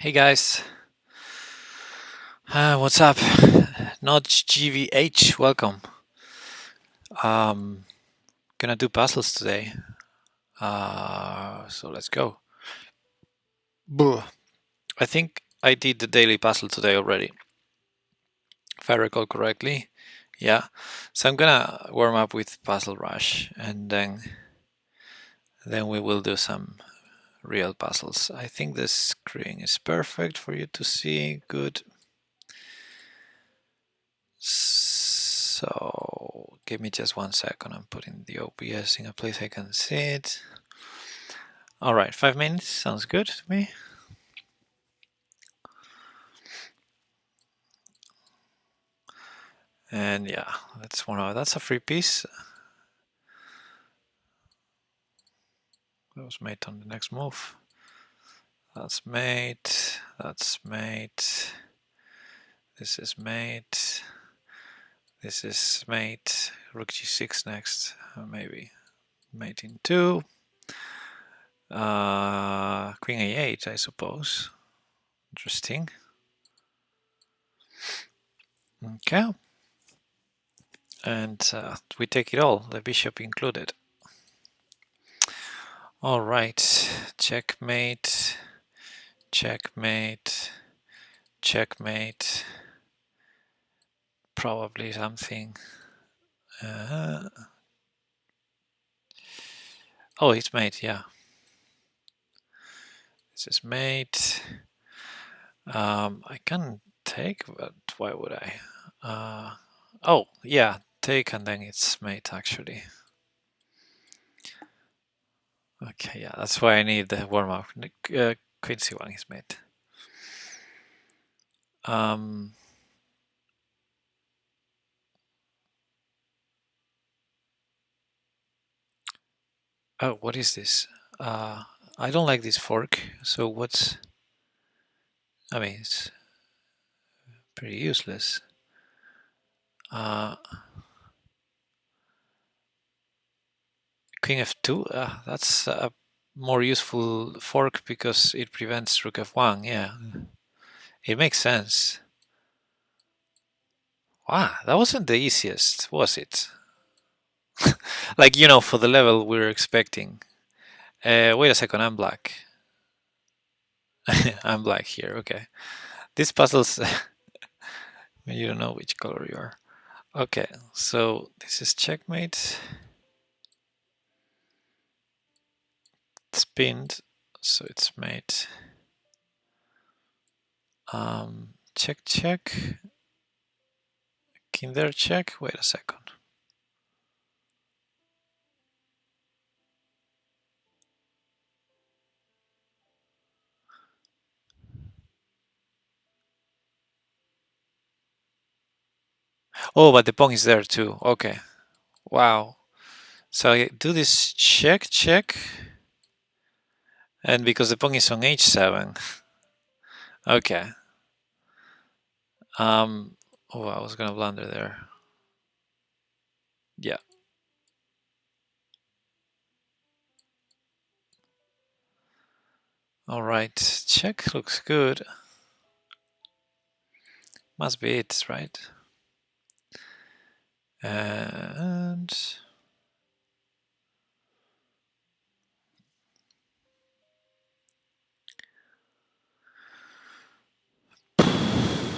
Hey guys, what's up? Notch GVH, welcome. Um, gonna do puzzles today. So let's go. Boo. I think I did the daily puzzle today already, if I recall correctly. Yeah. So I'm gonna warm up with Puzzle Rush, and then we will do some real puzzles. I think the screen is perfect for you to see. Good. So give me just 1 second. I'm putting the OBS in a place I can see it. All right, 5 minutes sounds good to me. And yeah, that's that's a free piece. That was made on the next move. That's made. That's made. This is made. This is made. Rook g6 next, maybe. Mate in 2. Queen a8, I suppose. Interesting. Okay. And we take it all, the bishop included. All right, checkmate, checkmate, checkmate. Probably something. Oh, it's mate, yeah. This is mate. I can take, but why would I? Oh, yeah, take and then it's mate actually. Okay, yeah, that's why I need the warm up. Queen c1 is mate. Oh, what is this? I don't like this fork. So what's? I mean, it's pretty useless. King f2. That's a more useful fork because it prevents rook f1. Yeah, it makes sense. Wow, that wasn't the easiest, was it? Like, for the level we're expecting. Wait a second, I'm black. I'm black here, okay. These puzzles, you don't know which color you are. Okay, so this is checkmate. It's pinned, so it's mate. Check, check. Kinder check. Wait a second. Oh, but the pawn is there too. Okay. Wow. So I do this check, check. And because the pawn is on h7. Okay. Oh, I was gonna blunder there. Yeah. All right. Check looks good. Must be it, right? And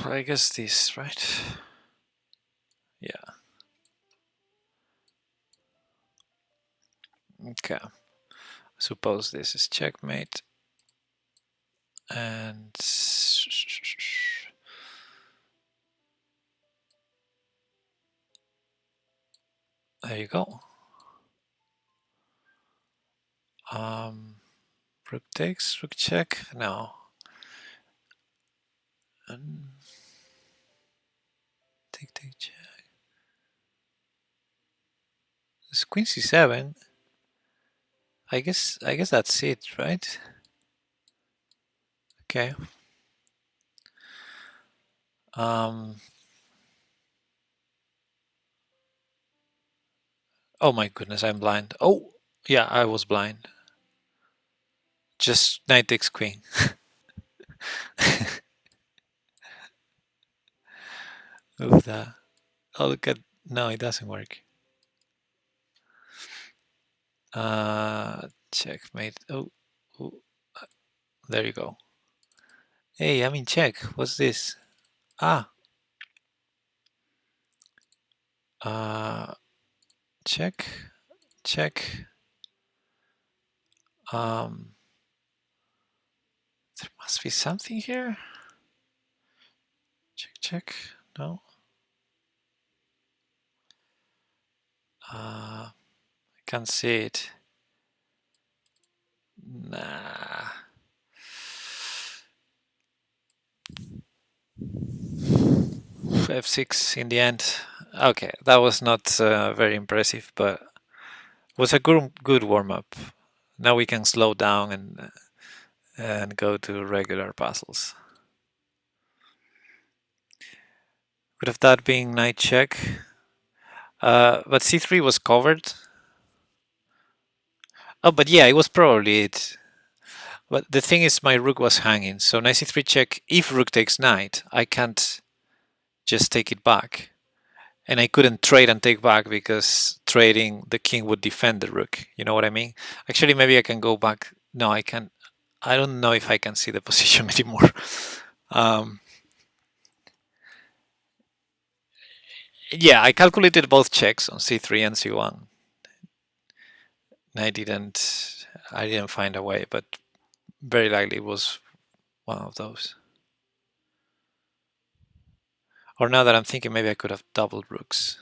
I guess this, right? Yeah. Okay. Suppose this is checkmate. And there you go. Rook takes, rook check. No. Take, take, check. It's queen c7. I guess that's it, right? Okay. Oh my goodness, I'm blind. Oh, yeah, I was blind. Just knight takes queen. Move that. Oh, look at. No, it doesn't work. Checkmate. Oh, oh, there you go. Hey, I'm in check. What's this? Ah, check, check. There must be something here. Check, check. No. I can't see it. Nah. F6 in the end. Okay, that was not very impressive, but was a good warm up. Now we can slow down and go to regular puzzles. Would have that been knight check? But c3 was covered. Oh, but yeah, it was probably it. But the thing is, my rook was hanging, so knight c3 check. If rook takes knight, I can't just take it back. And I couldn't trade and take back because trading the king would defend the rook. You know what I mean? Actually, maybe I can go back. No, I can. I don't know if I can see the position anymore. Yeah, I calculated both checks on c3 and c1. And I didn't find a way, but very likely it was one of those. Or now that I'm thinking, maybe I could have doubled rooks.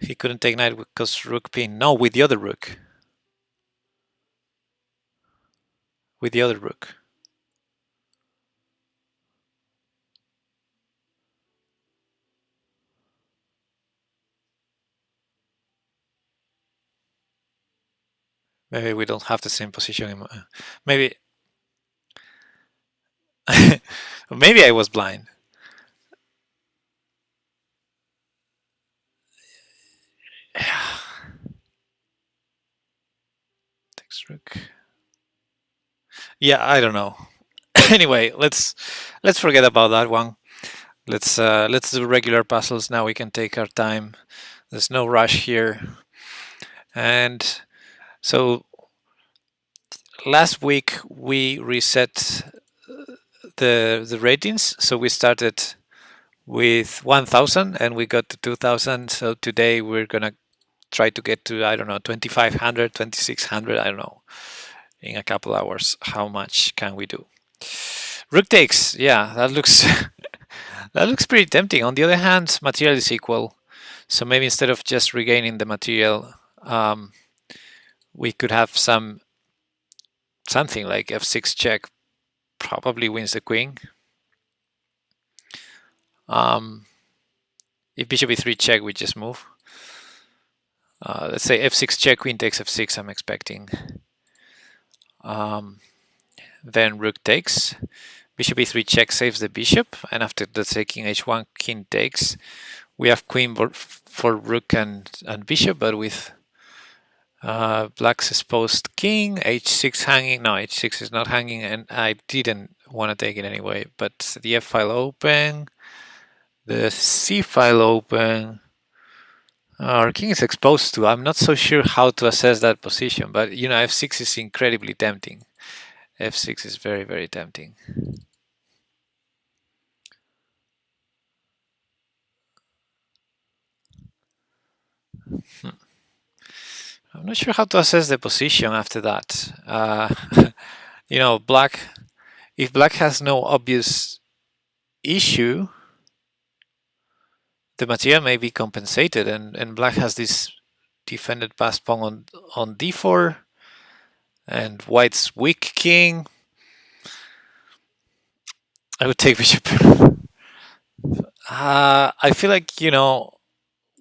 He couldn't take knight because rook pin. No, with the other rook. With the other rook. Maybe we don't have the same position. Maybe, maybe I was blind. Takes rook. Yeah, I don't know. Anyway, let's forget about that one. Let's do regular puzzles now. We can take our time. There's no rush here. And so last week we reset the ratings. So we started with 1,000 and we got to 2,000. So today we're gonna try to get to, I don't know, 2,500, 2,600. I don't know. In a couple hours, how much can we do? Rook takes. Yeah, that looks that looks pretty tempting. On the other hand, material is equal. So maybe instead of just regaining the material, we could have something like f6 check. Probably wins the queen. If bishop e3 check, we just move. Let's say f6 check, queen takes f6. I'm expecting. Then rook takes. Bishop e3 check saves the bishop, and after the taking h1, king takes. We have queen for rook and bishop, but with black's exposed king, h6 hanging. No, h6 is not hanging, and I didn't want to take it anyway. But the f file open, the c file open. Our king is exposed to. I'm not so sure how to assess that position, but you know, f6 is incredibly tempting. f6 is very, very tempting. I'm not sure how to assess the position after that. You know, if black has no obvious issue, the material may be compensated, and black has this defended pass pawn on d4, and white's weak king. I would take bishop. I feel like, you know,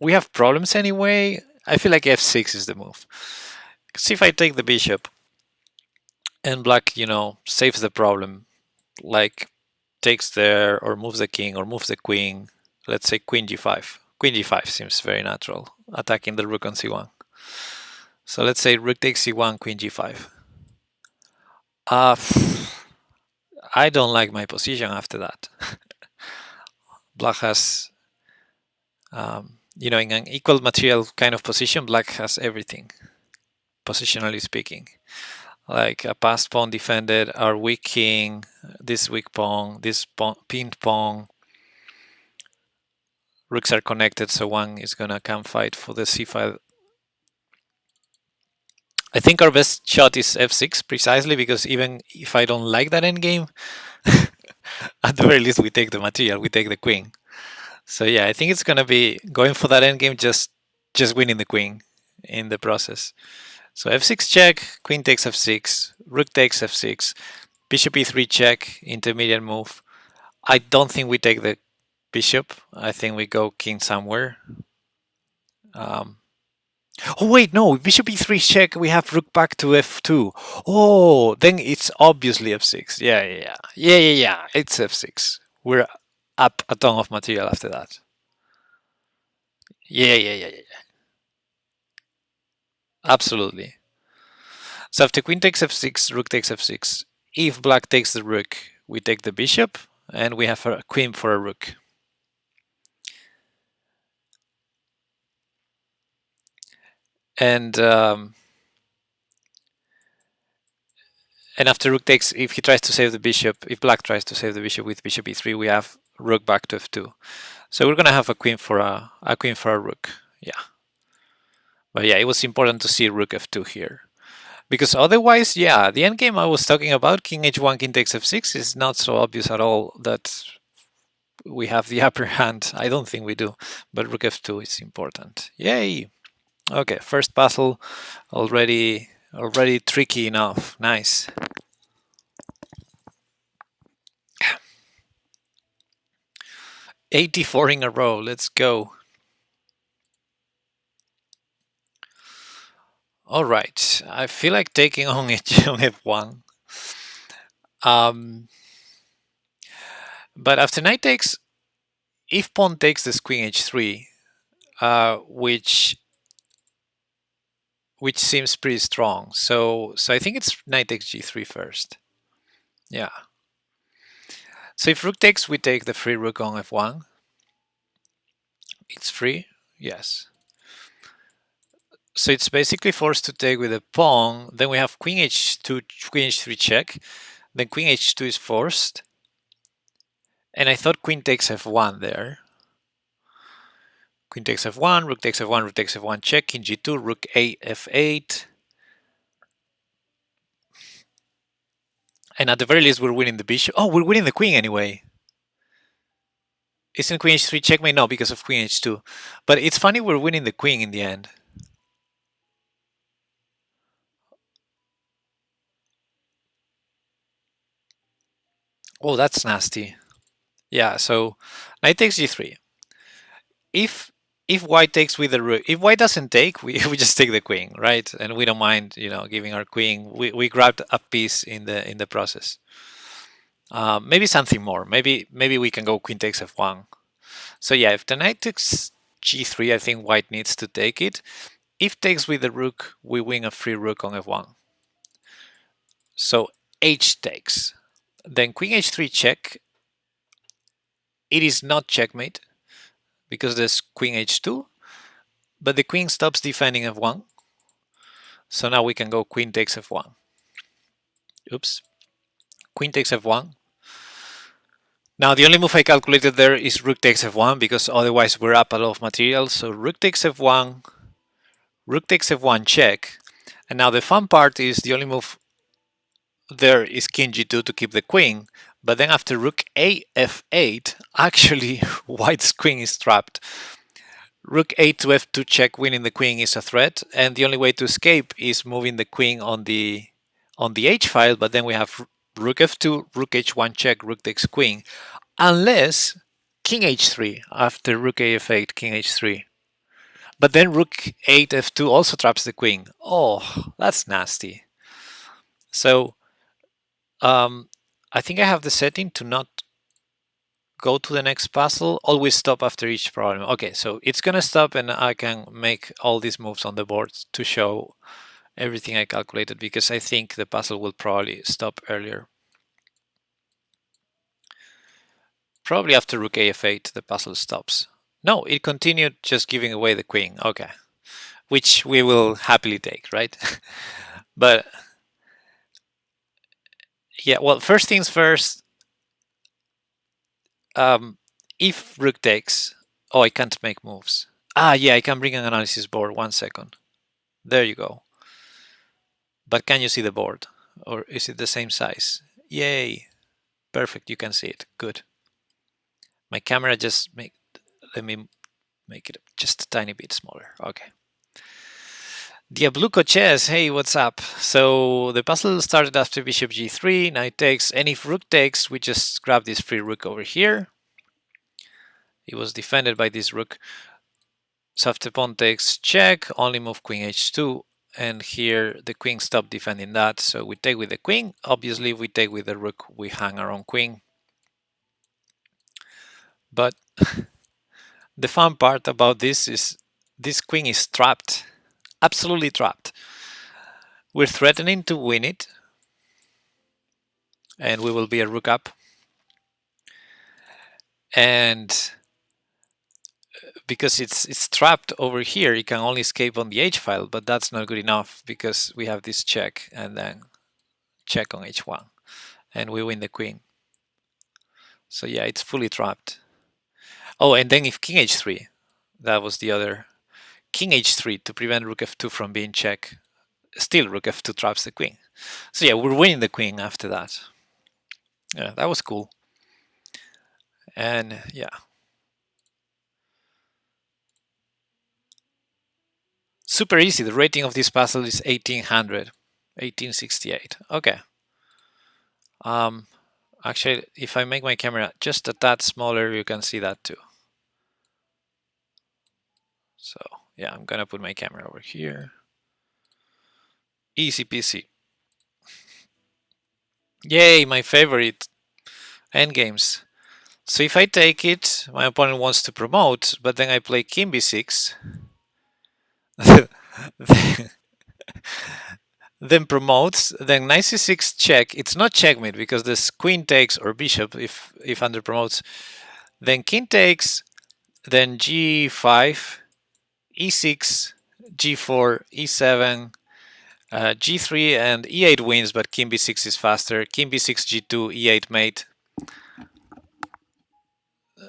we have problems anyway. I feel like f6 is the move. See if I take the bishop and black, you know, saves the problem, like takes there or moves the king or moves the queen. Let's say queen g5. Queen g5 seems very natural, attacking the rook on c1. So let's say rook takes c1, queen g5. I don't like my position after that. Black has, in an equal material kind of position, black has everything, positionally speaking. Like a passed pawn defended, our weak king, this weak pawn, this pinned pawn. Rooks are connected, so one is gonna come fight for the c-file. I think our best shot is f6, precisely because even if I don't like that endgame, at the very least we take the material, we take the queen. So yeah, I think it's gonna be going for that endgame, just winning the queen in the process. So f6 check, queen takes f6, rook takes f6, bishop e3 check, intermediate move. I don't think we take the bishop. I think we go king somewhere. Oh wait, no, bishop e3 check, we have rook back to f2. Oh, then it's obviously f6. Yeah. It's f6. We're up a ton of material after that. Yeah. Absolutely. So after queen takes f6, rook takes f6. If black takes the rook, we take the bishop, and we have a queen for a rook. And after rook takes, if he tries to save the bishop, if black tries to save the bishop with bishop e3, we have rook back to f2. So we're gonna have a queen for a rook. Yeah. But yeah, it was important to see rook f2 here. Because otherwise, yeah, the endgame I was talking about, king h1, king takes f6, is not so obvious at all that we have the upper hand. I don't think we do, but rook f2 is important. Yay! Okay, first puzzle already tricky enough. Nice. 84 in a row. Let's go. All right. I feel like taking on f1. But after knight takes, if pawn takes this queen h3, which seems pretty strong. So I think it's knight takes g3 first. Yeah. So if rook takes, we take the free rook on f1. It's free, yes. So it's basically forced to take with a pawn. Then we have queen h2, queen h3 check. Then queen h2 is forced. And I thought queen takes f1 there. Queen takes f1, rook takes f1, rook takes f1 check, king g2, rook a f8. And at the very least, we're winning the bishop. Oh, we're winning the queen anyway. Isn't queen h3 checkmate? No, because of queen h2. But it's funny we're winning the queen in the end. Oh, that's nasty. Yeah, so knight takes g3. If white takes with the rook, if white doesn't take, we just take the queen, right? And we don't mind, giving our queen. We grabbed a piece in the process. Maybe something more. Maybe we can go queen takes f1. So yeah, if the knight takes g3, I think white needs to take it. If takes with the rook, we win a free rook on f1. So h takes. Then queen h3 check. It is not checkmate because there's queen h2, but the queen stops defending f1. So now we can go queen takes f1. Oops. Queen takes f1. Now the only move I calculated there is rook takes f1 because otherwise we're up a lot of material. So rook takes f1, rook takes f1 check. And now the fun part is the only move there is king g2 to keep the queen. But then after rook a f8, actually white's queen is trapped. Rook a to f2 check, winning the queen is a threat, and the only way to escape is moving the queen on the h file. But then we have rook f2, rook h1 check, rook takes queen, unless king h3 after rook a f8, king h3. But then rook 8 f2 also traps the queen. Oh, that's nasty. So I think I have the setting to not go to the next puzzle. Always stop after each problem. Okay, so it's gonna stop and I can make all these moves on the board to show everything I calculated because I think the puzzle will probably stop earlier. Probably after rook af8 the puzzle stops. No, it continued just giving away the queen. Okay. Which we will happily take, right? But yeah, well, first things first, if rook takes, oh, I can't make moves. Ah, yeah, I can bring an analysis board. 1 second. There you go. But can you see the board? Or is it the same size? Yay. Perfect, you can see it. Good. My camera just let me make it just a tiny bit smaller. Okay. Diabluco Chess, hey, what's up? So the puzzle started after bishop g3, knight takes, and if rook takes, we just grab this free rook over here. It was defended by this rook. So after pawn takes check, only move queen h2, and here the queen stopped defending that, so we take with the queen. Obviously, if we take with the rook, we hang our own queen. But the fun part about this is this queen is trapped, absolutely trapped. We're threatening to win it, and we will be a rook up. And because it's trapped over here, it can only escape on the h file, but that's not good enough because we have this check and then check on h1, and we win the queen. So yeah, it's fully trapped. Oh, and then if king h3, that was the other. King h3 to prevent rook f2 from being checked. Still rook f2 traps the queen. So yeah, we're winning the queen after that. Yeah, that was cool. And yeah. Super easy. The rating of this puzzle is 1800. 1868. Okay. Actually, if I make my camera just a tad smaller, you can see that too. So yeah, I'm gonna put my camera over here. Easy peasy. Yay, my favorite endgames. So if I take it, my opponent wants to promote, but then I play king b6. Then promotes, then knight c6 check. It's not checkmate because this queen takes or bishop if under promotes. Then king takes, then g5, e6, g4, e7, g3, and e8 wins, but king b6 is faster. King b6, g2, e8 mate.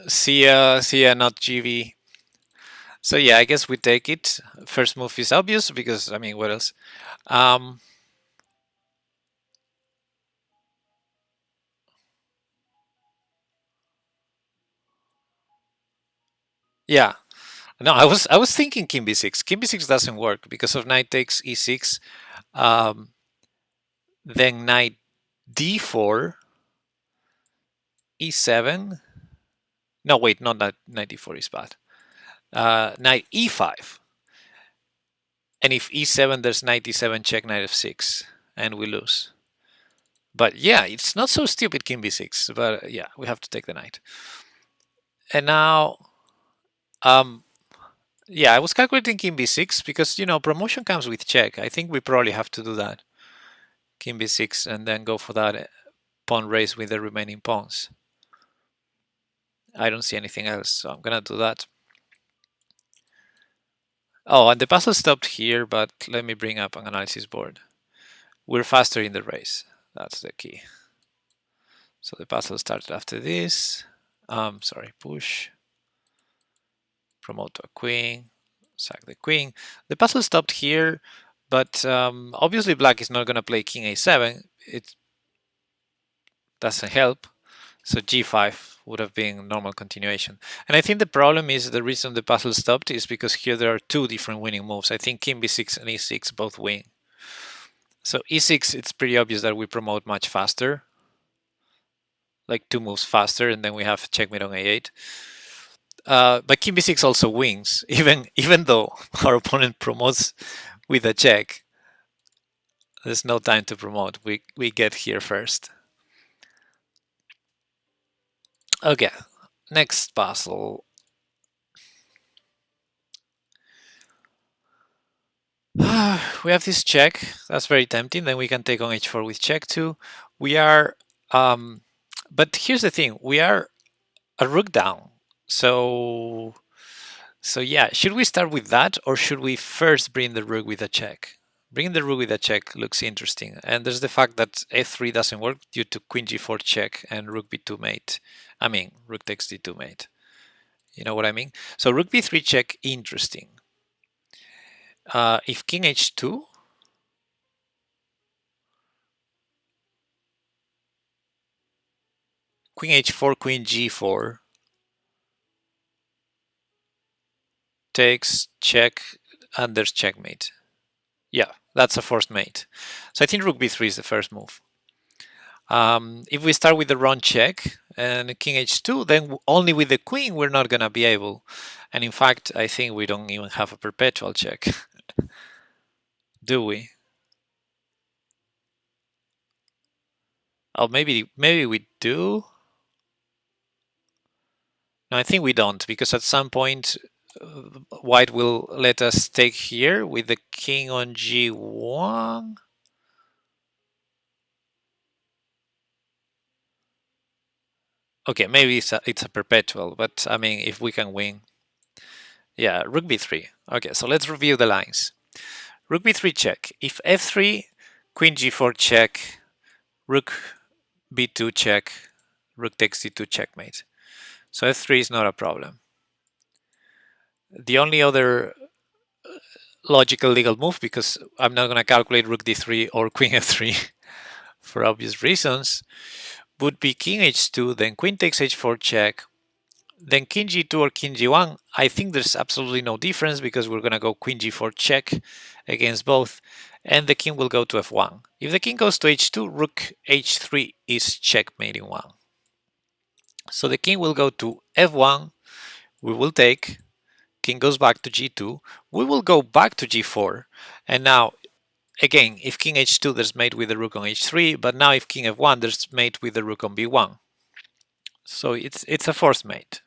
See ya, not GV. So yeah, I guess we take it. First move is obvious because, I mean, what else? Yeah. No, I was thinking king b6. King b6 doesn't work because of knight takes e6. Then knight d4, e7. No, wait, not that knight d4 is bad. Knight e5. And if e7, there's knight d7 check, knight f6, and we lose. But yeah, it's not so stupid king b6, but yeah, we have to take the knight. And now, yeah, I was calculating king b6 because, you know, promotion comes with check. I think we probably have to do that. King b6 and then go for that pawn race with the remaining pawns. I don't see anything else, so I'm gonna do that. Oh, and the puzzle stopped here, but let me bring up an analysis board. We're faster in the race. That's the key. So the puzzle started after this. Sorry, push. Promote to a queen. Sack the queen. The puzzle stopped here, but obviously black is not going to play king a7. It doesn't help. So g5 would have been normal continuation. And I think the problem is the reason the puzzle stopped is because here there are two different winning moves. I think king b6 and e6 both win. So e6, it's pretty obvious that we promote much faster. Like 2 moves faster, and then we have checkmate on a8. But king b6 also wins, even though our opponent promotes with a check. There's no time to promote. We get here first. Okay, next puzzle. We have this check. That's very tempting. Then we can take on h4 with check too. We are, but here's the thing. We are a rook down. So yeah, should we start with that, or should we first bring the rook with a check? Bringing the rook with a check looks interesting, and there's the fact that f3 doesn't work due to queen g4 check and rook b2 mate. I mean, rook takes d2 mate. You know what I mean? So rook b3 check, interesting. If king h2, queen h4, queen g4 takes check, and there's checkmate. Yeah, that's a forced mate. So I think rook b3 is the first move. If we start with the wrong check and king h2, then only with the queen we're not going to be able. And in fact, I think we don't even have a perpetual check. Do we? Oh, maybe we do. No, I think we don't, because at some point white will let us take here with the king on g1. Okay, maybe it's a perpetual, but I mean, if we can win. Yeah, rook b3. Okay, so let's review the lines. Rook b3 check. If f3, queen g4 check, rook b2 check, rook takes d2 checkmate. So f3 is not a problem. The only other logical legal move, because I'm not going to calculate rook d3 or queen f3 for obvious reasons, would be king h2, then queen takes h4 check, then king g2 or king g1. I think there's absolutely no difference, because we're going to go queen g4 check against both, and the king will go to f1. If the king goes to h2, rook h3 is checkmating 1. So the king will go to f1, we will take, king goes back to g2, we will go back to g4, and now again, if king h2, there's mate with the rook on h3, but now if king f1, there's mate with the rook on b1. So it's a forced mate.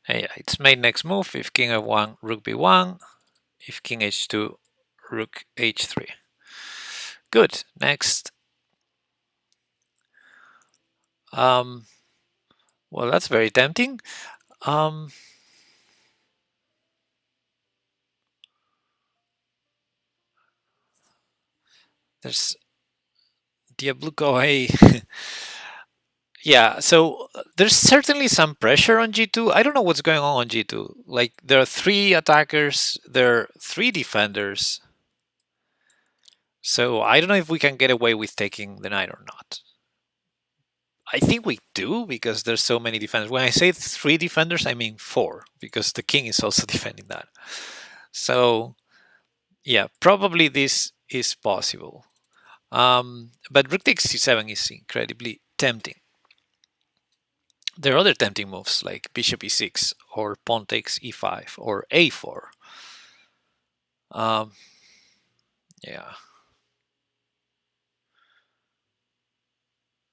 And yeah, it's mate next move. If king f1, rook b1. If king h2, rook h3. Good. Next. Well, that's very tempting. There's Diabluko. Hey. Yeah, so there's certainly some pressure on g2. I don't know what's going on g2. Like, there are 3 attackers, there are 3 defenders. So I don't know if we can get away with taking the knight or not. I think we do, because there's so many defenders. When I say 3 defenders, I mean 4, because the king is also defending that. So yeah, probably this is possible. But rook takes c7 is incredibly tempting. There are other tempting moves like bishop e6 or pawn takes e5 or a4. Yeah.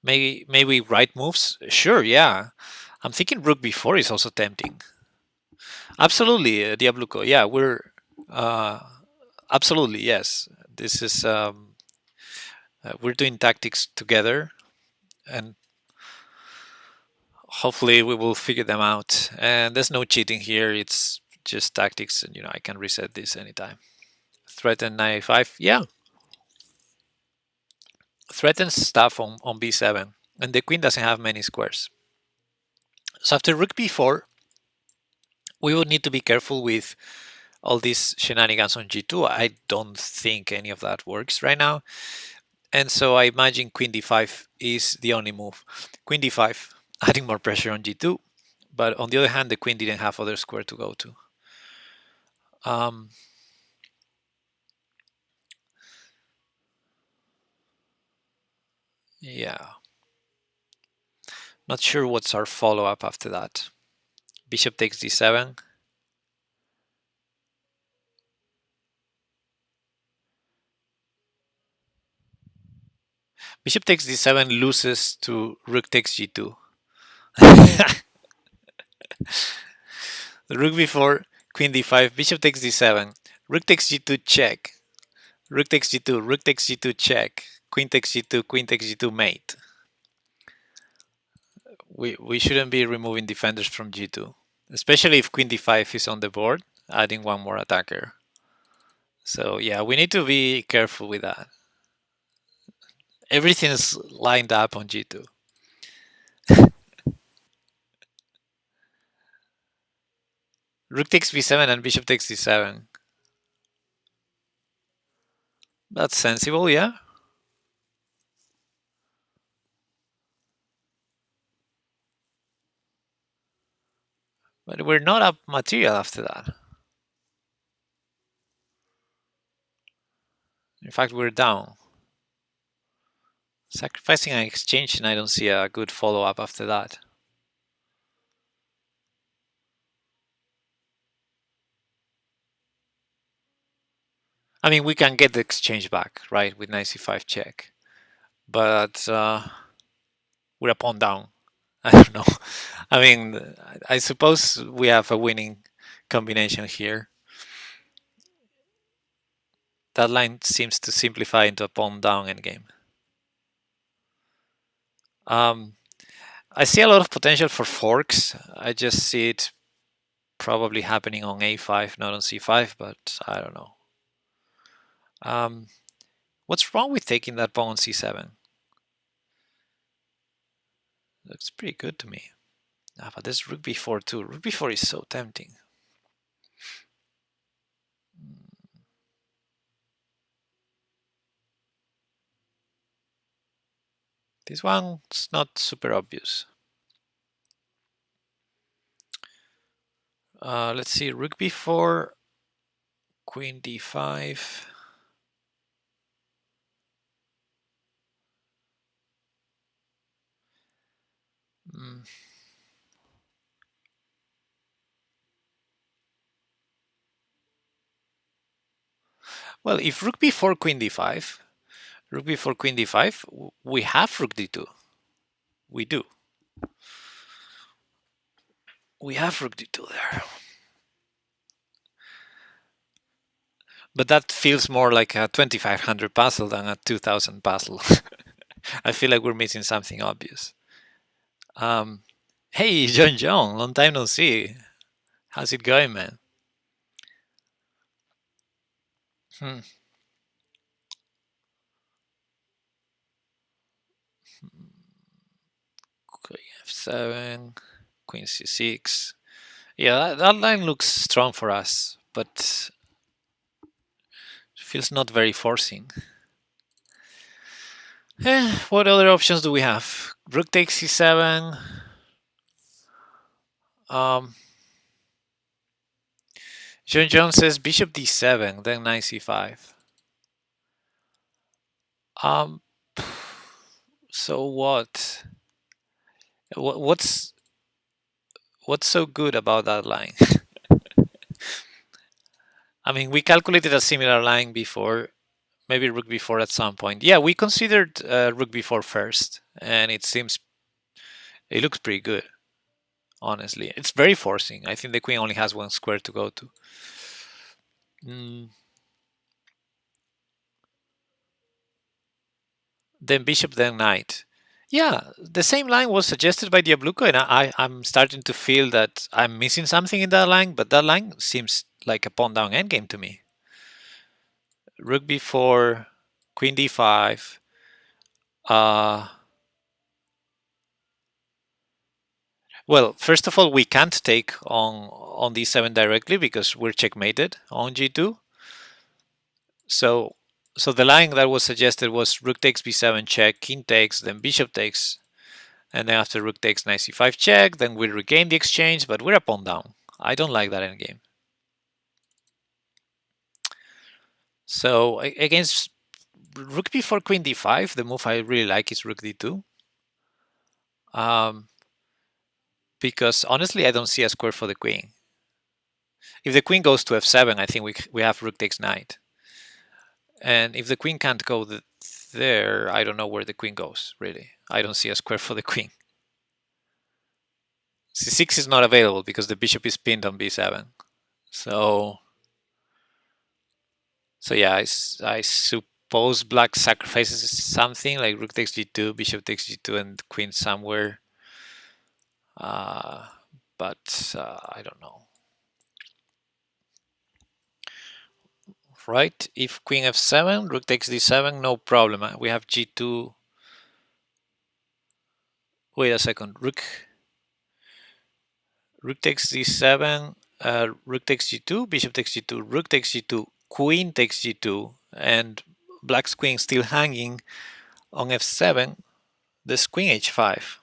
Maybe right moves? Sure, yeah. I'm thinking rook b4 is also tempting. Absolutely, Diabluko. Yeah, we're absolutely, yes. This is we're doing tactics together, and hopefully we will figure them out. And there's no cheating here. It's just tactics, and I can reset this anytime. Threaten knight 5. Yeah. Threatens stuff on b7, and the queen doesn't have many squares. So after rook b4, we would need to be careful with all these shenanigans on g2. I don't think any of that works right now. And so I imagine queen d5 is the only move. Queen d5, adding more pressure on g2. But on the other hand, the queen didn't have other square to go to. Yeah. Not sure what's our follow-up after that. Bishop takes d7. Bishop takes d7 loses to rook takes g2. Rook b4, queen d5, bishop takes d7, rook takes g2 check, rook takes g2, rook takes g2 check. queen takes g2, queen takes g2 mate. We shouldn't be removing defenders from g2, especially if queen d5 is on the board, adding one more attacker. So yeah, we need to be careful with that. Everything's lined up on g2. Rook takes b7 and bishop takes d7. That's sensible, yeah. But we're not up material after that. In fact, we're down. Sacrificing an exchange, and I don't see a good follow-up after that. I mean, we can get the exchange back, right, with knight c5 check. But we're a pawn down. I don't know. I mean, I suppose we have a winning combination here. That line seems to simplify into a pawn down endgame. I see a lot of potential for forks. I just see it probably happening on a5, not on c5, but I don't know. What's wrong with taking that pawn on c7? Looks pretty good to me. Ah, but this rook b4 too. Rook b4 is so tempting. This one's not super obvious. Let's see, rook b4, queen d5. Well, if rook b4, queen d5, rook b4, queen d5, we have rook d2. We do. We have rook d2 there. But that feels more like a 2500 puzzle than a 2000 puzzle. I feel like we're missing something obvious. Hey, John, long time no see. How's it going, man? Hmm. Queen f7, queen c6. Yeah, that line looks strong for us, but feels not very forcing. What other options do we have? Rook takes c7. John says bishop d7, then knight c5. So what? What's so good about that line? I mean, we calculated a similar line before, maybe rook b4 at some point. Yeah, we considered rook b4 first, and it looks pretty good, honestly. It's very forcing. I think the queen only has one square to go to. Then bishop, then knight. Yeah, the same line was suggested by Diabluko, and I'm starting to feel that I'm missing something in that line, but that line seems like a pawn down endgame to me. Rook b4, queen d5. Well, first of all, we can't take on d7 directly because we're checkmated on g2. So the line that was suggested was rook takes b7 check, king takes, then bishop takes, and then after rook takes knight c5 check, then we regain the exchange, but we're a pawn down. I don't like that endgame. So against rook b4, queen d5, the move I really like is rook d2. Because honestly, I don't see a square for the queen. If the queen goes to f7, I think we have rook takes knight. And if the queen can't go there, I don't know where the queen goes, really. I don't see a square for the queen. c6 is not available because the bishop is pinned on b7. So yeah, I suppose black sacrifices something like rook takes g2, bishop takes g2, and queen somewhere. But I don't know. Right? If queen f7, rook takes d7, no problem. We have g2. Wait a second. Rook takes d7. Rook takes g2. Bishop takes g2. Rook takes g2. Queen takes g2, and black's queen still hanging on f7. There's queen h5.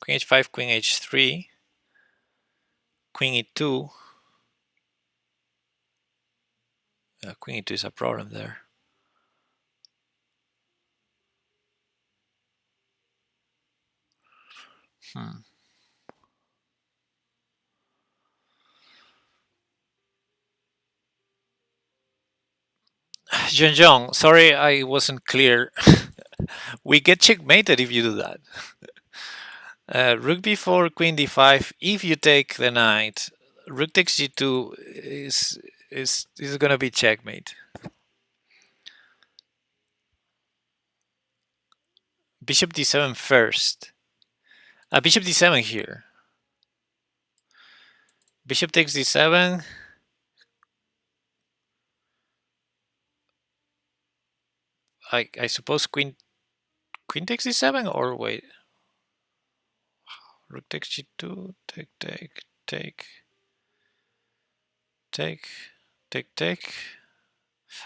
Queen h5, queen h3, queen e2. Queen e2 is a problem there. Jeong, sorry I wasn't clear. We get checkmated if you do that. Rook b4, queen d5. If you take the knight, rook takes g2 is gonna be checkmate. Bishop d7 first. Bishop d7 here. Bishop takes d7. I suppose queen takes d7, or wait. Rook takes g2. Take.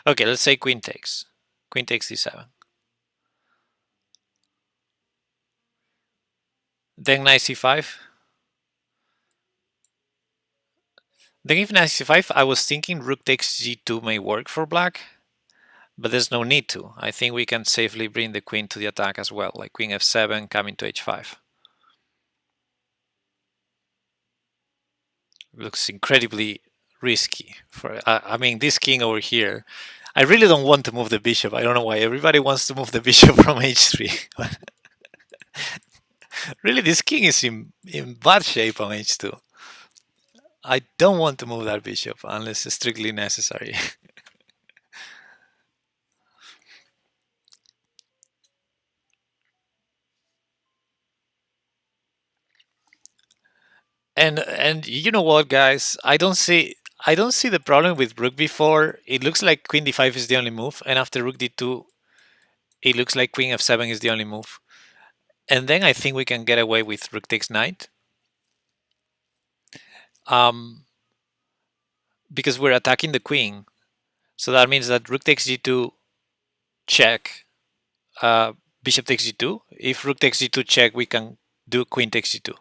Okay, let's say queen takes. Queen takes d7. Then knight c5. Then if knight c5, I was thinking rook takes g2 may work for black, but there's no need to. I think we can safely bring the queen to the attack as well, like queen f7 coming to h5. Looks incredibly risky. I mean, this king over here, I really don't want to move the bishop. I don't know why everybody wants to move the bishop from h3. Really, this king is in bad shape on h2. I don't want to move that bishop unless it's strictly necessary. And you know what, guys? I don't see the problem with rook b4. It looks like queen d5 is the only move, and after rook d2, it looks like queen f7 is the only move. And then I think we can get away with rook takes knight. Because we're attacking the queen. So that means that rook takes g2 check, bishop takes g2. If rook takes g2 check, we can do queen takes g2.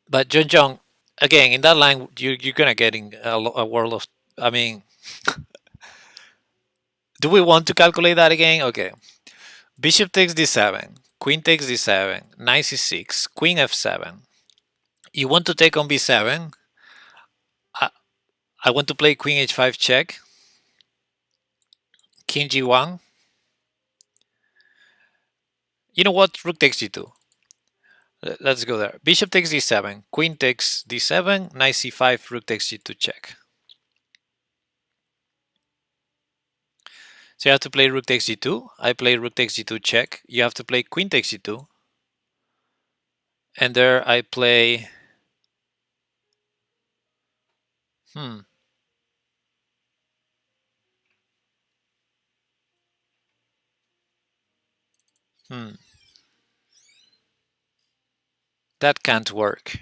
But Jeong, again, in that line, you're gonna get in a world of. I mean, do we want to calculate that again? Okay. Bishop takes d7, queen takes d7, knight c6, queen f7. You want to take on b7. I want to play queen h5 check, king g1. You know what? Rook takes g2. Let's go there. Bishop takes d7, queen takes d7, knight c5, rook takes g2 check. So you have to play rook takes g2. I play rook takes g2 check. You have to play queen takes g2. And there I play. Hmm. That can't work.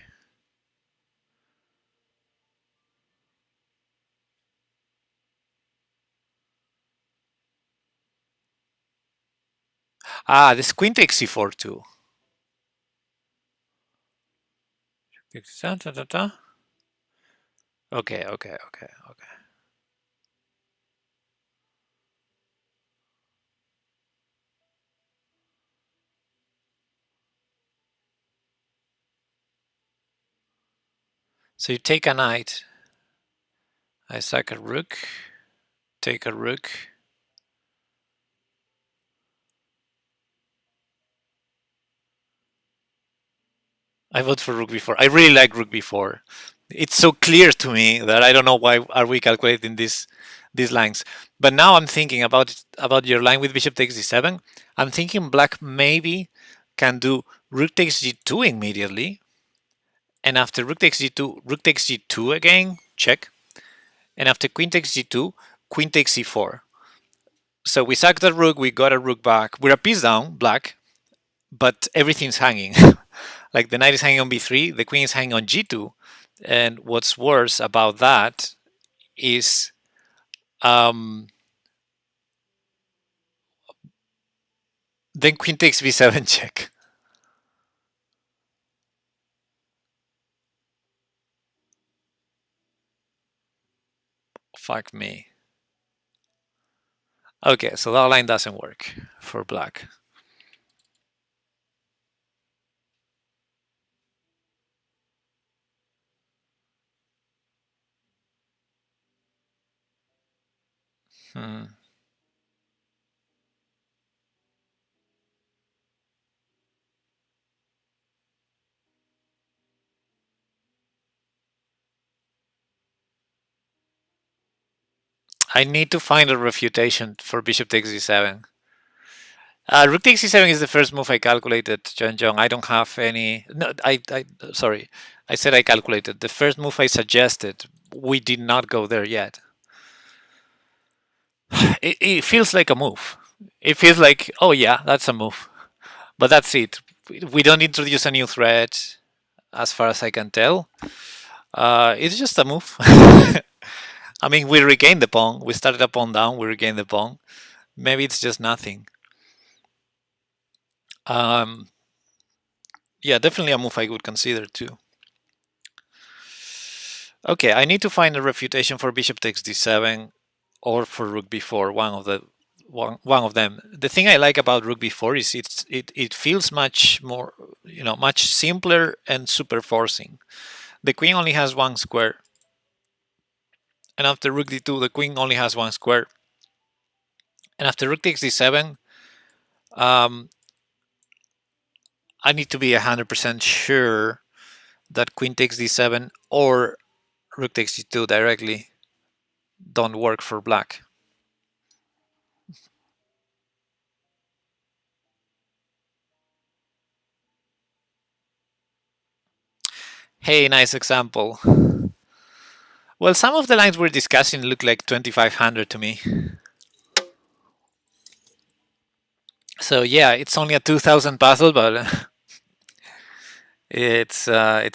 This queen takes c4 too. Okay. So you take a knight. I sack a rook. Take a rook. I vote for rook b4. I really like rook b4. It's so clear to me that I don't know why are we calculating these lines. But now I'm thinking about your line with bishop takes d7. I'm thinking black maybe can do rook takes g2 immediately, and after rook takes g2, rook takes g2 again, check, and after queen takes g2, queen takes c4. So we sacked the rook, we got a rook back. We're a piece down, black, but everything's hanging. Like the knight is hanging on b3, the queen is hanging on g2, and what's worse about that is then queen takes b7 check. Fuck me. Okay, so that line doesn't work for black. Hmm. I need to find a refutation for bishop takes d7. Rook takes c7 is the first move I calculated, John Jong. I don't have any. No, sorry. I said I calculated. The first move I suggested, we did not go there yet. It feels like a move. It feels like, oh yeah, that's a move. But that's it. We don't introduce a new threat, as far as I can tell. It's just a move. I mean, we regained the pawn. We started a pawn down. We regained the pawn. Maybe it's just nothing. Yeah, definitely a move I would consider too. Okay, I need to find a refutation for bishop takes d7 or for rook b4. One of them. The thing I like about rook b4 is it feels much more, much simpler and super forcing. The queen only has one square, and after rook d2, the queen only has one square. And after rook takes d7, um, I need to be 100% sure that queen takes d7 or rook takes d2 directly don't work for black. Hey, nice example. Well, some of the lines we're discussing look like 2500 to me. So yeah, it's only a 2000 puzzle, but it's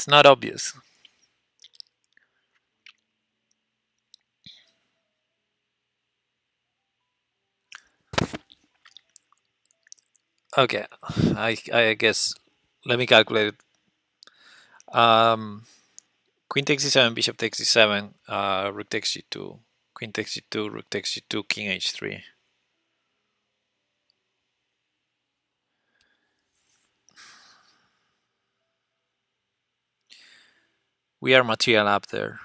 not obvious. Okay, I guess let me calculate it. Queen takes d7, bishop takes d7, rook takes g2, queen takes g2, rook takes g2, king h3. We are material up there.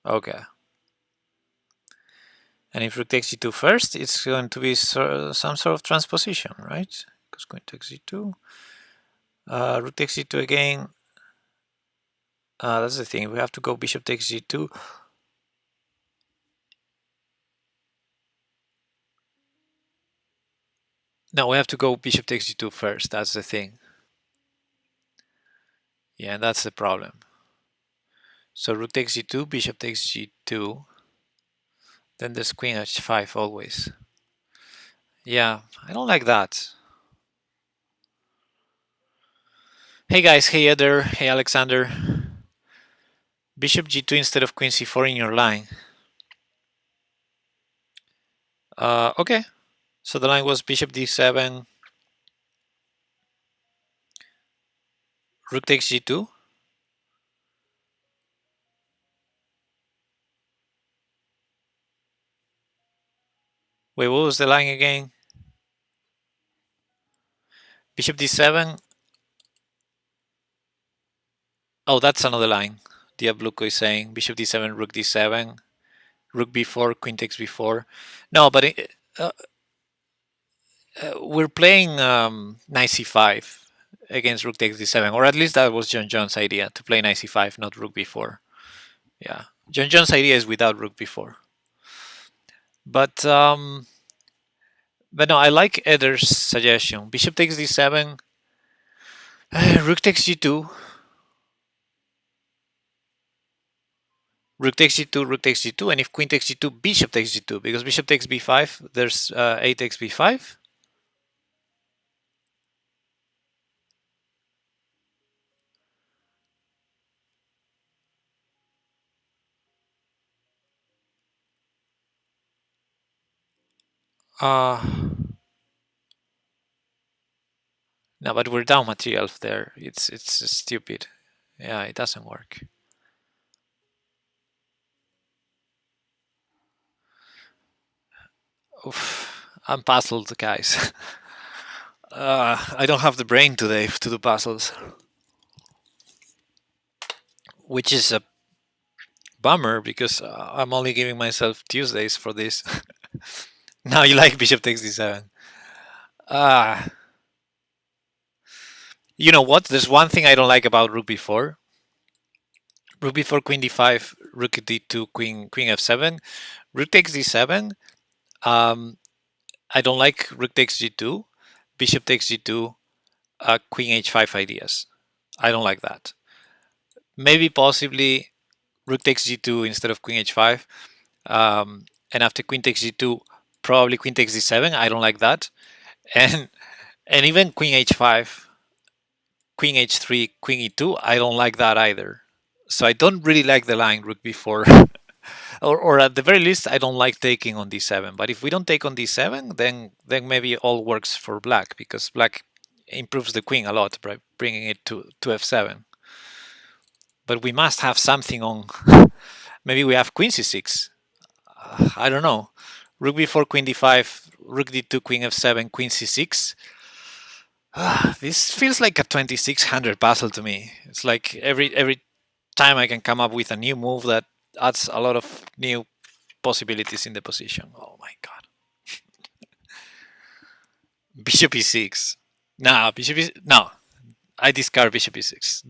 Okay. And if rook takes g2 first, it's going to be some sort of transposition, right? Because queen takes g2. Rook takes g2 again. That's the thing. We have to go bishop takes g2. No, we have to go bishop takes g2 first. That's the thing. Yeah, that's the problem. So rook takes g2, bishop takes g2. Then there's queen h5 always. Yeah, I don't like that. Hey guys, hey Eder, hey Alexander. Bishop g2 instead of queen c4 in your line. Okay, so the line was bishop d7, rook takes g2. Wait, what was the line again? Bishop d7. Oh, that's another line. Diabluko is saying bishop d7, rook d7, rook b4, queen takes b4. No, but we're playing knight c5, against rook takes d7, or at least that was John John's idea, to play knight c5, not rook b4. Yeah, John John's idea is without rook b4. But no, I like Eder's suggestion. Bishop takes d7, rook takes g2, rook takes g2, rook takes g2, and if queen takes g2, bishop takes g2, because bishop takes b5, there's a takes b5. No, but we're down material there. It's stupid. Yeah, it doesn't work. Oof, I'm puzzled, guys. I don't have the brain today to do puzzles, which is a bummer because I'm only giving myself Tuesdays for this. Now you like bishop takes d7. You know what? There's one thing I don't like about rook b4. Rook b4, queen d5, rook d2, queen f7, rook takes d7. I don't like rook takes g2, bishop takes g2, queen h5 ideas. I don't like that. Maybe possibly rook takes g2 instead of queen h5, and after queen takes g2, probably queen takes d7. I don't like that, and even queen h5, queen h3, queen e2. I don't like that either. So I don't really like the line rook b4. or at the very least, I don't like taking on d7. But if we don't take on d7, then maybe it all works for black, because black improves the queen a lot by bringing it to f7. But we must have something on. Maybe we have queen c6. I don't know. Rook b4, queen d5, rook d2, queen f7, queen c6. This feels like a 2600 puzzle to me. It's like every time I can come up with a new move that adds a lot of new possibilities in the position. Oh my god. Bishop e6. No, bishop e no. I discard bishop e6.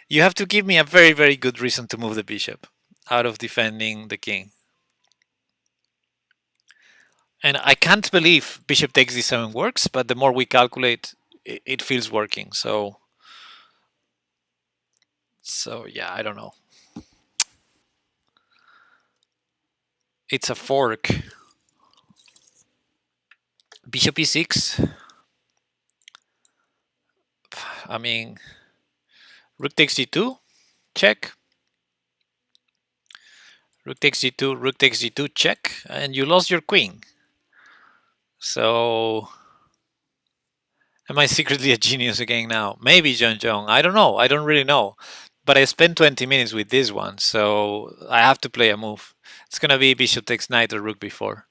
You have to give me a very, very good reason to move the bishop out of defending the king. And I can't believe bishop takes d7 works, but the more we calculate, it feels working. So yeah, I don't know. It's a fork. Bishop e6. I mean, rook takes g2, check. Rook takes g2, rook takes g2, check, and you lost your queen. So, am I secretly a genius again now? Maybe, John Jong. I don't know. I don't really know. But I spent 20 minutes with this one, so I have to play a move. It's gonna be bishop takes knight or rook b4.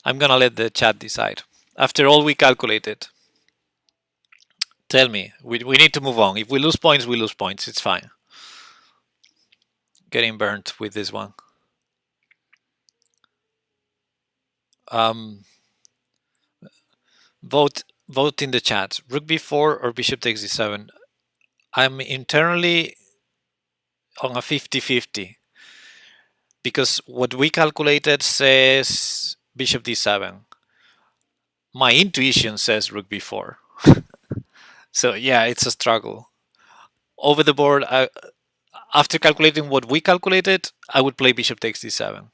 I'm gonna let the chat decide. After all we calculated, tell me. We need to move on. If we lose points, we lose points. It's fine. Getting burnt with this one. Vote in the chat. Rook b4 or bishop takes d7. I'm internally on a 50-50 because what we calculated says bishop d7. My intuition says rook b4. So yeah, it's a struggle. Over the board, after calculating what we calculated, I would play bishop takes d7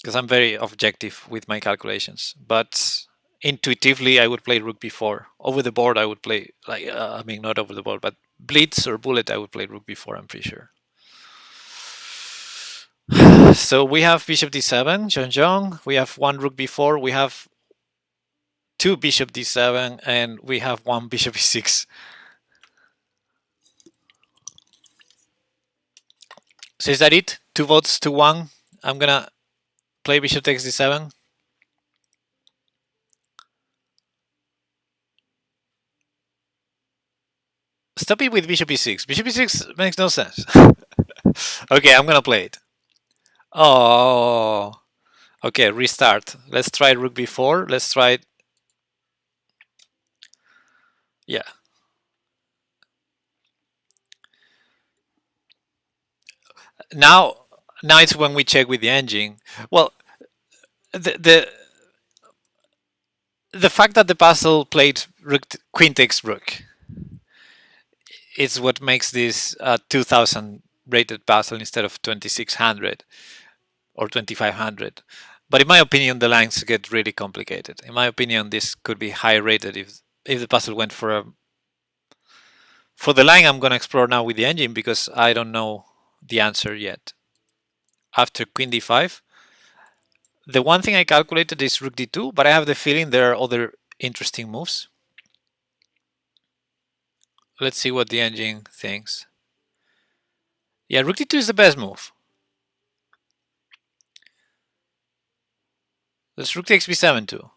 because I'm very objective with my calculations. But intuitively, I would play rook b4. Over the board, I would play, like, I mean, not over the board, but blitz or bullet, I would play rook b4, I'm pretty sure. So we have bishop d7, Jeong. We have one rook b4. We have two bishop d7, and we have one bishop e6. So is that it? 2 votes to 1. I'm gonna play bishop takes d7. Stop it with bishop e6. Bishop e6 makes no sense. Okay, I'm gonna play it. Oh, okay, restart. Let's try rook b4. Let's try Yeah. Now, now it's when we check with the engine. Well, the fact that the puzzle played queen takes rook is what makes this 2000 rated puzzle instead of 2600 or 2500. But in my opinion, the lines get really complicated. In my opinion, this could be high rated if the puzzle went for the line I'm going to explore now with the engine, because I don't know the answer yet. After queen d5, the one thing I calculated is rook d2, but I have the feeling there are other interesting moves. Let's see what the engine thinks. Yeah, rook d2 is the best move. Let's rook takes b7 too.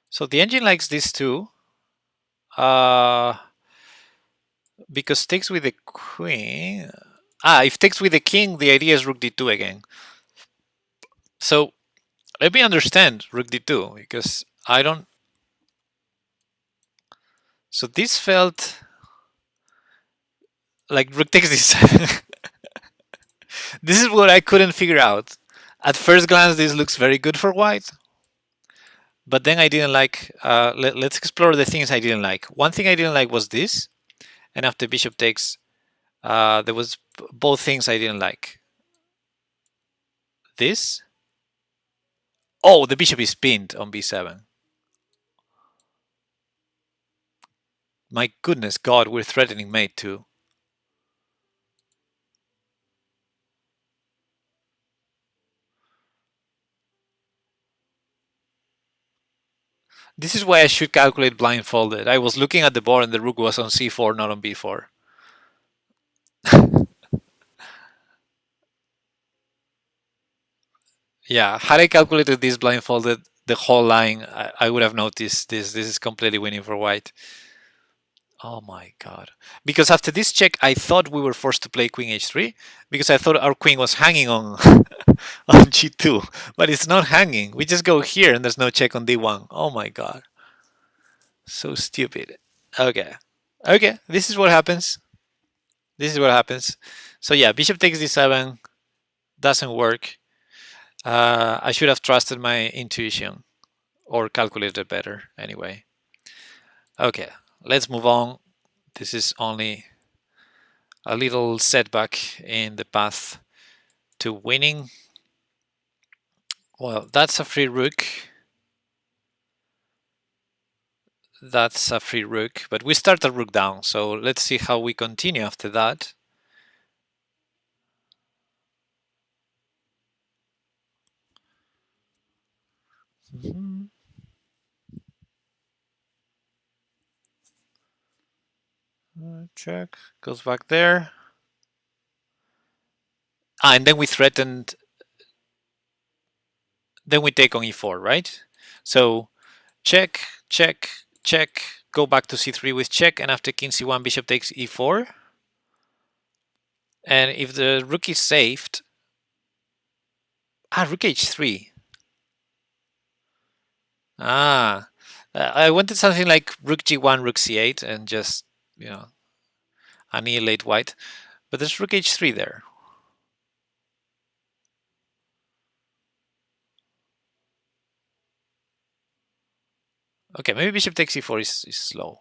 So the engine likes this too. Because takes with the queen. If takes with the king, the idea is rook d2 again. So let me understand rook d2, because I don't. So this felt like rook takes this. This is what I couldn't figure out. At first glance, this looks very good for white, but then I didn't like. Let's explore the things I didn't like. One thing I didn't like was this, and after bishop takes, there was both things I didn't like. This. Oh, the bishop is pinned on b7. My goodness God, we're threatening mate too. This is why I should calculate blindfolded. I was looking at the board and the rook was on c4, not on b4. Yeah, had I calculated this blindfolded, the whole line, I would have noticed this. This is completely winning for white. Oh my God. Because after this check, I thought we were forced to play queen h3, because I thought our queen was hanging on, on g2, but it's not hanging. We just go here and there's no check on d1. Oh my God. So stupid. Okay. Okay, this is what happens. This is what happens. So yeah, bishop takes d7. Doesn't work. I should have trusted my intuition, or calculated better anyway. Okay, let's move on. This is only a little setback in the path to winning. Well, that's a free rook. That's a free rook, but we start a rook down, so let's see how we continue after that. Check, goes back there. And then we threatened, then we take on e4, right? So check, check, check, go back to c3 with check, and after king c1, bishop takes e4. And if the rook is saved, rook h3. I wanted something like rook g1, rook c8, and just, annihilate white. But there's rook h3 there. Okay, maybe bishop takes e4 is slow.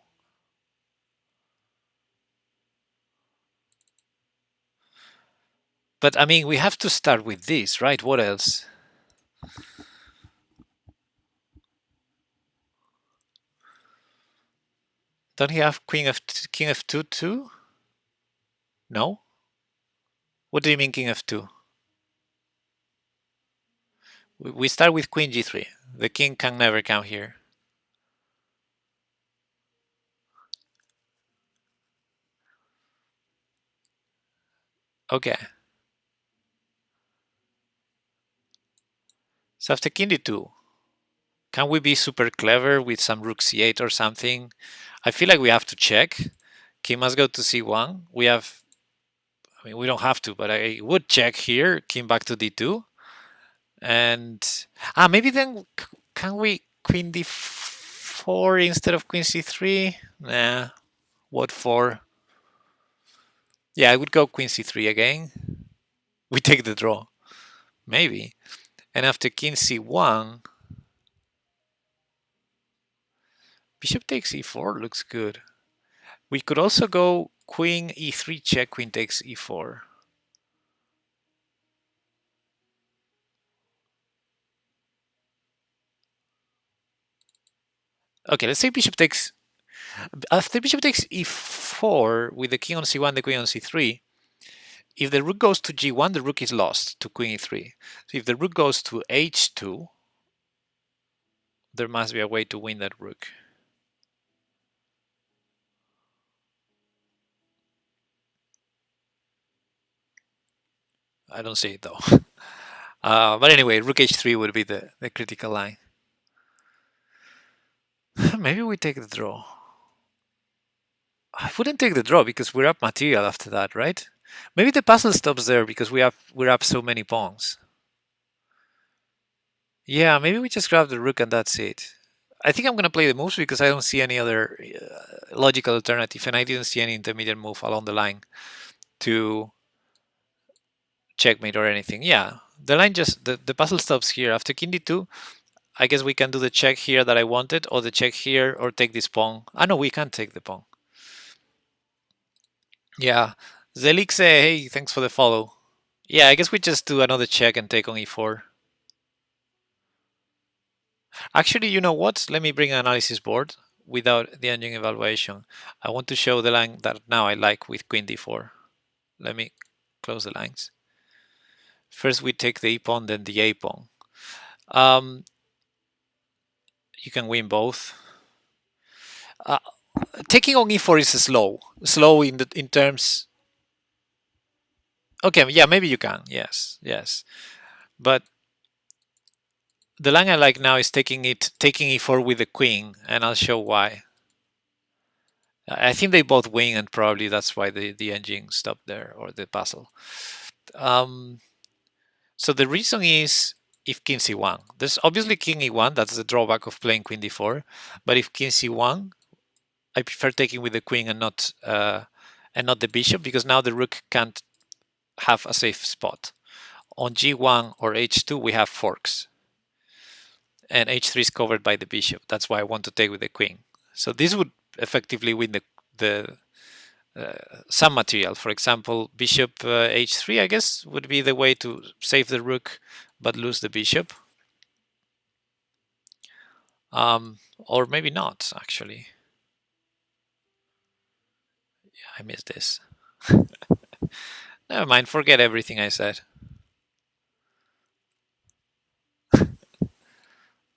But I mean, we have to start with this, right? What else? Don't he have king f2 too? No? What do you mean king f2? We start with queen g3. The king can never come here. Okay. So after king d2, can we be super clever with some rook c8 or something? I feel like we have to check. King must go to c1. We don't have to, but I would check here. King back to d2. And maybe then can we queen d4 instead of queen c3? Nah, what for? Yeah, I would go queen c3 again. We take the draw, maybe. And after king c1, bishop takes e4 looks good. We could also go queen e3 check, queen takes e4. Okay, let's say bishop takes. After bishop takes e4 with the king on c1, the queen on c3, if the rook goes to g1, the rook is lost to queen e3. So if the rook goes to h2, there must be a way to win that rook. I don't see it though. But anyway, rook h3 would be the critical line. Maybe we take the draw. I wouldn't take the draw because we're up material after that, right? Maybe the puzzle stops there because we're up so many pawns. Yeah, maybe we just grab the rook and that's it. I think I'm going to play the moves because I don't see any other logical alternative, and I didn't see any intermediate move along the line to checkmate or anything. Yeah, the line just, the puzzle stops here. After king d2, I guess we can do the check here that I wanted, or the check here, or take this pawn. No, we can't take the pawn. Yeah, Zelik say, hey, thanks for the follow. Yeah, I guess we just do another check and take on e4. Actually, you know what? Let me bring an analysis board without the engine evaluation. I want to show the line that now I like with queen d4. Let me close the lines. First we take the e pawn, then the a pawn. You can win both. Taking on e4 is slow in terms. Okay, yeah, maybe you can. Yes, but the line I like now is taking e4 with the queen, and I'll show why. I think they both win, and probably that's why the engine stopped there, or the puzzle. So the reason is if king c1. There's obviously king e1, that's the drawback of playing queen d4. But if king c1, I prefer taking with the queen and not the bishop, because now the rook can't have a safe spot. On g1 or h2 we have forks, and h3 is covered by the bishop. That's why I want to take with the queen. So this would effectively win the some material. For example, bishop h3, I guess, would be the way to save the rook but lose the bishop. Or maybe not, actually. Yeah, I missed this. Never mind, forget everything I said.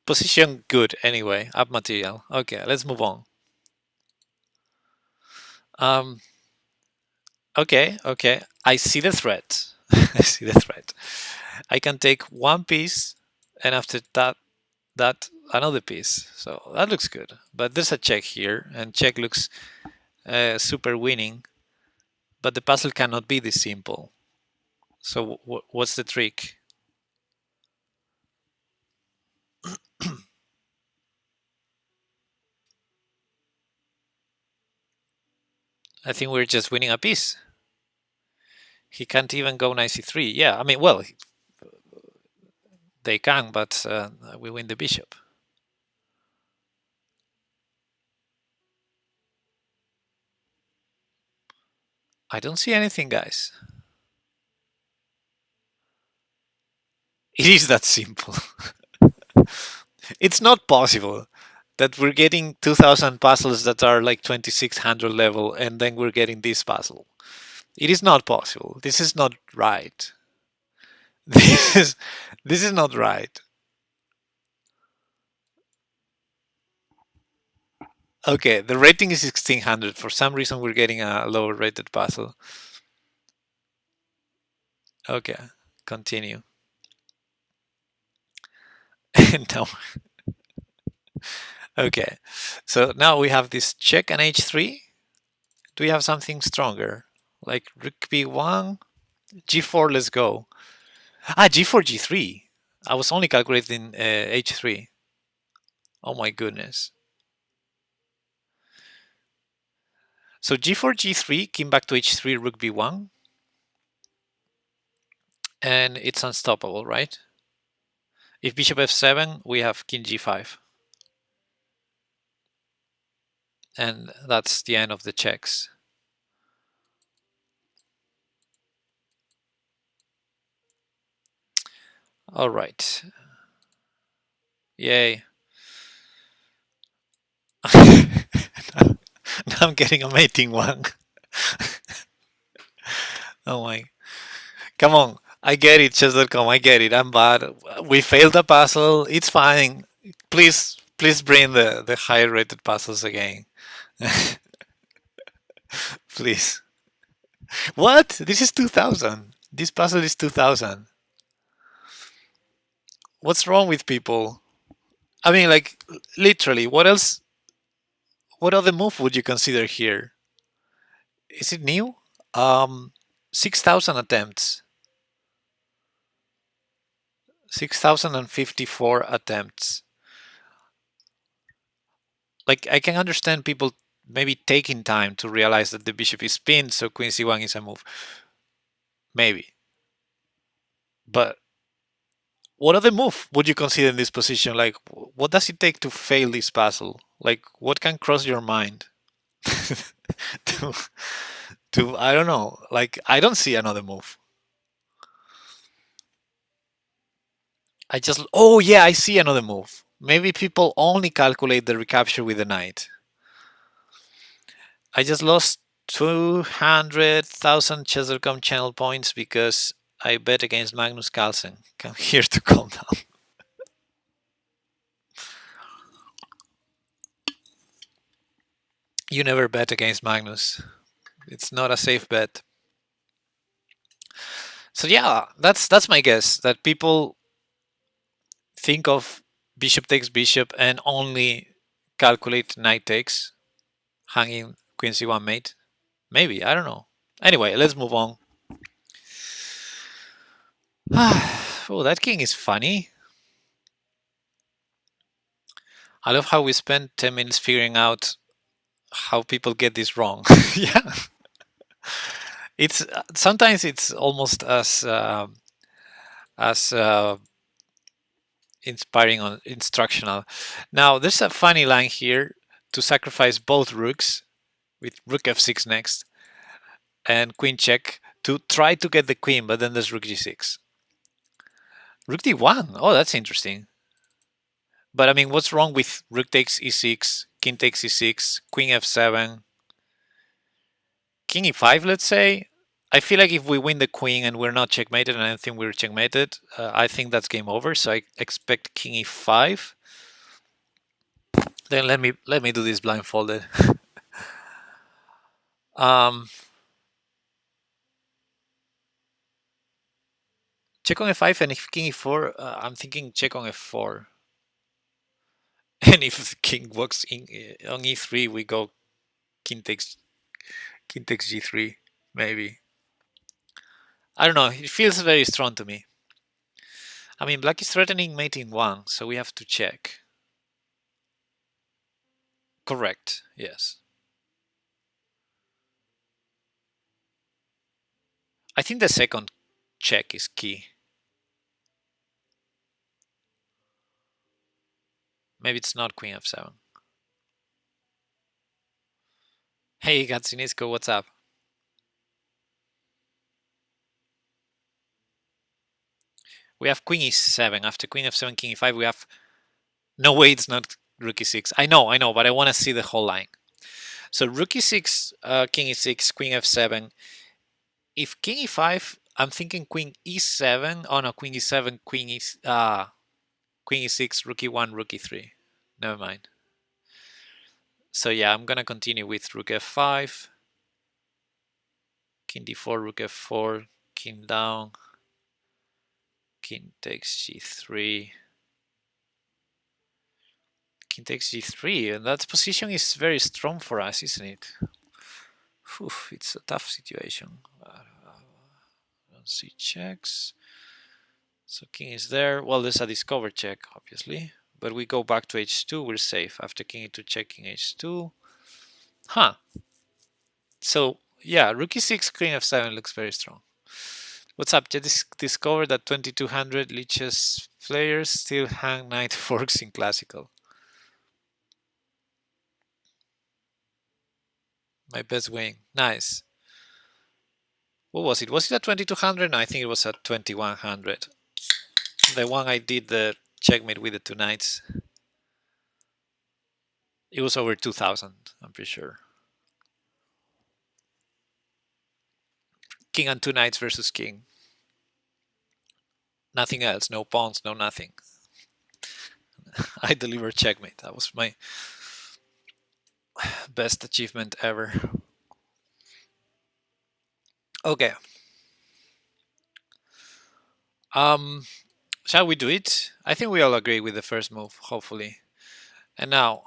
Position good anyway, up material. Okay, let's move on. Okay, I see the threat. I see the threat. I can take one piece, and after that another piece. So that looks good. But there's a check here, and check looks super winning. But the puzzle cannot be this simple. So what's the trick? I think we're just winning a piece. He can't even go knight c3. Yeah, I mean, well, they can, but we win the bishop. I don't see anything, guys. It is that simple. It's not possible that we're getting 2000 puzzles that are like 2600 level, and then we're getting this puzzle. It is not possible. This is not right. This is not right. Okay, the rating is 1600. For some reason, we're getting a lower rated puzzle. Okay, continue. No. Okay, so now we have this check and h3. Do we have something stronger? Like rook b1, g4, let's go. G4, g3. I was only calculating h3. Oh my goodness. So g4, g3, came back to h3, rook b1. And it's unstoppable, right? If bishop f7, we have king g5. And that's the end of the checks. All right. Yay. Now I'm getting a mating one. Oh my. Come on. I get it, chess.com. I get it. I'm bad. We failed the puzzle. It's fine. Please bring the higher rated puzzles again. Please. What? This is 2000. This puzzle is 2000. What's wrong with people? I mean, like, literally, what else? What other move would you consider here? Is it new? 6,000 attempts. 6,054 attempts. Like, I can understand people maybe taking time to realize that the bishop is pinned, so queen c1 is a move. Maybe. But what other move would you consider in this position? Like, what does it take to fail this puzzle? Like, what can cross your mind? to, I don't know. Like, I don't see another move. Oh yeah, I see another move. Maybe people only calculate the recapture with the knight. I just lost 200,000 chess.com channel points because I bet against Magnus Carlsen. Come here to calm down. You never bet against Magnus. It's not a safe bet. So yeah, that's my guess, that people think of bishop takes bishop and only calculate knight takes, hanging queen c1 mate. Maybe, I don't know. Anyway, let's move on. Oh, that king is funny. I love how we spent 10 minutes figuring out how people get this wrong. Yeah. It's sometimes it's almost as inspiring or instructional. Now, there's a funny line here to sacrifice both rooks with rook f6 next and queen check to try to get the queen, but then there's rook g6. Rook d1. Oh, that's interesting. But I mean, what's wrong with rook takes e6, king takes e6, queen f7, king e5, let's say? I feel like if we win the queen and we're not checkmated, and I don't think we're checkmated, I think that's game over. So I expect king e5. Then let me do this blindfolded. Check on f5, and if king e4, I'm thinking check on f4. And if king walks in on e3, we go king takes g3, maybe. I don't know. It feels very strong to me. I mean, black is threatening mate in 1, so we have to check. Correct. Yes. I think the second check is key. Maybe it's not queen f7. Hey, Gatsinisco, what's up? We have queen e7. After queen f7, king e5, we have... No way, it's not rook e6. I know, but I want to see the whole line. So rook e6, king e6, queen f7. If king e5, I'm thinking queen e7. Oh no, queen e7, queen e6, rook e1, rook e3. Never mind. So yeah, I'm gonna continue with rook f5, king d4, rook f4, king down, king takes g3, king takes g3, and that position is very strong for us, isn't it? Whew, it's a tough situation. Don't see checks. So king is there. Well, there's a discover check, obviously. But we go back to h2, we're safe. After king e2 checking h2. Huh. So, yeah, rook e6, queen f7 looks very strong. What's up? Just discovered that 2200 Lichess players still hang knight forks in classical. My best wing. Nice. What was it? Was it at 2200? No, I think it was at 2100. The one I did the checkmate with the two knights. It was over 2000, I'm pretty sure. King and two knights versus king. Nothing else. No pawns, no nothing. I delivered checkmate. That was my best achievement ever. Okay. Shall we do it? I think we all agree with the first move, hopefully. And now,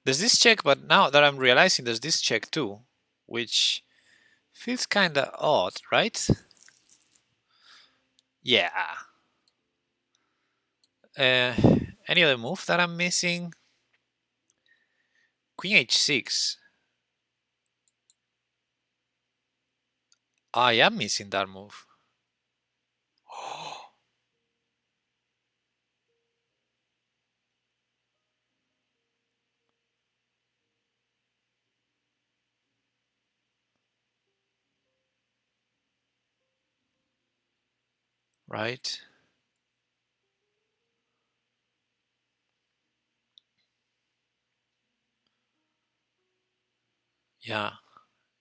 there's this check, but now that I'm realizing there's this check too, which feels kind of odd, right? Yeah. Uh, any other move that I'm missing? Queen h6. I am missing that move. Right? Yeah.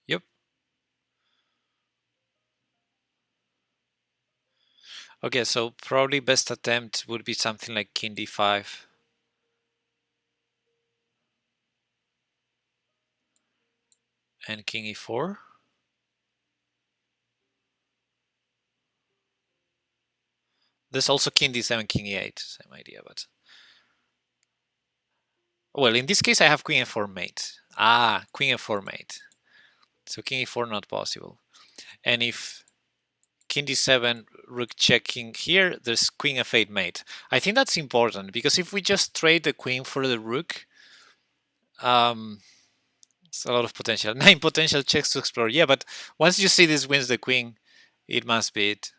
Yep. Okay, so probably best attempt would be something like king d5. And king e4. There's also king d7, king e8. Same idea, but... Well, in this case, I have queen f4 mate. Ah, queen f4 mate. So king e4 not possible. And if king d7, rook checking here, there's queen f8 mate. I think that's important because if we just trade the queen for the rook, it's a lot of potential. 9 potential checks to explore. Yeah, but once you see this wins the queen, it must be it.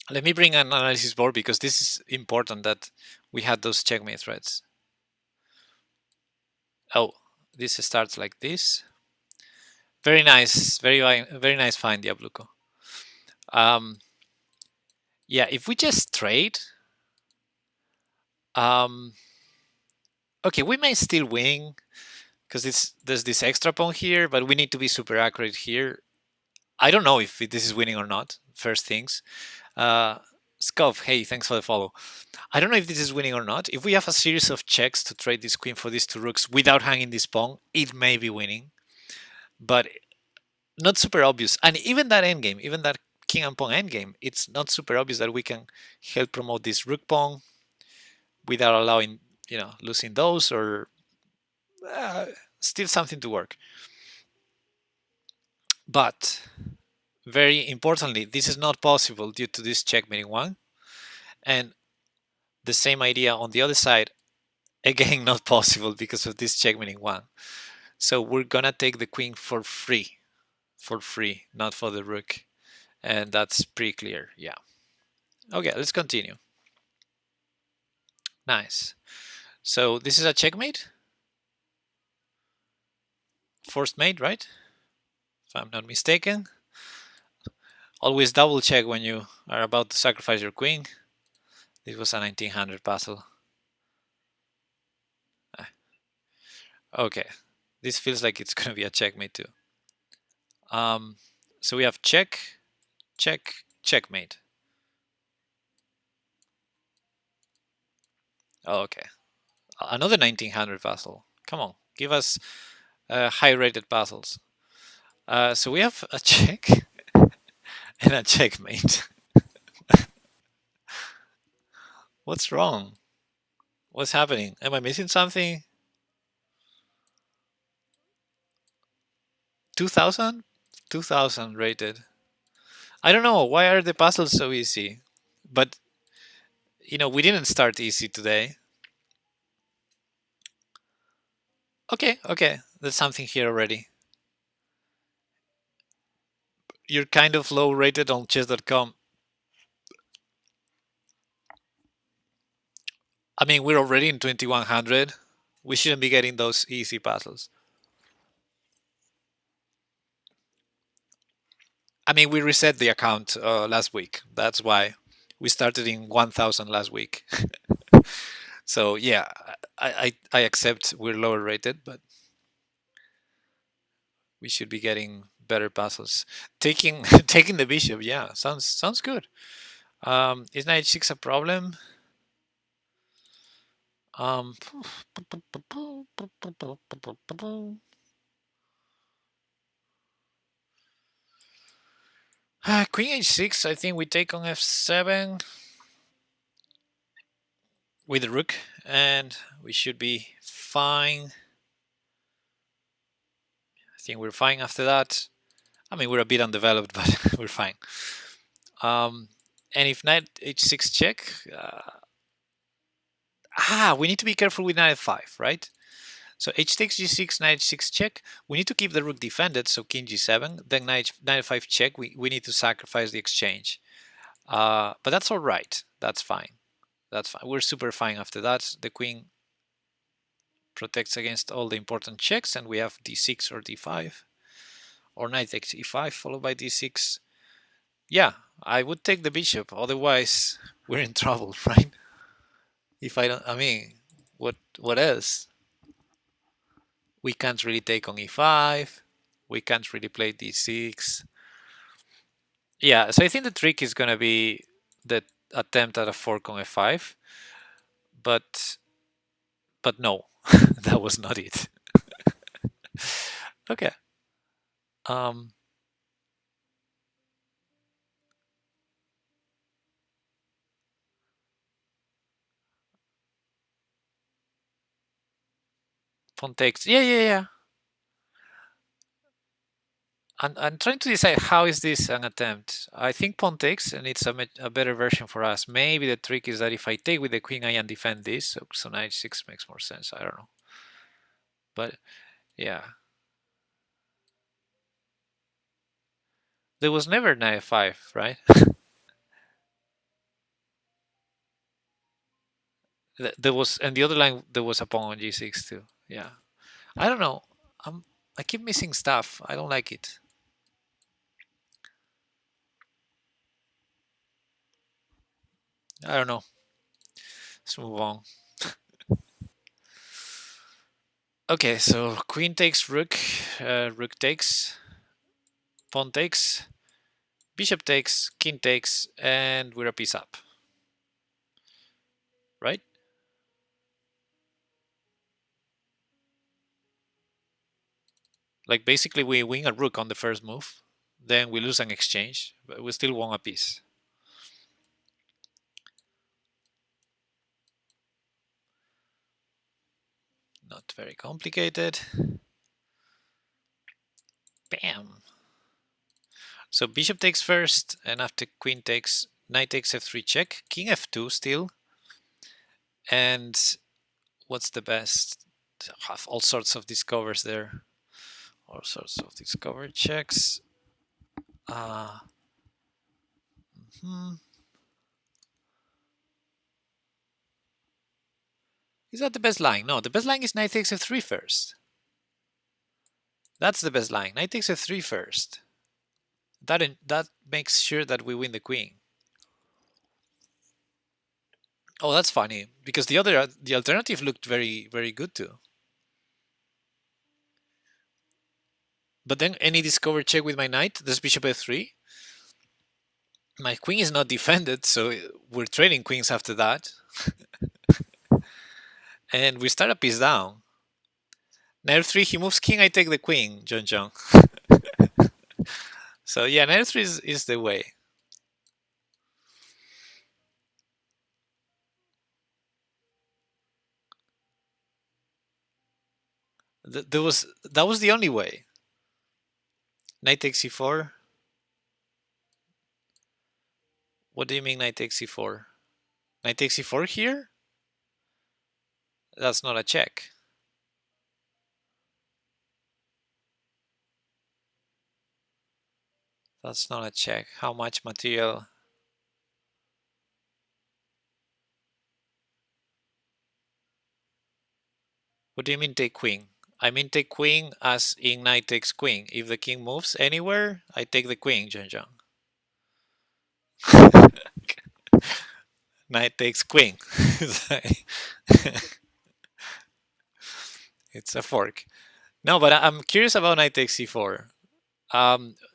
Let me bring an analysis board because this is important that we had those checkmate threads. Oh, this starts like this. Very nice, very nice find, Diabluco. Yeah, if we just trade, okay, we may still win because there's this extra pawn here, but we need to be super accurate here. I don't know if this is winning or not. First things, Scov, hey, thanks for the follow. I don't know if this is winning or not. If we have a series of checks to trade this queen for these two rooks without hanging this pawn, it may be winning, but not super obvious. And even that endgame, even that king and pawn endgame, it's not super obvious that we can help promote this rook pawn without allowing, losing those or still something to work. But very importantly, this is not possible due to this checkmating one. And the same idea on the other side, again, not possible because of this checkmating one. So we're gonna take the queen for free, not for the rook. And that's pretty clear, yeah. Okay, let's continue. Nice. So this is a checkmate? Forced mate, right? If I'm not mistaken. Always double check when you are about to sacrifice your queen. This was a 1900 puzzle. Okay, this feels like it's gonna be a checkmate too. So we have check, check, checkmate. Oh, okay, another 1900 puzzle. Come on, give us high-rated puzzles. So we have a check and a checkmate. What's wrong? What's happening? Am I missing something? 2000? 2000 rated. I don't know. Why are the puzzles so easy? But we didn't start easy today. Okay, okay, there's something here already. You're kind of low rated on chess.com. I mean, we're already in 2100. We shouldn't be getting those easy puzzles. I mean, we reset the account last week. That's why we started in 1000 last week. So yeah, I accept we're lower rated, but we should be getting better puzzles. Taking taking the bishop, yeah, sounds good. Is knight h6 a problem? Um, Queen h6. I think we take on f7 with the rook, and we should be fine. I think we're fine after that. I mean, we're a bit undeveloped, but we're fine. And if knight h6 check, we need to be careful with knight f5, right? So h takes g6, knight h6 check. We need to keep the rook defended, so king g7. Then knight f5 check. We need to sacrifice the exchange. But that's all right. That's fine. That's fine. We're super fine after that. The queen protects against all the important checks, and we have d6 or d5, or knight takes e5 followed by d6. Yeah, I would take the bishop. Otherwise, we're in trouble, right? If I don't, I mean, what else? We can't really take on e5. We can't really play d6. Yeah, so I think the trick is going to be the attempt at a fork on f5, but no, that was not it. Okay. Um, pawn takes. Yeah, yeah, yeah. I'm trying to decide how is this an attempt. I think pawn takes, and it's a better version for us. Maybe the trick is that if I take with the queen, I can defend this. So knight 6 makes more sense. I don't know. But yeah, there was never knight 5, right? There was, and the other line there was a pawn on g6 too. Yeah, I don't know. I keep missing stuff. I don't like it. I don't know. Let's move on. Okay, so queen takes rook, rook takes, pawn takes, bishop takes, king takes, and we're a piece up. Right? Like basically we win a rook on the first move, then we lose an exchange, but we still won a piece. Not very complicated. Bam. So bishop takes first, and after queen takes, knight takes f3 check, king f2 still. And what's the best? Have all sorts of discovers there. All sorts of discover checks. Is that the best line? No, the best line is knight takes f3 first. That's the best line. Knight takes f3 first. That makes sure that we win the queen. Oh, that's funny because the alternative looked very good too. But then any discover check with my knight, this bishop f3. My queen is not defended, so we're trading queens after that. And we start a piece down. Knight f3, he moves king, I take the queen, John John. So yeah, knight f3 is the way. That was the only way. Knight takes e4. What do you mean knight takes c4? Knight takes c4 here? That's not a check. That's not a check. How much material? What do you mean take queen? I mean take queen as in knight takes queen. If the king moves anywhere, I take the queen, Zheng. Knight takes queen. It's a fork. No, but I'm curious about knight takes c4.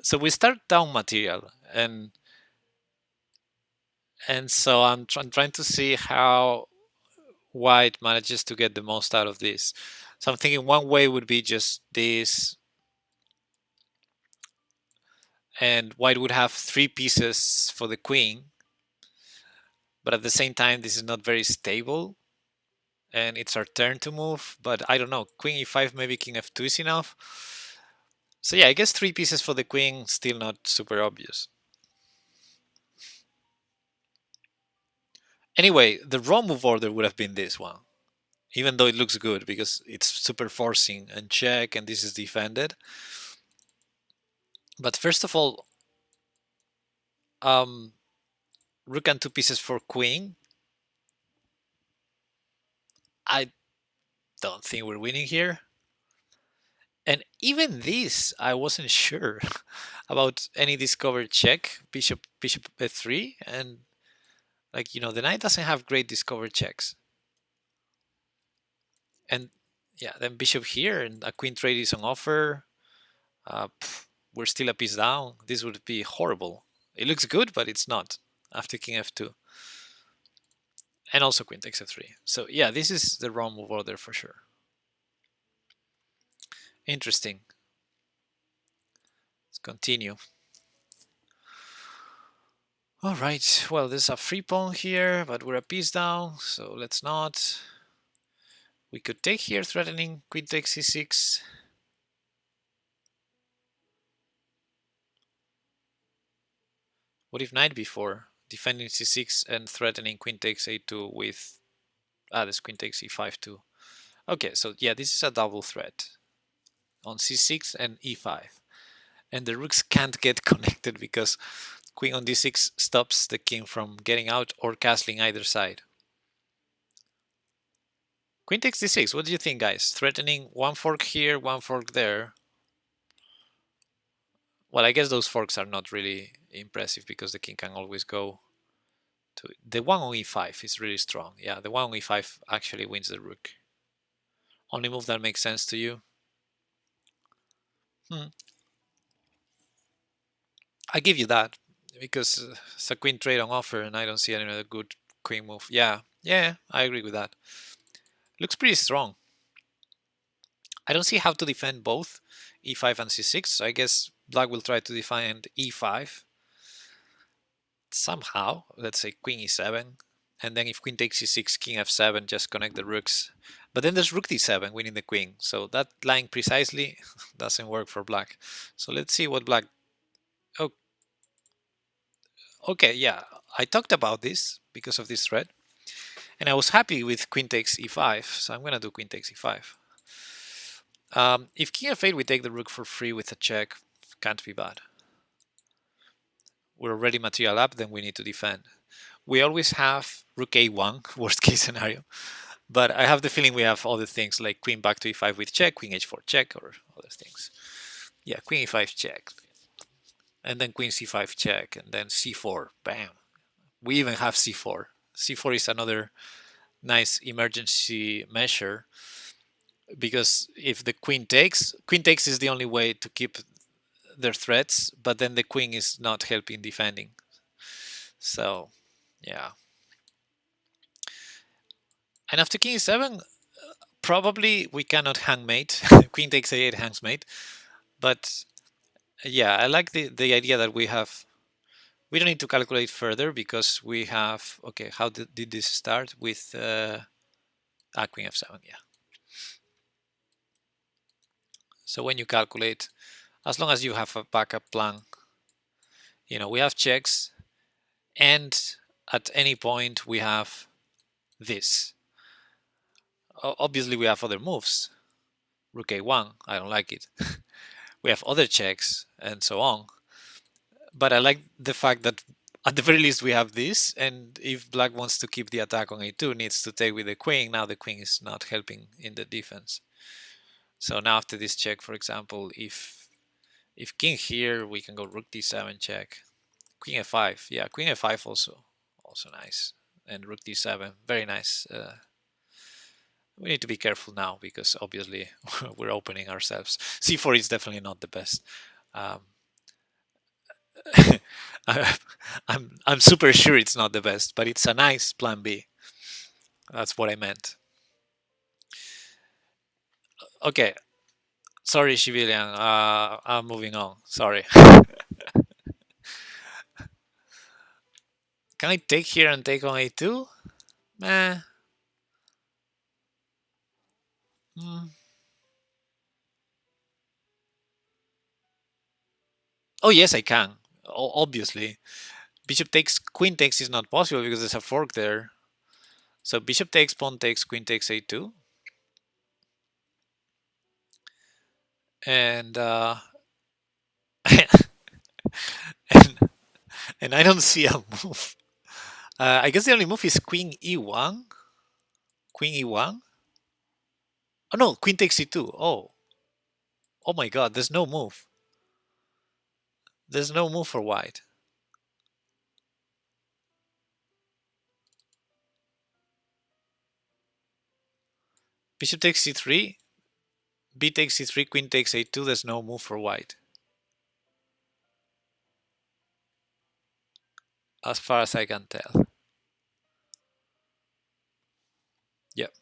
So we start down material, and so I'm trying to see how white manages to get the most out of this. So I'm thinking one way would be just this, and white would have 3 pieces for the queen, but at the same time this is not very stable, and it's our turn to move. But I don't know, queen e5, maybe king f2 is enough. So yeah, I guess 3 pieces for the queen, still not super obvious. Anyway, the wrong move order would have been this one, even though it looks good because it's super forcing and check, and this is defended. But first of all, rook and 2 pieces for queen. I don't think we're winning here. And even this, I wasn't sure about any discovered check, bishop f3, and like, you know, the knight doesn't have great discovered checks. And yeah, then bishop here, and a queen trade is on offer. We're still a piece down. This would be horrible. It looks good, but it's not after king f2. And also queen takes f3. So yeah, this is the wrong move order for sure. Interesting. Let's continue. All right, well, there's a free pawn here, but we're a piece down, so let's not. We could take here, threatening queen takes c6. What if knight b4, defending c6 and threatening queen takes a2 with... this queen takes e5 too. Okay, so yeah, this is a double threat on c6 and e5. And the rooks can't get connected because queen on d6 stops the king from getting out or castling either side. Queen takes d6, what do you think, guys? Threatening one fork here, one fork there. Well, I guess those forks are not really impressive because the king can always go to... The one on e5 is really strong. Yeah, the one on e5 actually wins the rook. Only move that makes sense to you? I give you that because it's a queen trade on offer and I don't see any other good queen move. Yeah, I agree with that. Looks pretty strong. I don't see how to defend both e5 and c6, so I guess black will try to defend e5 somehow. Let's say queen e7, and then if queen takes c6, king f7, just connect the rooks. But then there's rook d7 winning the queen, so that line precisely doesn't work for black. So let's see what black... Oh, okay, yeah, I talked about this because of this threat, and I was happy with queen takes e5, so I'm gonna do queen takes e5. If king f8, we take the rook for free with a check. Can't be bad. We're already material up, then we need to defend. We always have rook a1, worst case scenario. But I have the feeling we have other things like queen back to e5 with check, queen h4 check, or other things. Yeah, queen e5 check. And then queen c5 check, and then c4, bam. We even have c4. c4 is another nice emergency measure because if the queen takes is the only way to keep their threats, but then the queen is not helping defending. So, yeah. And after king e7, probably we cannot hang mate. Queen takes a8 hangs mate. But yeah, I like the idea that we have... We don't need to calculate further because we have... Okay, how did this start? With queen f7, yeah. So when you calculate, as long as you have a backup plan, you know, we have checks, and at any point we have this. Obviously we have other moves. Rook a1, I don't like it. We have other checks and so on. But I like the fact that at the very least we have this, and if black wants to keep the attack on a2, needs to take with the queen. Now the queen is not helping in the defense. So now after this check, for example, if king here, we can go rook d7 check. Queen f5, yeah, queen f5 also nice. And rook d7, very nice. We need to be careful now because obviously we're opening ourselves. c4 is definitely not the best. I'm super sure it's not the best, but it's a nice plan B. That's what I meant. Okay, sorry, civilian. I'm moving on. Sorry. Can I take here and take on a2? Meh. Hmm. Oh yes, I can. Obviously, bishop takes, queen takes is not possible because there's a fork there. So bishop takes, pawn takes, queen takes a2, and and, and I don't see a move. I guess the only move is queen e1. Queen e1. Oh no, queen takes e2. Oh my god, there's no move. There's no move for white. Bishop takes c3. B takes c3, queen takes a2. There's no move for white. As far as I can tell. Yep.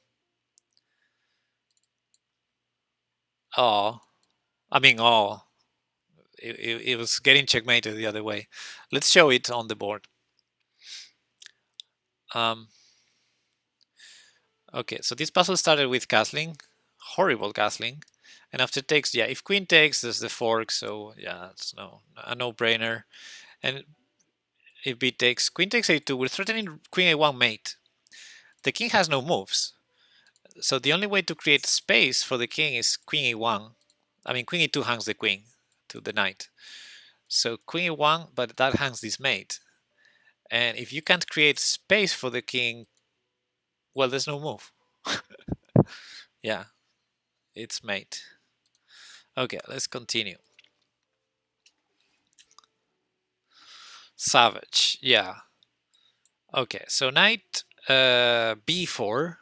Oh, I mean, oh, it was getting checkmated the other way. Let's show it on the board. Okay, so this puzzle started with castling, horrible castling, and after takes, yeah, if queen takes, there's the fork, so yeah, it's a no-brainer. And if b takes, queen takes a2, we're threatening queen a1 mate. The king has no moves, so the only way to create space for the king is queen a1. I mean, queen e2 hangs the queen to the knight. So queen e1, but that hangs this mate. And if you can't create space for the king, well, there's no move. Yeah, it's mate. Okay, let's continue. Savage, yeah. Okay, so knight b4,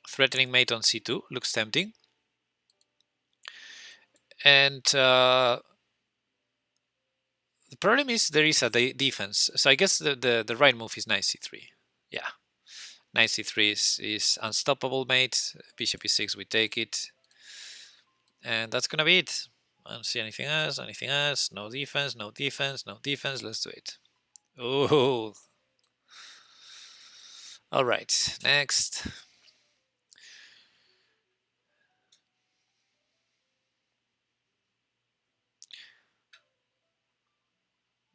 threatening mate on c2, looks tempting. And the problem is there is a defense. So I guess the right move is knight c3. Yeah, knight c3 is unstoppable mate. Bishop e6, we take it. And that's gonna be it. I don't see anything else, anything else. No defense, no defense, no defense. Let's do it. Oh. All right, next.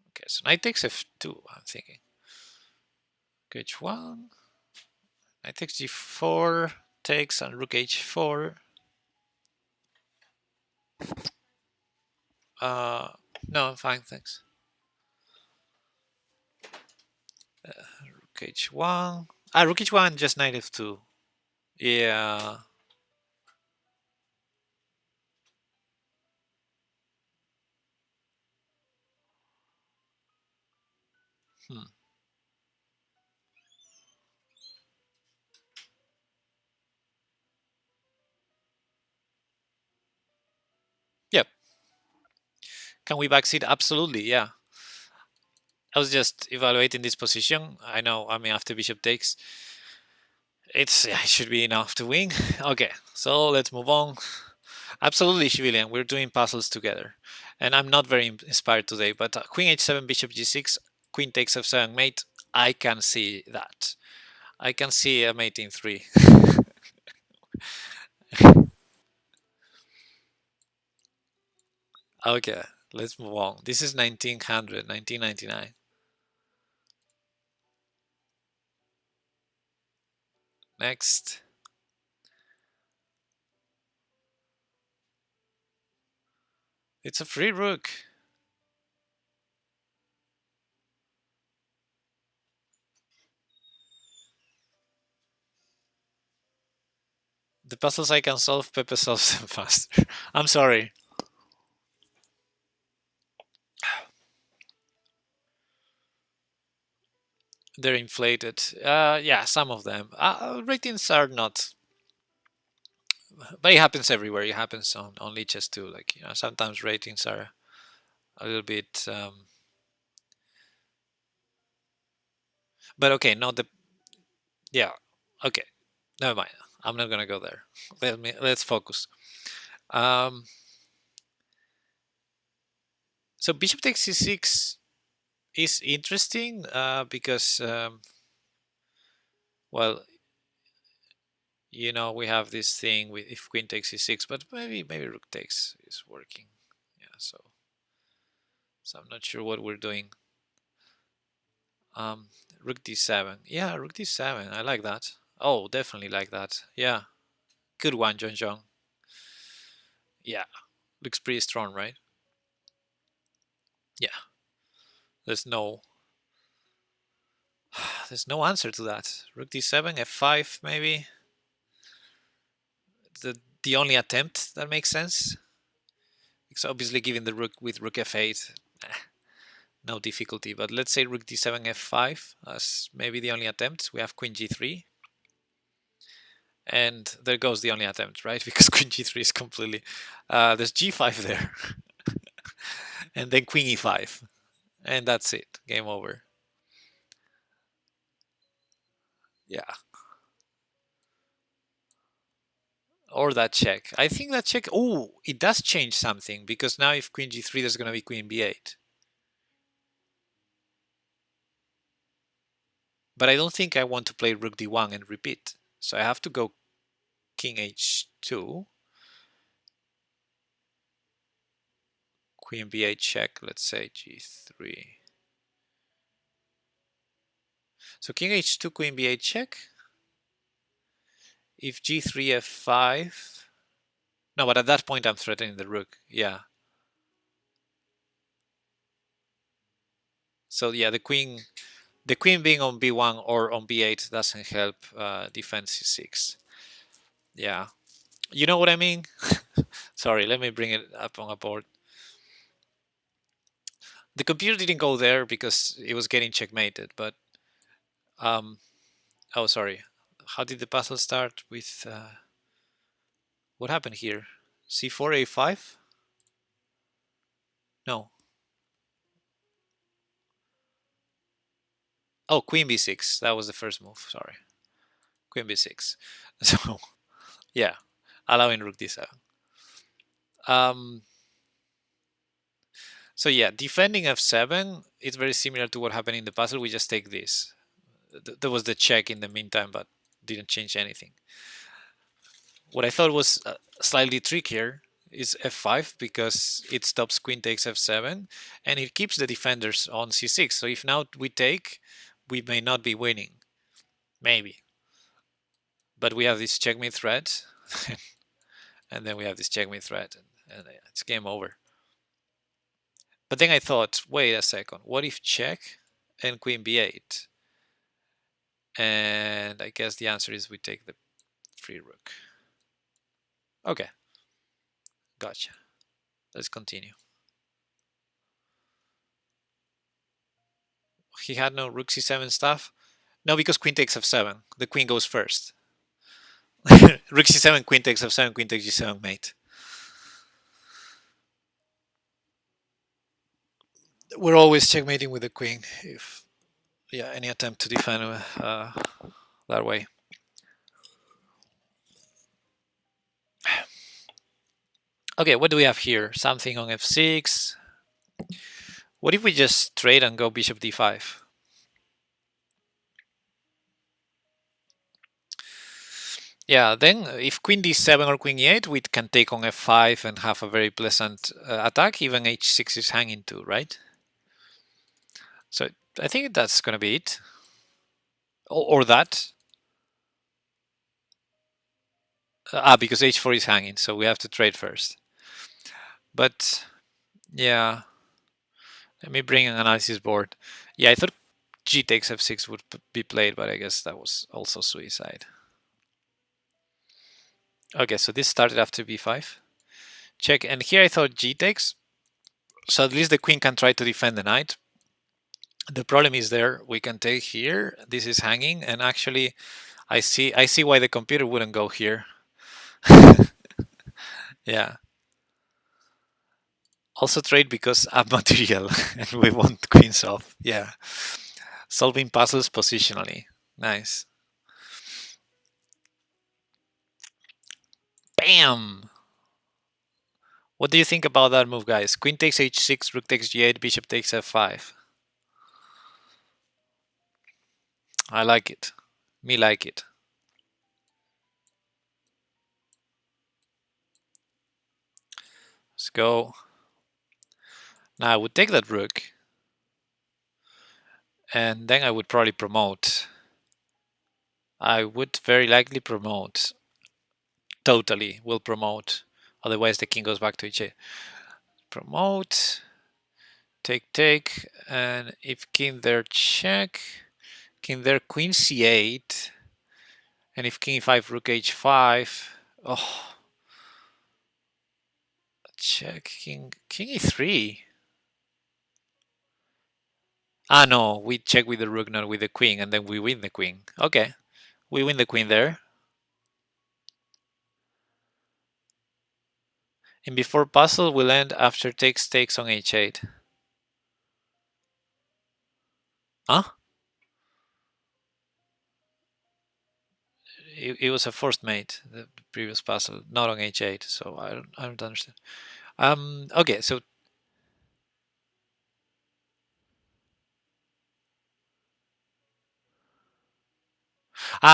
Okay, so knight takes f2, I'm thinking. H1. Knight takes g4, takes on rook h4. No, I'm fine, thanks. Rook h1. Rook h1, just knight f2. Yeah. Hmm. Yep. Can we backseat? Absolutely, yeah. I was just evaluating this position. I know, I mean, after bishop takes, it should be enough to win. Okay, so let's move on. Absolutely, civilian. We're doing puzzles together. And I'm not very inspired today, but queen h7, bishop g6, queen takes f7 mate. I can see that. I can see a mate in 3. Okay, let's move on. This is 1900, 1999. Next. It's a free rook. The puzzles I can solve, Pepe solves them faster. I'm sorry. They're inflated. Yeah, some of them. Ratings are not, but it happens everywhere. It happens on lichess too. Like, sometimes ratings are a little bit. But okay, not the. Yeah, okay. Never mind. I'm not gonna go there. Let's focus. Um, so bishop takes c6 is interesting because well, we have this thing with if queen takes c6, but maybe rook takes is working. Yeah, so I'm not sure what we're doing. Um, Rook d7. Yeah, rook d7. I like that. Oh, definitely like that. Yeah, good one, John Jong. Yeah, looks pretty strong, right? Yeah, there's no there's no answer to that. Rook d7, f5 maybe. The only attempt that makes sense. It's obviously given the rook with rook f8. No difficulty, but let's say rook d7 f5 as maybe the only attempt. We have queen g3. And there goes the only attempt, right? Because queen g3 is completely... there's g5 there. And then queen e5. And that's it. Game over. Yeah. Or that check. I think that check... Oh, it does change something. Because now if queen g3, there's going to be queen b8. But I don't think I want to play rook d1 and repeat. So I have to go king h2. Queen b8 check, let's say g3. So king h2, queen b8 check. If g3, f5. No, but at that point I'm threatening the rook. Yeah. So yeah, the queen being on b1 or on b8 doesn't help defend c6. Yeah. You know what I mean? Sorry, let me bring it up on a board. The computer didn't go there because it was getting checkmated, but oh, sorry. How did the puzzle start with what happened here? c4, a5? No. Oh, queen b6. That was the first move. Sorry. Queen b6. So, yeah, allowing rook d7. So yeah, defending f7, it's very similar to what happened in the puzzle. We just take this. There was the check in the meantime, but didn't change anything. What I thought was slightly trickier is f5 because it stops queen takes f7 and it keeps the defenders on c6. So if now we take, we may not be winning. Maybe. But we have this checkmate threat. And then we have this checkmate threat. And it's game over. But then I thought, wait a second. What if check and queen b8? And I guess the answer is we take the free rook. Okay. Gotcha. Let's continue. He had no rook c7 stuff? No, because queen takes f7. The queen goes first. Rook c7, queen takes f7, queen takes g7, mate. We're always checkmating with the queen if, yeah, any attempt to defend that way. Okay, what do we have here? Something on f6. What if we just trade and go bishop d5? Yeah, then if queen d7 or queen e8, we can take on f5 and have a very pleasant attack. Even h6 is hanging too, right? So I think that's going to be it. Or that. Because h4 is hanging, so we have to trade first. But yeah, let me bring an analysis board. Yeah, I thought g takes f6 would be played, but I guess that was also suicide. Okay, so this started after b5. Check, and here I thought g takes, so at least the queen can try to defend the knight. The problem is there, we can take here, this is hanging, and actually I see why the computer wouldn't go here. Yeah. Also trade because up material and we want queens off. Yeah. Solving puzzles positionally. Nice. Bam! What do you think about that move, guys? Queen takes h6, rook takes g8, bishop takes f5. I like it. Me like it. Let's go. Now I would take that rook. And then I would probably promote. I would very likely promote. Totally will promote. Otherwise the king goes back to h8. Promote. Take. And if king there, check. King there, queen c8. And if king e5, rook h5. Oh. Check. King e3. Ah, no. We check with the rook, not with the queen. And then we win the queen. Okay. We win the queen there. And before puzzle will end after takes on h8. Huh? It was a forced mate, the previous puzzle, not on h8, so I don't understand. Okay, so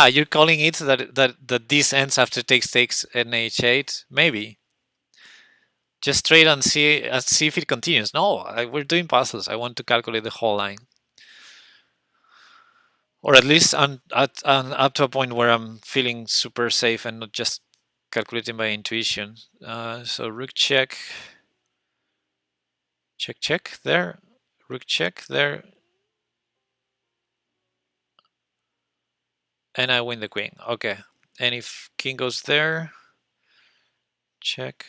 you're calling it that this ends after takes and h8? Maybe. Just trade and see if it continues. No, we're doing puzzles. I want to calculate the whole line, or at least up to a point where I'm feeling super safe and not just calculating by intuition. So rook check, check there, rook check there, and I win the queen. Okay, and if king goes there, check.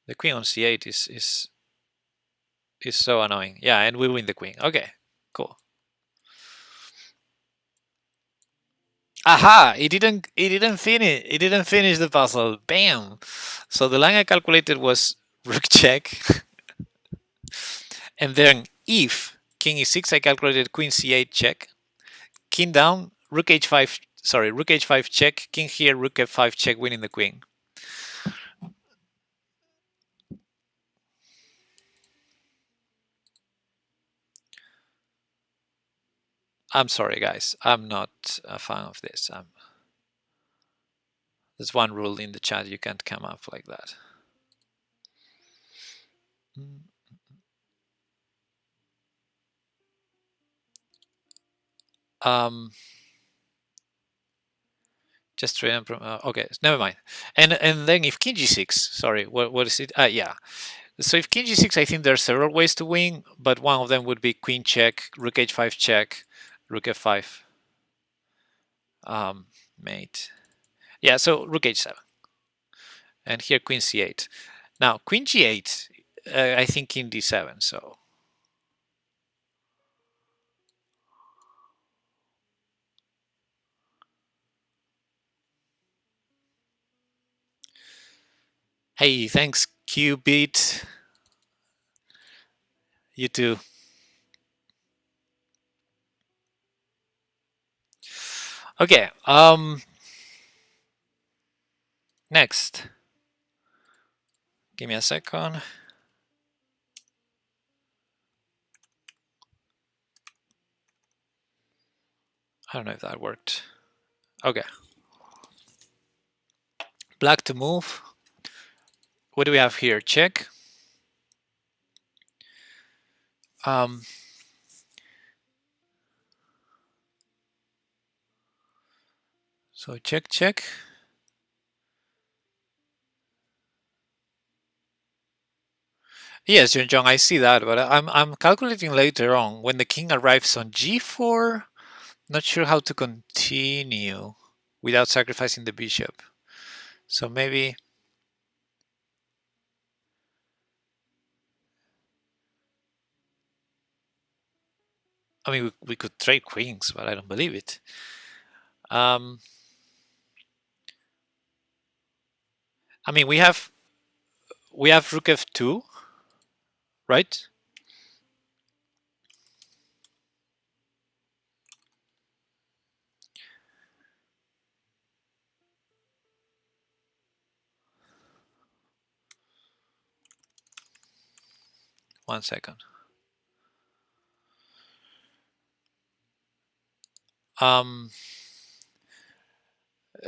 The queen on c8 is so annoying. Yeah, and we win the queen. Okay, cool. Aha! It didn't finish. It didn't finish the puzzle. Bam! So the line I calculated was rook check, and then if king e6, I calculated queen c8 check, king down, rook h5. Sorry, rook h5 check, king here, rook f5 check, winning the queen. I'm sorry, guys. I'm not a fan of this. There's one rule in the chat: you can't come up like that. Just try and okay, never mind. And then if king g6, sorry, what is it? Yeah. So if king g6, I think there are several ways to win, but one of them would be queen check, rook h5 check, rook f5. Mate. Yeah, so rook h7. And here queen c8. Now queen g8, I think king d7, so. Hey, thanks Qbeat. You too. Okay, next. Give me a second. I don't know if that worked. Okay. Black to move. What do we have here? Check. So check, check. Yes, Yun Jong, I see that, but I'm calculating later on when the king arrives on g4. Not sure how to continue without sacrificing the bishop. So maybe. I mean, we could trade queens, but I don't believe it. I mean, we have rook f2, right? One second.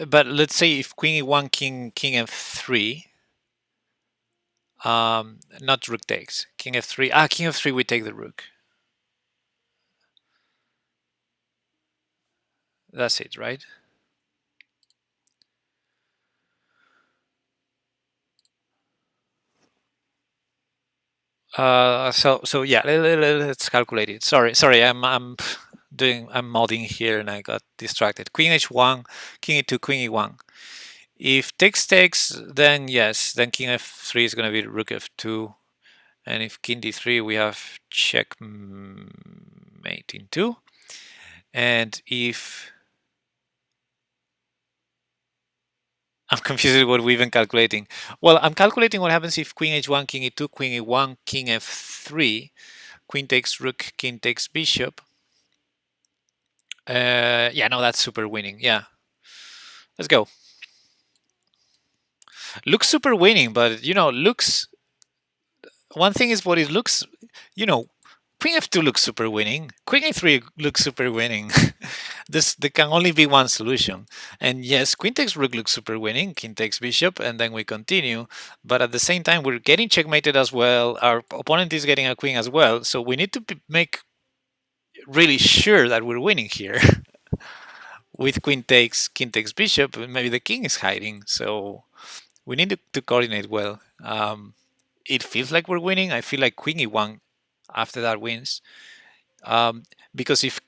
But let's say if queen e1, king f3, not rook takes, king f3. King f3, we take the rook. That's it, right? So yeah, let's calculate it. Sorry, I'm modding here and I got distracted. Queen h1, king e2, queen e1. If takes, then yes, then king f3 is going to be rook f2, and if king d3, we have checkmate in 2. And if I'm confused with what we're even calculating. Well, I'm calculating what happens if queen h1, king e2, queen e1, king f3, queen takes rook, king takes bishop. Yeah, no, that's super winning. Yeah, let's go. Looks super winning, but looks. One thing is what it looks. Queen f2 looks super winning. Queen a3 looks super winning. There can only be one solution. And yes, queen takes rook looks super winning. King takes bishop, and then we continue. But at the same time, we're getting checkmated as well. Our opponent is getting a queen as well. So we need to make really sure that we're winning here. With queen takes, king takes bishop, maybe the king is hiding. So we need to coordinate well. It feels like we're winning. I feel like queen e1 after that wins. Because if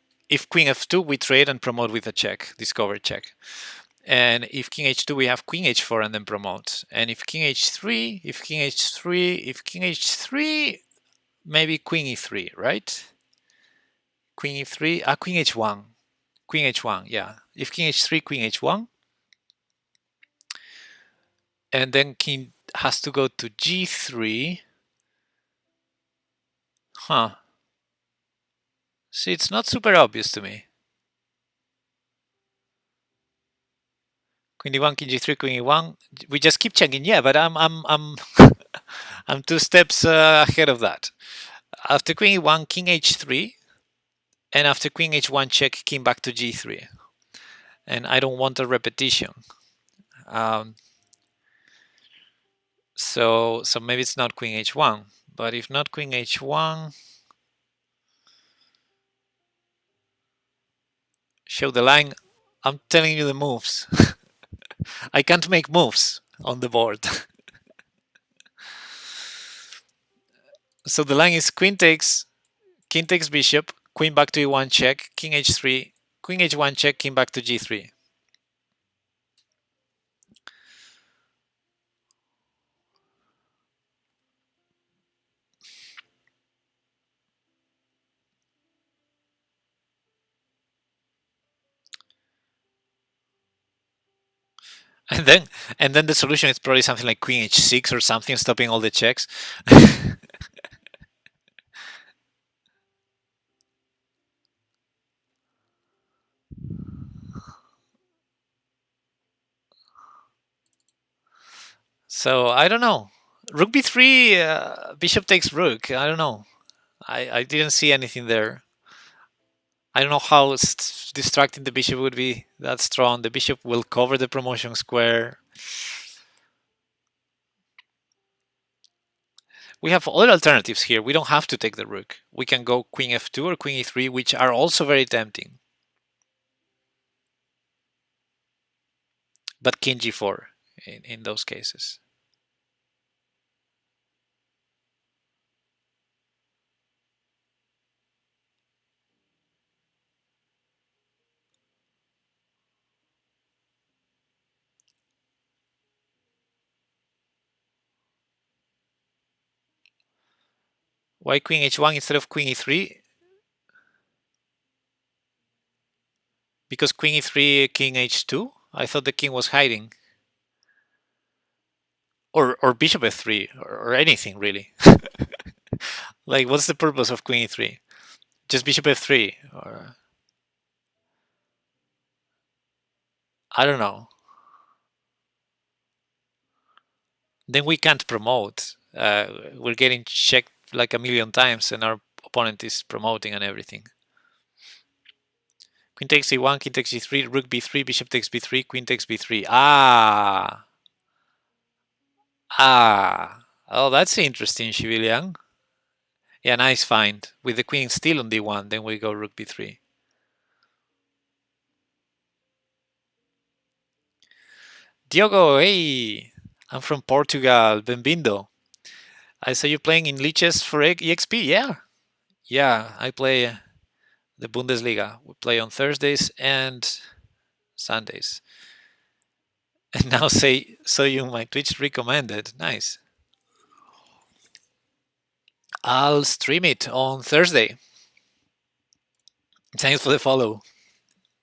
queen f2, we trade and promote with a check, discover check. And if king h2, we have queen h4 and then promote. And if king h3, if king h3, maybe queen e3, right? Queen e3, queen h1. Queen h1, yeah. If king h3, queen h1. And then king has to go to g3. Huh. See, it's not super obvious to me. Queen d1, king g3, queen e1. We just keep checking. Yeah, but I'm I'm 2 steps ahead of that. After queen e1, king h3, and after queen h1 check, king back to g3. And I don't want a repetition. So maybe it's not queen h1. But if not queen h1, show the line. I'm telling you the moves. I can't make moves on the board. So the line is queen takes, king takes bishop, queen back to e1 check, king h3, queen h1 check, king back to g3. And then the solution is probably something like queen h6 or something, stopping all the checks. So I don't know. Rook b3, bishop takes rook. I don't know. I didn't see anything there. I don't know how distracting the bishop would be that strong. The bishop will cover the promotion square. We have other alternatives here. We don't have to take the rook. We can go queen f2 or queen e3, which are also very tempting. but king g4 in those cases. Why queen h1 instead of queen e3? Because queen e3, king h2? I thought the king was hiding. Or bishop f3, or anything really. Like, what's the purpose of queen e3? Just bishop f3, or I don't know. Then we can't promote. We're getting checked like a million times, and our opponent is promoting and everything. Queen takes e1, king takes e3, rook b3, bishop takes b3, queen takes b3. Ah, oh, that's interesting, Civilian. Yeah, nice find. With the queen still on d1, then we go rook b3. Diogo, hey, I'm from Portugal. Bem-vindo. I saw you playing in Liches for EXP. Yeah, I play the Bundesliga. We play on Thursdays and Sundays. And now say so you my Twitch recommended. Nice. I'll stream it on Thursday. Thanks for the follow.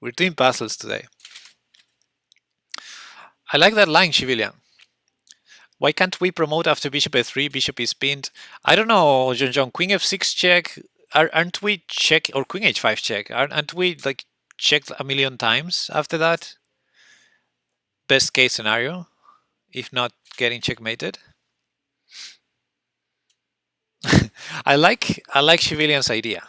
We're doing puzzles today. I like that line, Civilian. Why can't we promote after bishop f3, bishop is pinned? I don't know, John. Queen f6 check. Aren't we check, or queen h5 check? Aren't we like checked a million times after that? Best case scenario, if not getting checkmated. I like Civilian's idea.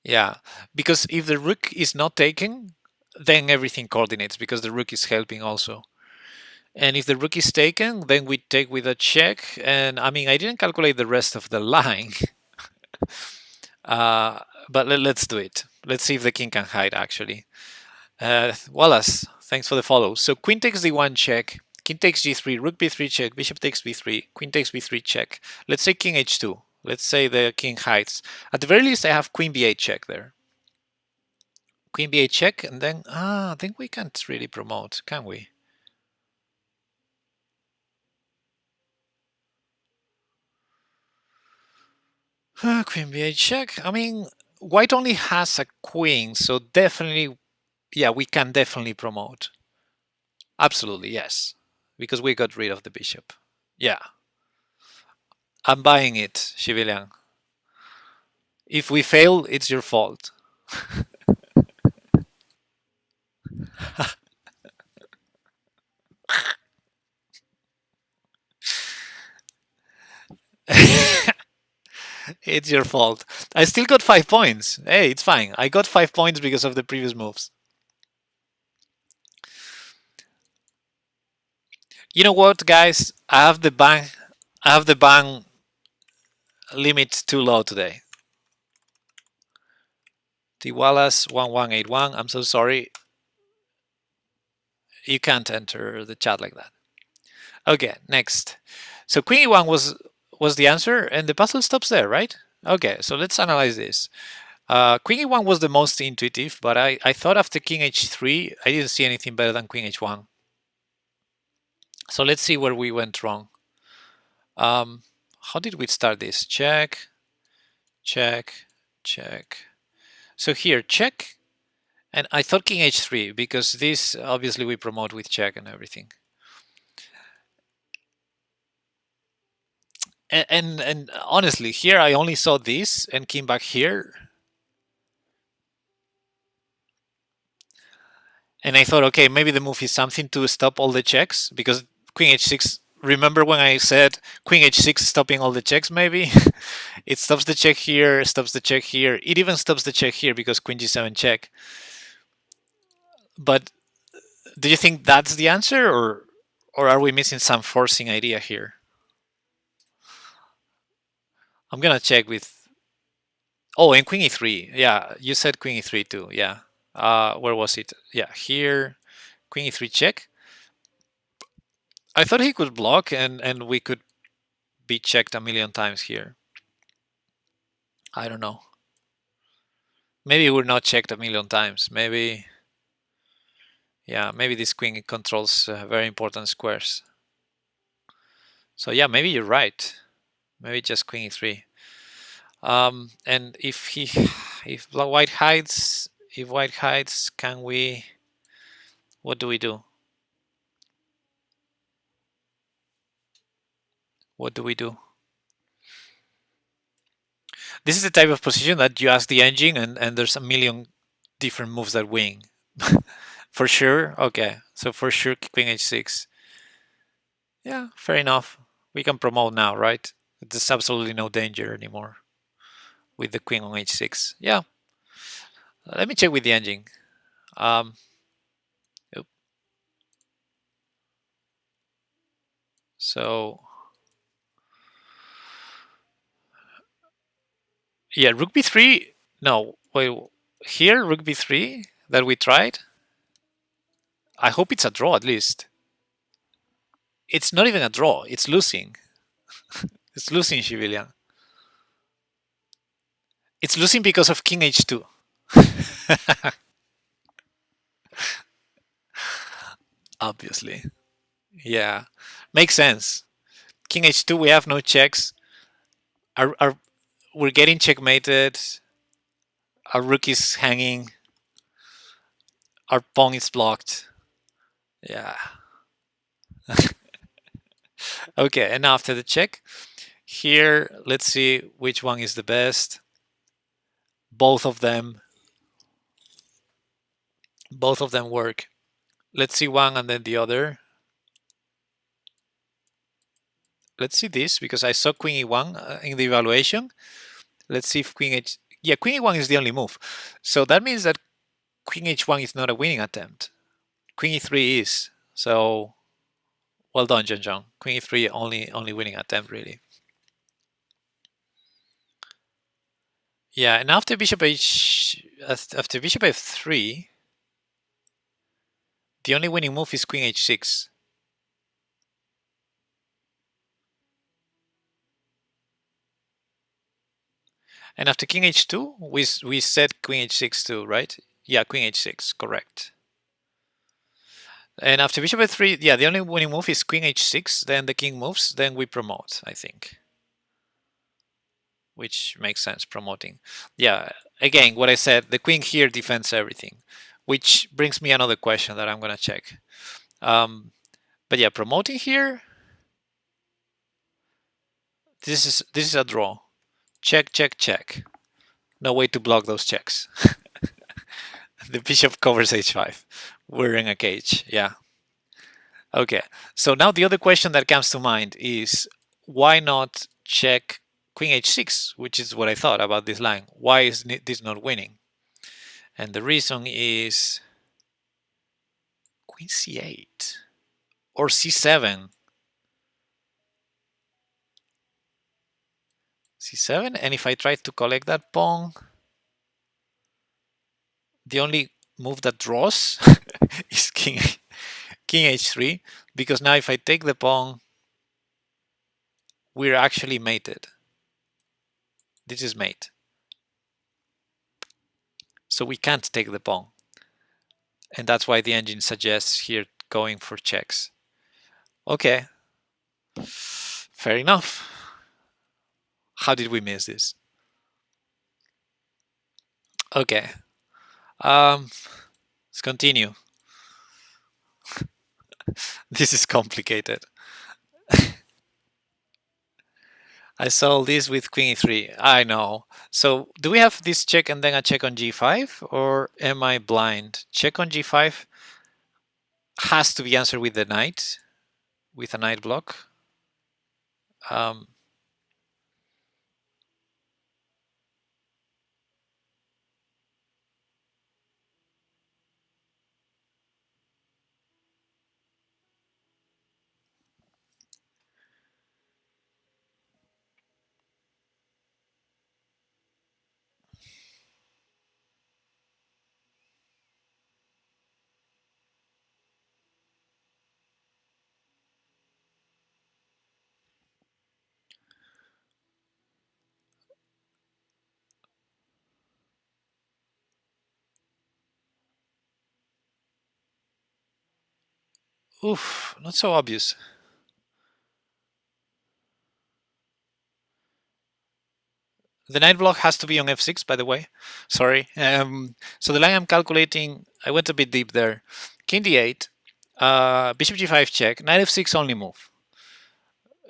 Yeah, because if the rook is not taken, then everything coordinates because the rook is helping also. And if the rook is taken, then we take with a check. And I mean, I didn't calculate the rest of the line, but let's do it. Let's see if the king can hide actually. Wallace, thanks for the follow. So queen takes d1 check, king takes g3, rook b3 check, bishop takes b3, queen takes b3 check. Let's say king h2. Let's say the king hides. At the very least, I have queen b8 check there. Queen b8 check, and then I think we can't really promote, can we? Queen b8 check. I mean, white only has a queen, so definitely, yeah, we can definitely promote. Absolutely, yes, because we got rid of the bishop. Yeah, I'm buying it, Civilian. If we fail, it's your fault. It's your fault. I still got 5 points. Hey, it's fine. I got 5 points because of the previous moves. You know what, guys? I have the ban limit too low today. T Wallace 1181. I'm so sorry. You can't enter the chat like that. Okay, next. So queen e1 was the answer, and the puzzle stops there, right? Okay, so let's analyze this. Queen e1 was the most intuitive, but I thought after king h3, I didn't see anything better than queen h1. So let's see where we went wrong. How did we start this? Check, check, check. So here, check, and I thought king h3, because this, obviously, we promote with check and everything. And honestly, here I only saw this and came back here. And I thought, okay, maybe the move is something to stop all the checks, because queen h6, remember when I said queen h6 stopping all the checks, maybe? It stops the check here, stops the check here. It even stops the check here because queen g7 check. But do you think that's the answer, or are we missing some forcing idea here? I'm gonna check with... Oh, and queen e3. Yeah, you said queen e3 too. Yeah. Where was it? Yeah, here. Queen e3 check. I thought he could block and we could be checked a million times here. I don't know. Maybe we're not checked a million times. Maybe, yeah, maybe this queen controls very important squares. So yeah, maybe you're right. Maybe just queen e3. And if white hides, can we? What do we do? What do we do? This is the type of position that you ask the engine, and there's a million different moves that win. For sure. Okay, so for sure, queen h6. Yeah, fair enough. We can promote now, right? There's absolutely no danger anymore with the queen on h6. Yeah. Let me check with the engine. Um, so yeah, rook b3. No, wait. Here, rook b3 that we tried. I hope it's a draw at least. It's not even a draw. It's losing. It's losing, civilian. It's losing because of king h2. Obviously. Yeah. Makes sense. King h2, we have no checks. We're getting checkmated. Our rook is hanging. Our pawn is blocked. Yeah. Okay, and after the check, here, let's see which one is the best. Both of them. Both of them work. Let's see one and then the other. Let's see this because I saw queen e1 in the evaluation. Let's see if queen h. Yeah, queen e1 is the only move. So that means that queen h1 is not a winning attempt. Queen e3 is. So well done, Zheng. Queen e3 only winning attempt really. Yeah, and after bishop f3, the only winning move is queen h6. And after king h2, we said queen h6 too, right? Yeah, queen h6, correct. And after bishop f3, yeah, the only winning move is queen h6, then the king moves, then we promote, I think. Which makes sense, promoting. Yeah, again, what I said, the queen here defends everything, which brings me another question that I'm going to check. But yeah, promoting here, this is a draw. Check, check, check. No way to block those checks. The bishop covers h5. We're in a cage, yeah. Okay, so now the other question that comes to mind is why not check queen h6, which is what I thought about this line. Why is this not winning? And the reason is queen c8 or c7. c7, and if I try to collect that pawn, the only move that draws is king h3, because now if I take the pawn, we're actually mated. This is mate. So we can't take the pawn. And that's why the engine suggests here going for checks. Okay, fair enough. How did we miss this? Okay, let's continue. This is complicated. I saw this with queen e3. I know. So do we have this check and then a check on g5? Or am I blind? Check on g5 has to be answered with the knight, with a knight block. Um, Oof, not so obvious. The knight block has to be on f6, by the way. Sorry. So the line I'm calculating, I went a bit deep there. King d8, bishop g5 check, knight f6 only move.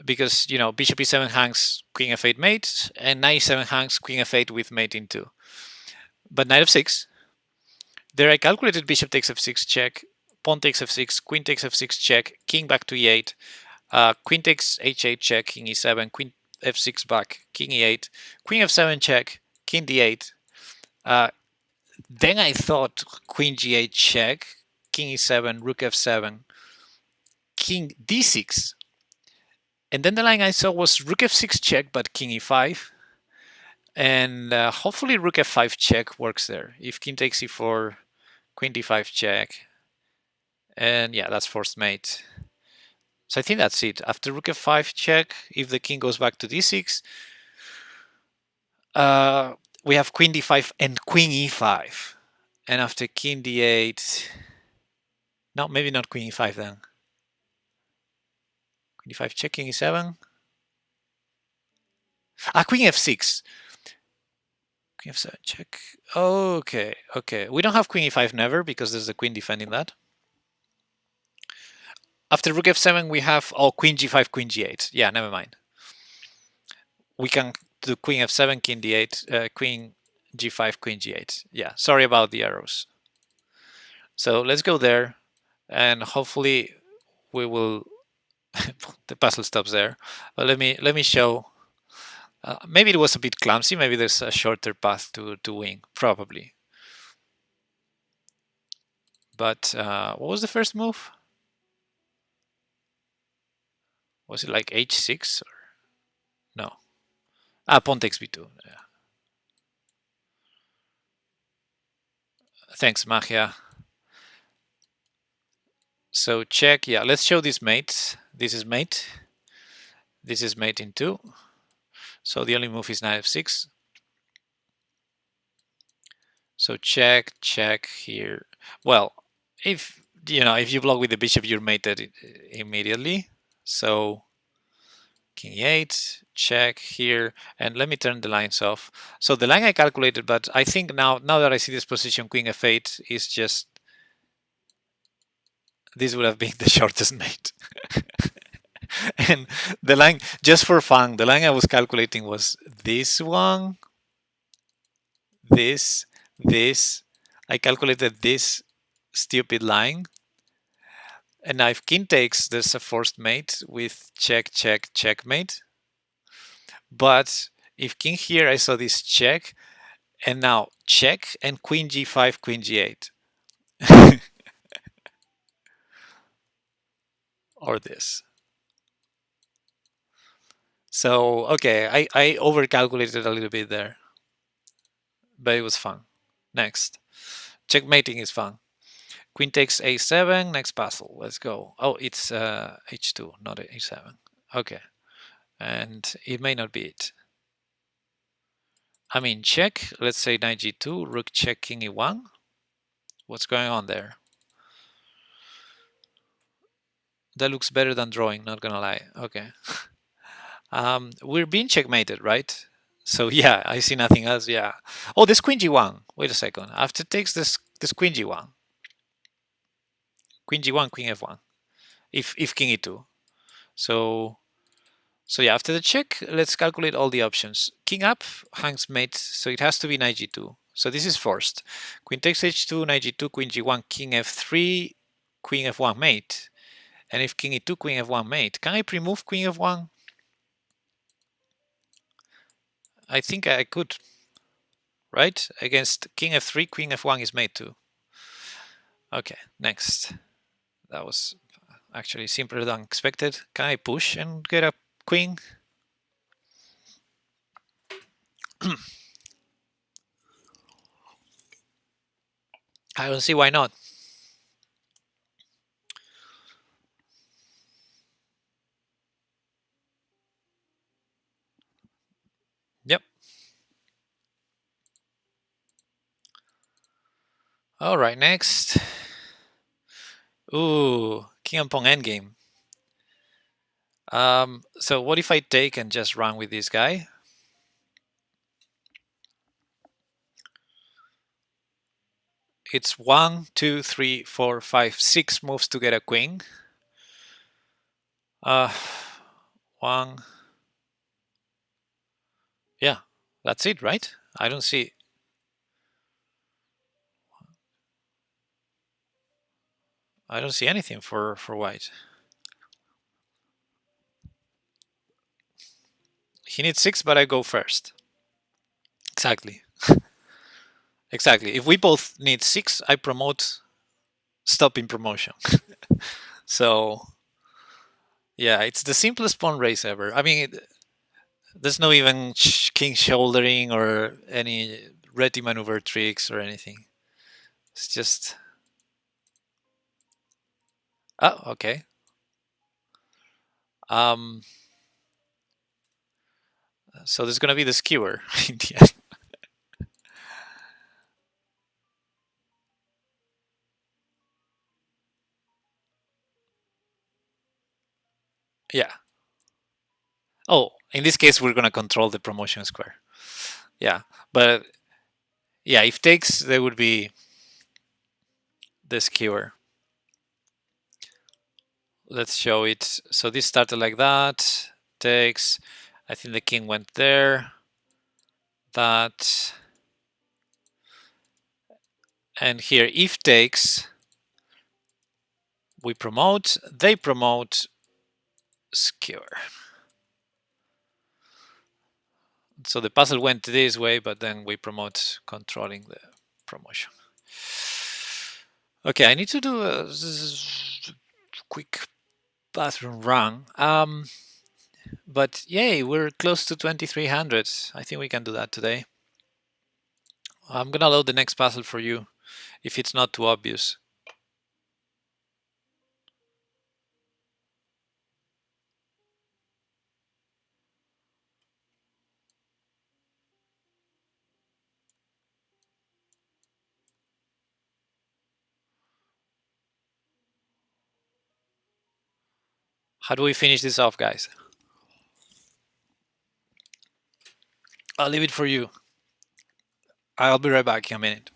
Because, you know, bishop e7 hangs queen f8 mate, and knight e7 hangs queen f8 with mate in 2. But knight f6, there I calculated bishop takes f6 check, pawn takes f6, queen takes f6 check, king back to e8, queen takes h8 check, king e7, queen f6 back, king e8, queen f7 check, king d8. Then I thought queen g8 check, king e7, rook f7, king d6. And then the line I saw was rook f6 check, but king e5. And hopefully rook f5 check works there. If king takes e4, queen d5 check. And yeah, that's forced mate. So I think that's it. After rook f5 check, if the king goes back to d6, we have queen d5 and queen e5. And after king d8, no, maybe not queen e5 then. Queen d5 check, king e7. Queen f6. Queen f7 check. Okay, okay. We don't have queen e5 never because there's the queen defending that. After rook f7, we have queen g5, queen g8. Yeah, never mind. We can do queen f7, king d8, queen g5, queen g8. Yeah, sorry about the arrows. So let's go there, and hopefully we will. The puzzle stops there. But let me show. Maybe it was a bit clumsy. Maybe there's a shorter path to win. Probably. But what was the first move? Was it like h6 or no? Pawn takes b2. Yeah. Thanks, Magia. So check. Yeah, let's show these mates. This is mate. This is mate in 2. So the only move is knight f6. So check, check here. Well, if if you block with the bishop, you're mated immediately. So king e8, check here, and let me turn the lines off. So the line I calculated, but I think now that I see this position, queen f8 is just, this would have been the shortest mate. And the line, just for fun, the line I was calculating was this one, this. I calculated this stupid line. And now if king takes, there's a forced mate with check, check, checkmate. But if king here, I saw this check, and now check, and queen g5, queen g8. Or this. So, okay, I overcalculated a little bit there. But it was fun. Next. Checkmating is fun. Queen takes a7, next puzzle. Let's go. Oh, it's h2, not a7. Okay. And it may not be it. I mean, check. Let's say knight g2, rook check, king e1. What's going on there? That looks better than drawing, not gonna lie. Okay. We're being checkmated, right? So yeah, I see nothing else. Yeah. Oh, this queen g1. Wait a second. After takes this queen g1. Queen g1, queen f1. If king e2. So yeah, after the check, let's calculate all the options. King up, hangs mate, so it has to be knight g2. So this is forced. Queen takes h2, knight g2, queen g1, king f3, queen f1 mate. And if king e2, queen f1 mate, can I pre-move queen f1? I think I could, right? Against king f3, queen f1 is mate too. Okay, next. That was actually simpler than expected. Can I push and get a queen? I don't see why not. Yep. All right, next. Ooh, King and pawn endgame. So what if I take and just run with this guy? It's 1, 2, 3, 4, 5, 6 moves to get a queen. Uh, one. Yeah, that's it, right? I don't see. I don't see anything for white. He needs 6, but I go first. Exactly. Exactly. If we both need 6, I promote stopping promotion. So yeah, it's the simplest pawn race ever. I mean, there's no even king shouldering or any ready maneuver tricks or anything. It's just okay. Um, so there's gonna be the skewer in the end. Yeah. Oh, in this case, we're gonna control the promotion square. Yeah, but yeah, if takes, there would be the skewer. Let's show it. So this started like that. Takes. I think the king went there. That. And here, if takes, we promote. They promote skewer. So the puzzle went this way, but then we promote controlling the promotion. Okay, I need to do a quick bathroom run. But yay, we're close to 2300. I think we can do that today. I'm gonna load the next puzzle for you, if it's not too obvious. How do we finish this off, guys? I'll leave it for you. I'll be right back in a minute.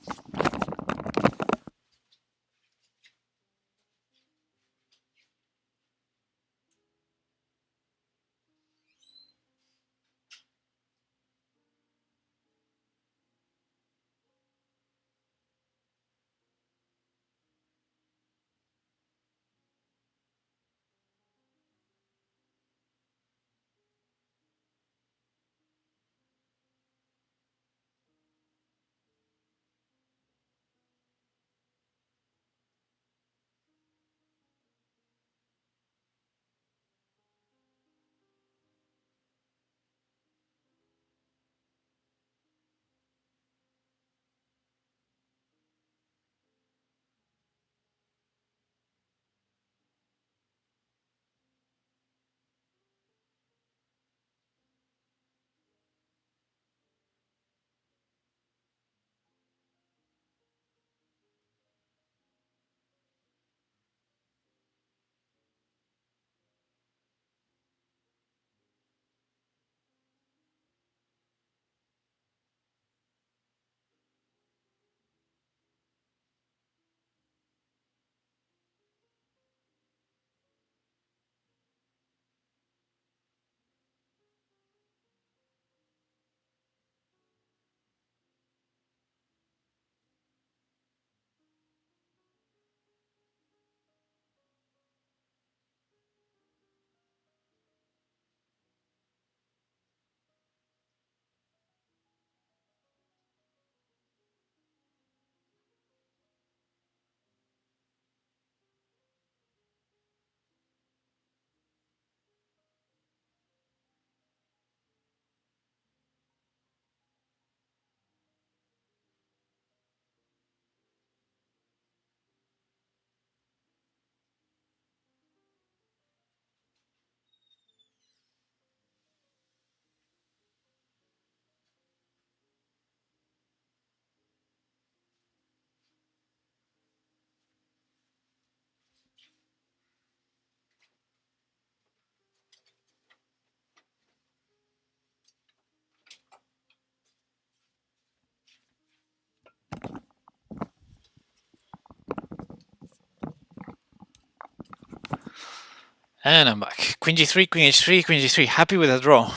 And I'm back. Queen g3, queen h3, queen g3. Happy with a draw.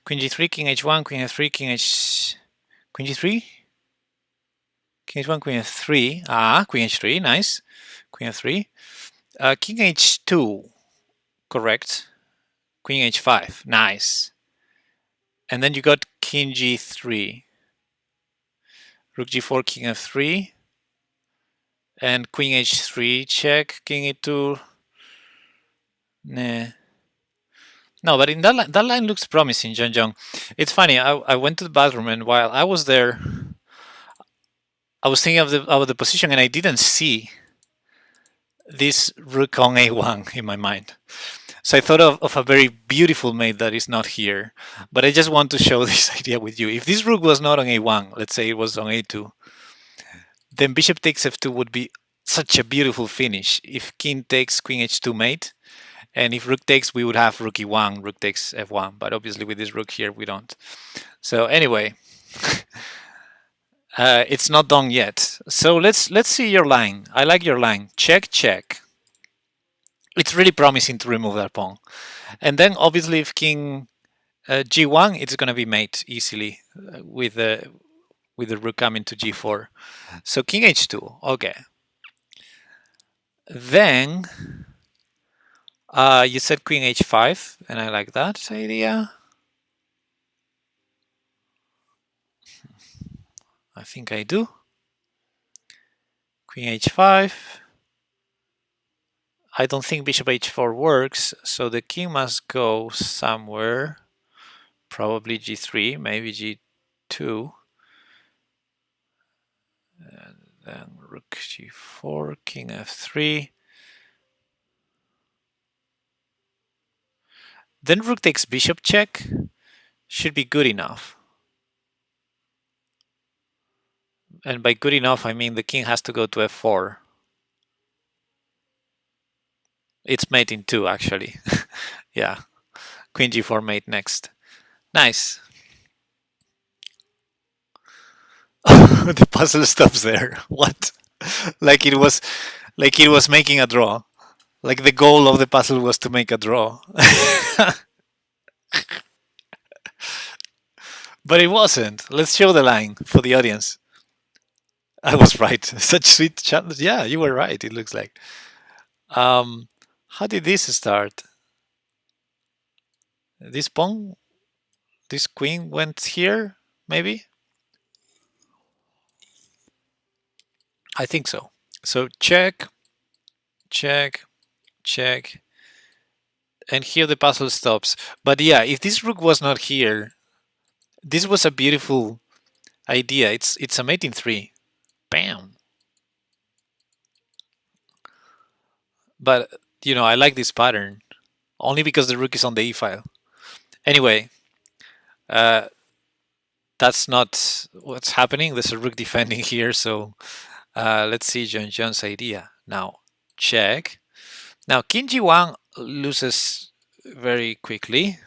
Queen g3, king h1, queen f3, king h... Queen g3? King h1, queen f3. Ah, queen h3, nice. Queen f3. King h2, correct. Queen h5, nice. And then you got king g3. Rook g4, king f3. And queen h3, check. King e2. Nah. No, but in that line looks promising, John Jong. It's funny. I went to the bathroom, and while I was there, I was thinking of the position, and I didn't see this rook on a1 in my mind. So I thought of a very beautiful mate that is not here. But I just want to show this idea with you. If this rook was not on a1, let's say it was on a2, then bishop takes f2 would be such a beautiful finish. If king takes queen h2 mate, and if rook takes, we would have rook e1, rook takes f1. But obviously with this rook here, we don't. So anyway, it's not done yet. So let's see your line. I like your line. Check, check. It's really promising to remove that pawn. And then obviously if king g1, it's going to be mate easily with the rook coming to g4. So king h2, okay. Then you said queen h5, and I like that idea. I think I do. Queen h5. I don't think bishop h4 works, so the king must go somewhere. Probably g3, maybe g2. And then rook g4, king f3. Then rook takes bishop check. Should be good enough. And by good enough, I mean the king has to go to f4. It's mate in 2, actually. Yeah. Queen g4 mate next. Nice. The puzzle stops there. What? Like it was making a draw. Like the goal of the puzzle was to make a draw. But it wasn't. Let's show the line for the audience. I was right. Such sweet challenge. Yeah, you were right, it looks like. How did this start? This pawn? This queen went here, maybe? I think so. So check, check, check. And here the puzzle stops. But yeah, if this rook was not here, this was a beautiful idea. It's a mate in 3. Bam. But, you know, I like this pattern. Only because the rook is on the e file. Anyway, that's not what's happening. There's a rook defending here, so let's see John John's idea. Now, check. Now, king g1 loses very quickly.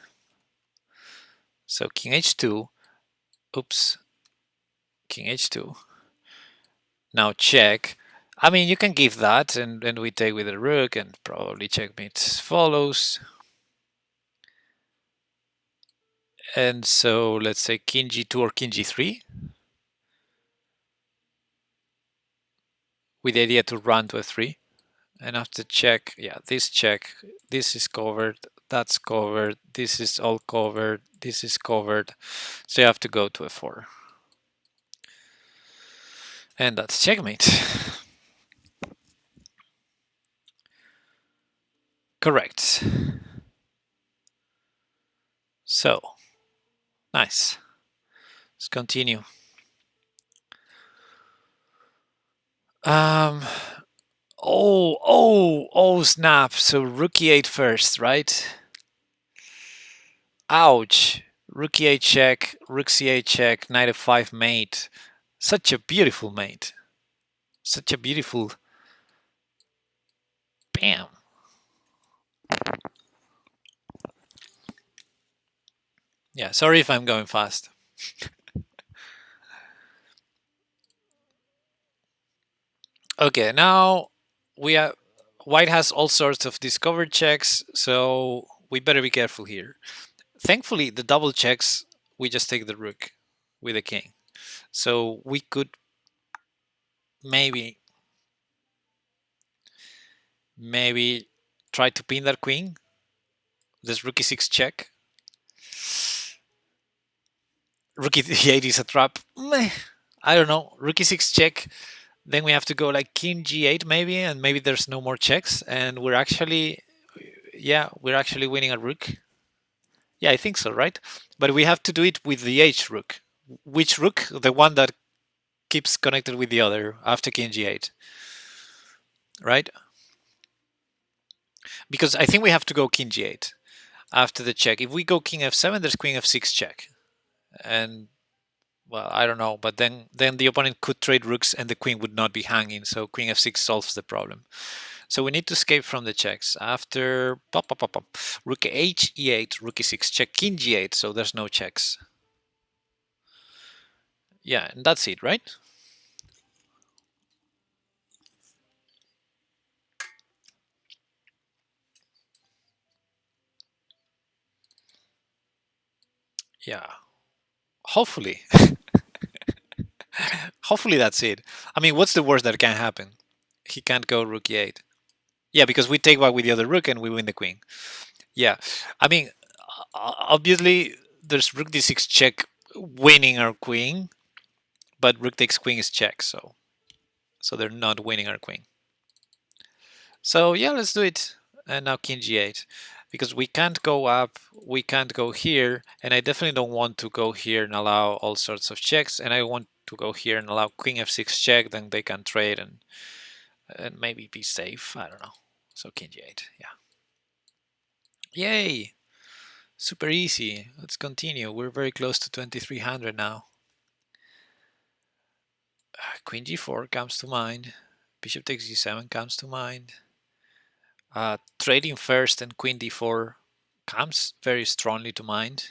So king h2. Oops. King h2. Now check. I mean, you can give that, and then we take with the rook, and probably checkmate follows. And so let's say king g2 or king g3. With the idea to run to f3. And after check, yeah, this check, this is covered, that's covered, this is all covered, this is covered. So you have to go to f4. And that's checkmate. Correct. So, nice. Let's continue. Oh, snap. So rook e8 first, right? Ouch. Rook e8 check, rook c8 check, knight f5 mate. Such a beautiful mate. Such a beautiful... Bam. Yeah, sorry if I'm going fast. Okay, now we white has all sorts of discovered checks, so we better be careful here. Thankfully, the double checks, we just take the rook with the king. So we could maybe try to pin that queen. This rook e6 check. Rook e8 is a trap. Meh. I don't know. Rook e6 check. Then we have to go like king g8 maybe, and maybe there's no more checks, and we're actually, yeah, we're actually winning a rook. Yeah, I think so, right? But we have to do it with the h rook. Which rook? The one that keeps connected with the other after king g8, right? Because I think we have to go king g8 after the check. If we go king f7, there's queen f6 check, and well, I don't know, but then the opponent could trade rooks and the queen would not be hanging, so queen f6 solves the problem. So we need to escape from the checks. After pop, pop, pop, pop. Rook h e8, rook e6 check, king g8, so there's no checks. Yeah, and that's it, right? Yeah, hopefully. Hopefully that's it. I mean, what's the worst that can happen? He can't go rook e8. Yeah, because we take back with the other rook and we win the queen. Yeah, I mean, obviously there's rook d6 check winning our queen, but rook takes queen is check, so they're not winning our queen. So yeah, let's do it. And now king g8, because we can't go up, we can't go here, and I definitely don't want to go here and allow all sorts of checks, and I want to go here and allow queen f6 check, then they can trade and maybe be safe. I don't know. So king g8, yeah. Yay! Super easy. Let's continue. We're very close to 2300 now. Queen g4 comes to mind. Bishop takes g7 comes to mind. Trading first and queen d4 comes very strongly to mind.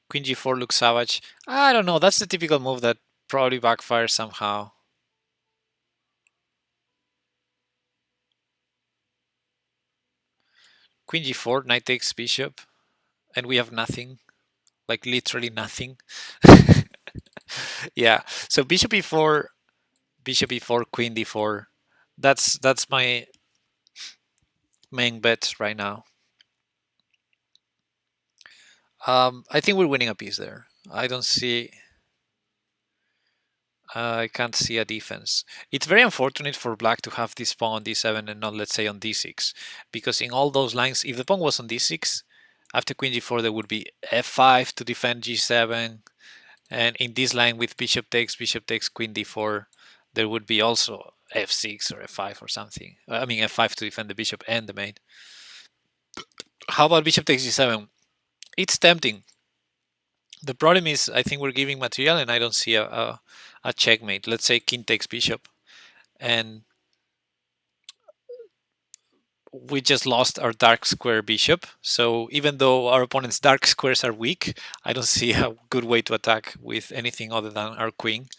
Queen g4 looks savage. I don't know. That's the typical move that probably backfires somehow. Queen g4, knight takes bishop, and we have nothing. Like literally nothing. Yeah. So bishop e4, queen d4. That's my main bet right now. I think we're winning a piece there. I don't see. I can't see a defense. It's very unfortunate for black to have this pawn on d7 and not, let's say, on d6, because in all those lines, if the pawn was on d6, after queen g4 there would be f5 to defend g7, and in this line with bishop takes queen d4, there would be also f6 or f5 or something. I mean f5 to defend the bishop and the mate. How about bishop takes g7? It's tempting. The problem is, I think we're giving material, and I don't see a checkmate. Let's say king takes bishop, and we just lost our dark square bishop. So even though our opponent's dark squares are weak, I don't see a good way to attack with anything other than our queen.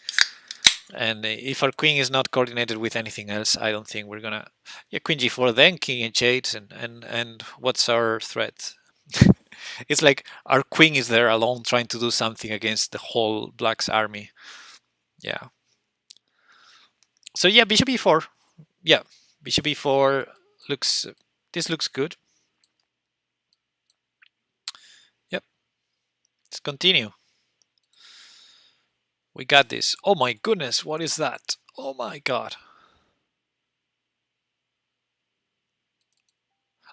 And if our queen is not coordinated with anything else, I don't think we're gonna. Yeah, queen g4, then king h8, and what's our threat? It's like our queen is there alone trying to do something against the whole black's army. Yeah. So yeah, bishop e4. Yeah, bishop e4 looks. This looks good. Yep. Let's continue. We got this. Oh my goodness, what is that? Oh my god.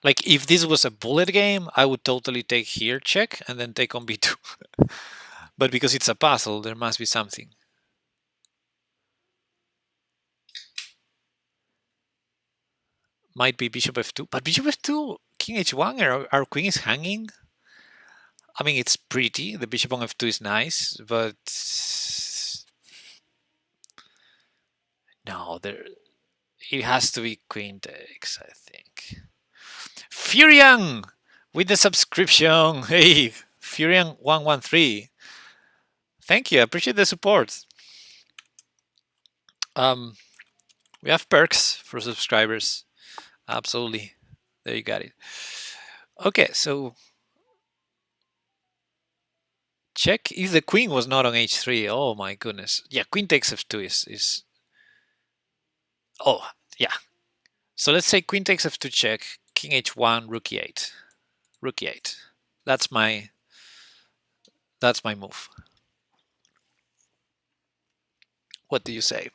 Like, if this was a bullet game, I would totally take here check and then take on b2. But because it's a puzzle, there must be something. Might be bishop f2. But bishop f2, king h1, our queen is hanging. I mean, it's pretty. The bishop on f2 is nice, but no, it has to be queen takes, I think. Furion with the subscription. Hey, Furion113. Thank you. I appreciate the support. We have perks for subscribers. Absolutely. There you got it. Okay, so check if the queen was not on h3. Oh my goodness. Yeah, queen takes f2 is oh, yeah. So let's say queen takes f2 check, king h1, rook e8. Rook e8. That's my move. What do you say?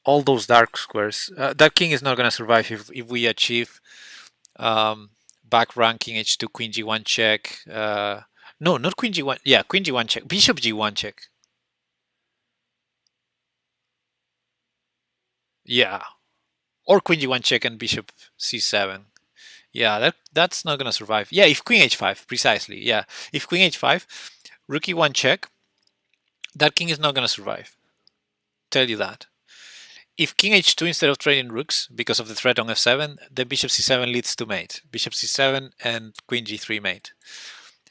All those dark squares. That king is not going to survive if we achieve back ranking h2, queen g1 check. No, not queen g1. Yeah, queen g1 check. Bishop g1 check. Yeah. Or queen g1 check and bishop c7. Yeah, that's not going to survive. Yeah, if queen h5, precisely. Yeah, if queen h5, rook e1 check, that king is not going to survive. Tell you that. If king h2 instead of trading rooks, because of the threat on f7, then bishop c7 leads to mate. Bishop c7 and queen g3 mate.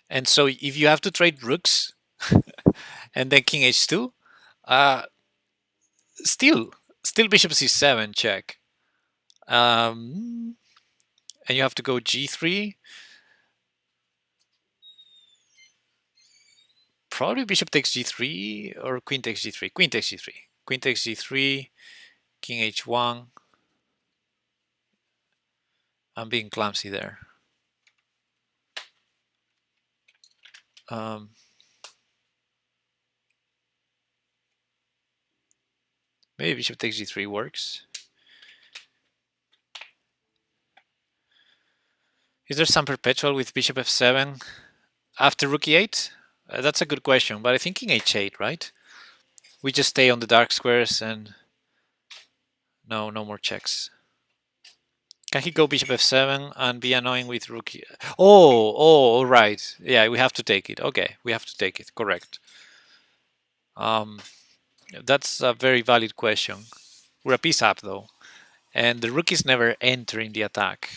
And so if you have to trade rooks and then king h2, still bishop c7 check. And you have to go g3. Probably bishop takes g3 or queen takes g3. Queen takes g3. Queen takes g3, king h1. I'm being clumsy there. Maybe bishop takes g3 works. Is there some perpetual with bishop f7 after rook e8? That's a good question, but I think king h8, right? We just stay on the dark squares and no more checks. Can he go bishop f7 and be annoying with rook? Oh, all right. Yeah, we have to take it. Okay, we have to take it. Correct. That's a very valid question. We're a piece up though, and the rook is never entering the attack,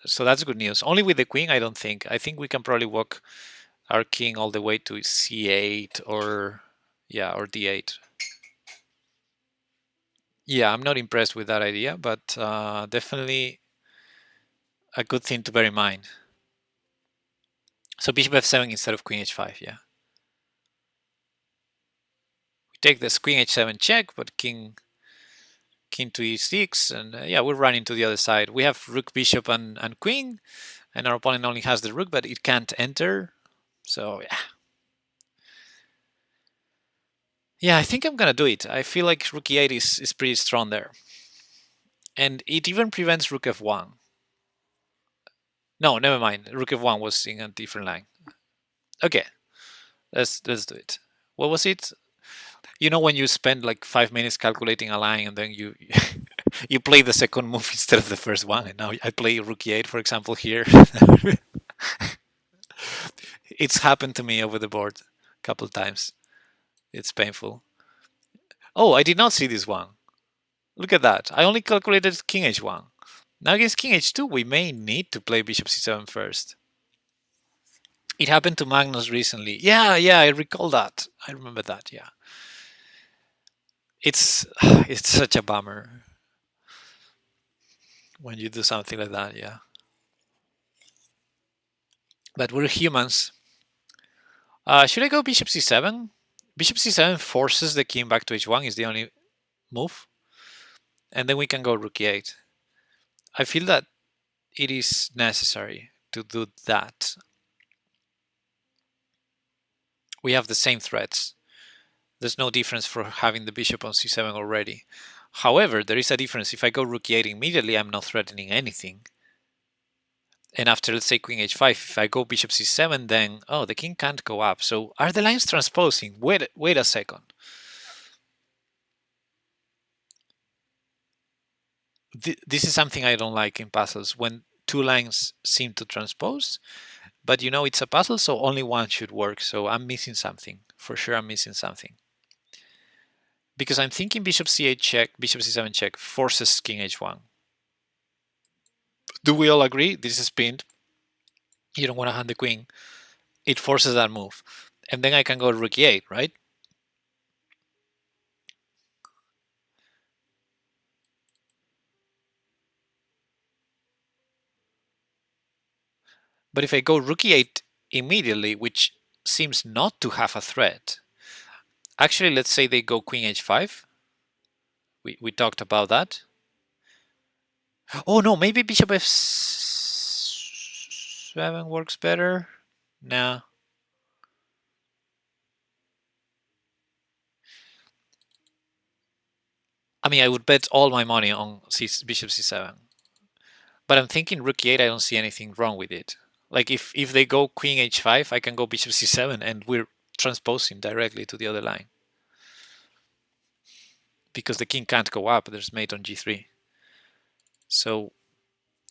so that's good news. Only with the queen, I don't think. I think we can probably walk our king all the way to c8 or d8. Yeah, I'm not impressed with that idea, but definitely a good thing to bear in mind. So bishop f7 instead of queen h5, yeah. We take this queen h7 check, but king to e6, and yeah, we're running to the other side. We have rook, bishop, and queen, and our opponent only has the rook, but it can't enter. So yeah. Yeah, I think I'm gonna do it. I feel like rook e8 is pretty strong there. And it even prevents rook f1. No, never mind. Rook f1 was in a different line. Okay, let's do it. What was it? You know when you spend like 5 minutes calculating a line and then you you play the second move instead of the first one, and now I play rook e8, for example, here. It's happened to me over the board a couple times. It's painful. Oh, I did not see this one. Look at that. I only calculated king h1. Now against king h2, we may need to play bishop c7 first. It happened to Magnus recently. Yeah, I recall that. I remember that, yeah. It's such a bummer when you do something like that, yeah. But we're humans. Should I go bishop c7? Bishop c7 forces the king back to h1 is the only move. And then we can go rook e8. I feel that it is necessary to do that. We have the same threats. There's no difference for having the bishop on c7 already. However, there is a difference. If I go rook e8 immediately, I'm not threatening anything. And after, let's say, queen h5, if I go bishop c7, then, oh, the king can't go up. So are the lines transposing? Wait a second. This is something I don't like in puzzles, when two lines seem to transpose, but you know it's a puzzle, so only one should work. So I'm missing something. For sure, I'm missing something. Because I'm thinking bishop c8 check, bishop c7 check forces king h1. Do we all agree? This is pinned. You don't want to hand the queen. It forces that move. And then I can go rook e8, right? But if I go rook e8 immediately, which seems not to have a threat. Actually, let's say they go queen h5. We talked about that. Oh no, maybe bishop f7 works better. No. I mean, I would bet all my money on bishop c7. But I'm thinking rook e8, I don't see anything wrong with it. Like if they go queen h5, I can go bishop c7 and we're transposing directly to the other line. Because the king can't go up, there's mate on g3. So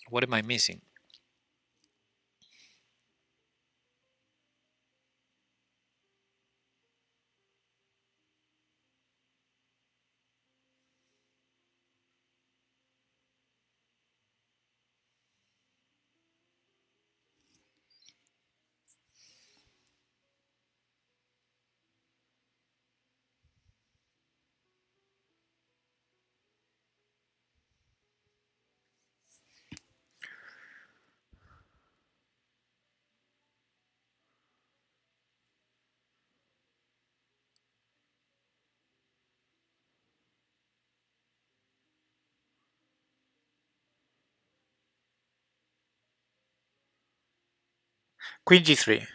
what am I missing? Queen g3.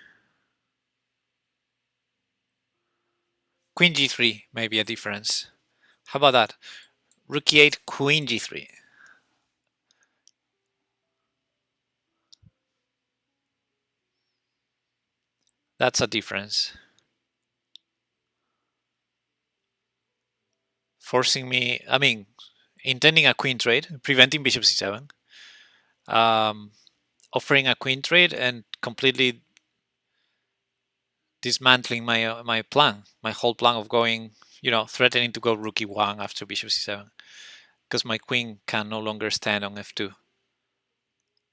Queen g3 may be a difference. How about that? Rook e8, queen g3. That's a difference. Forcing me, I mean, intending a queen trade, preventing bishop c7, offering a queen trade, and completely dismantling my plan, my whole plan of going, threatening to go rook e1 after bishop c7, because my queen can no longer stand on f2.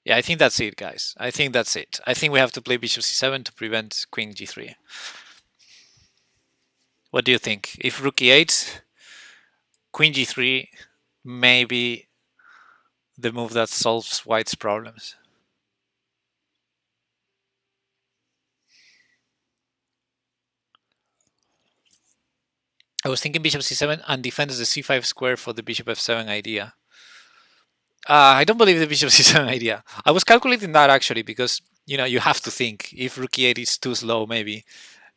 Yeah, I think that's it, guys. I think that's it. I think we have to play bishop c7 to prevent queen g3. What do you think? If rook e8, queen g3, maybe the move that solves white's problems. I was thinking bishop c7 and defends the c5 square for the bishop f7 idea. I don't believe the bishop c7 idea. I was calculating that actually because you have to think if rook e8 is too slow, maybe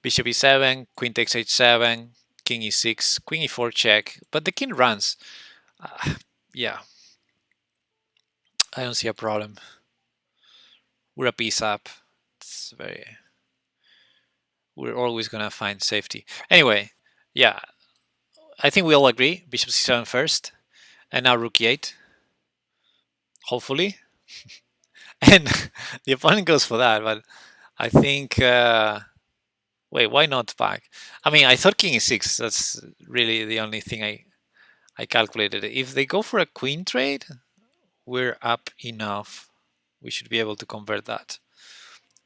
bishop e7, queen takes h7, king e6, queen e4 check, but the king runs. Yeah, I don't see a problem. We're a piece up. It's very. We're always gonna find safety. Anyway, yeah, I think we all agree. Bishop c7 first, and now rook e8. Hopefully, and the opponent goes for that, but I think. Wait, why not back? I mean, I thought king e6. That's really the only thing I calculated. If they go for a queen trade, we're up enough. We should be able to convert that.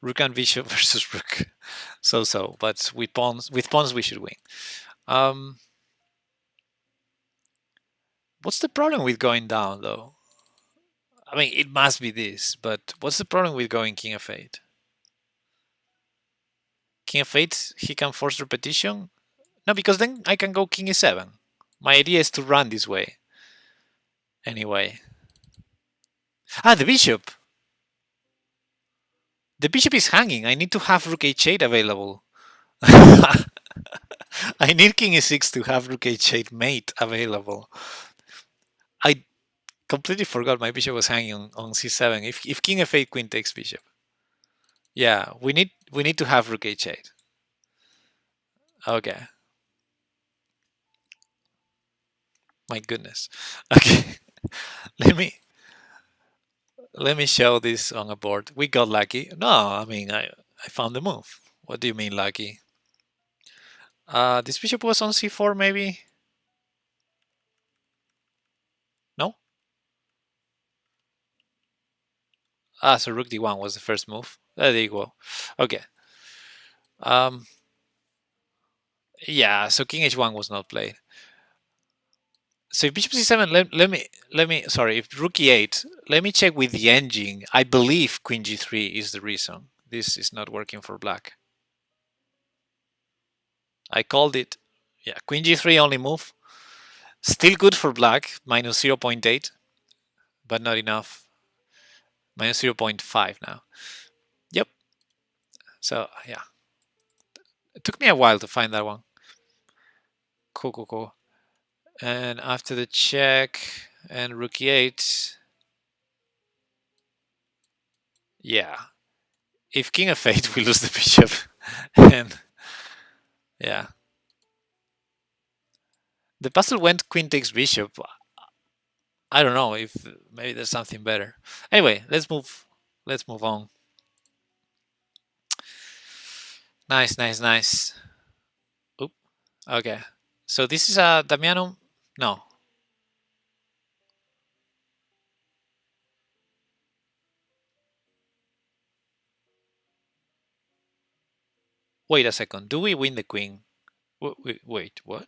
Rook and bishop versus rook. So, but with pawns we should win. What's the problem with going down though? I mean, it must be this, but what's the problem with going king f8? King f8, he can force repetition? No, because then I can go king e7. My idea is to run this way. Anyway. Ah, the bishop! The bishop is hanging. I need to have rook h8 available. I need king e6 to have rook h8 mate available. I completely forgot my bishop was hanging on c7. If king f8, queen takes bishop. Yeah, we need to have rook h8. Okay. My goodness. Okay. let me show this on a board. We got lucky. No, I mean I found the move. What do you mean lucky? This bishop was on c4 maybe? No? So rook d1 was the first move. There you go. Okay. Yeah, so king h1 was not played. So if bishop c7, sorry, if rook e8, let me check with the engine. I believe queen g3 is the reason this is not working for black. I called it. Yeah, queen g3 only move. Still good for black, minus 0.8, but not enough. Minus 0.5 now. Yep. So, yeah. It took me a while to find that one. Cool. And after the check and rook e8, yeah. If king f8, we lose the bishop. And yeah. The puzzle went queen takes bishop. I don't know if maybe there's something better. Anyway, let's move on. Nice. Oop. Okay. So this is a Damiano. No. Wait a second. Do we win the queen? Wait, what?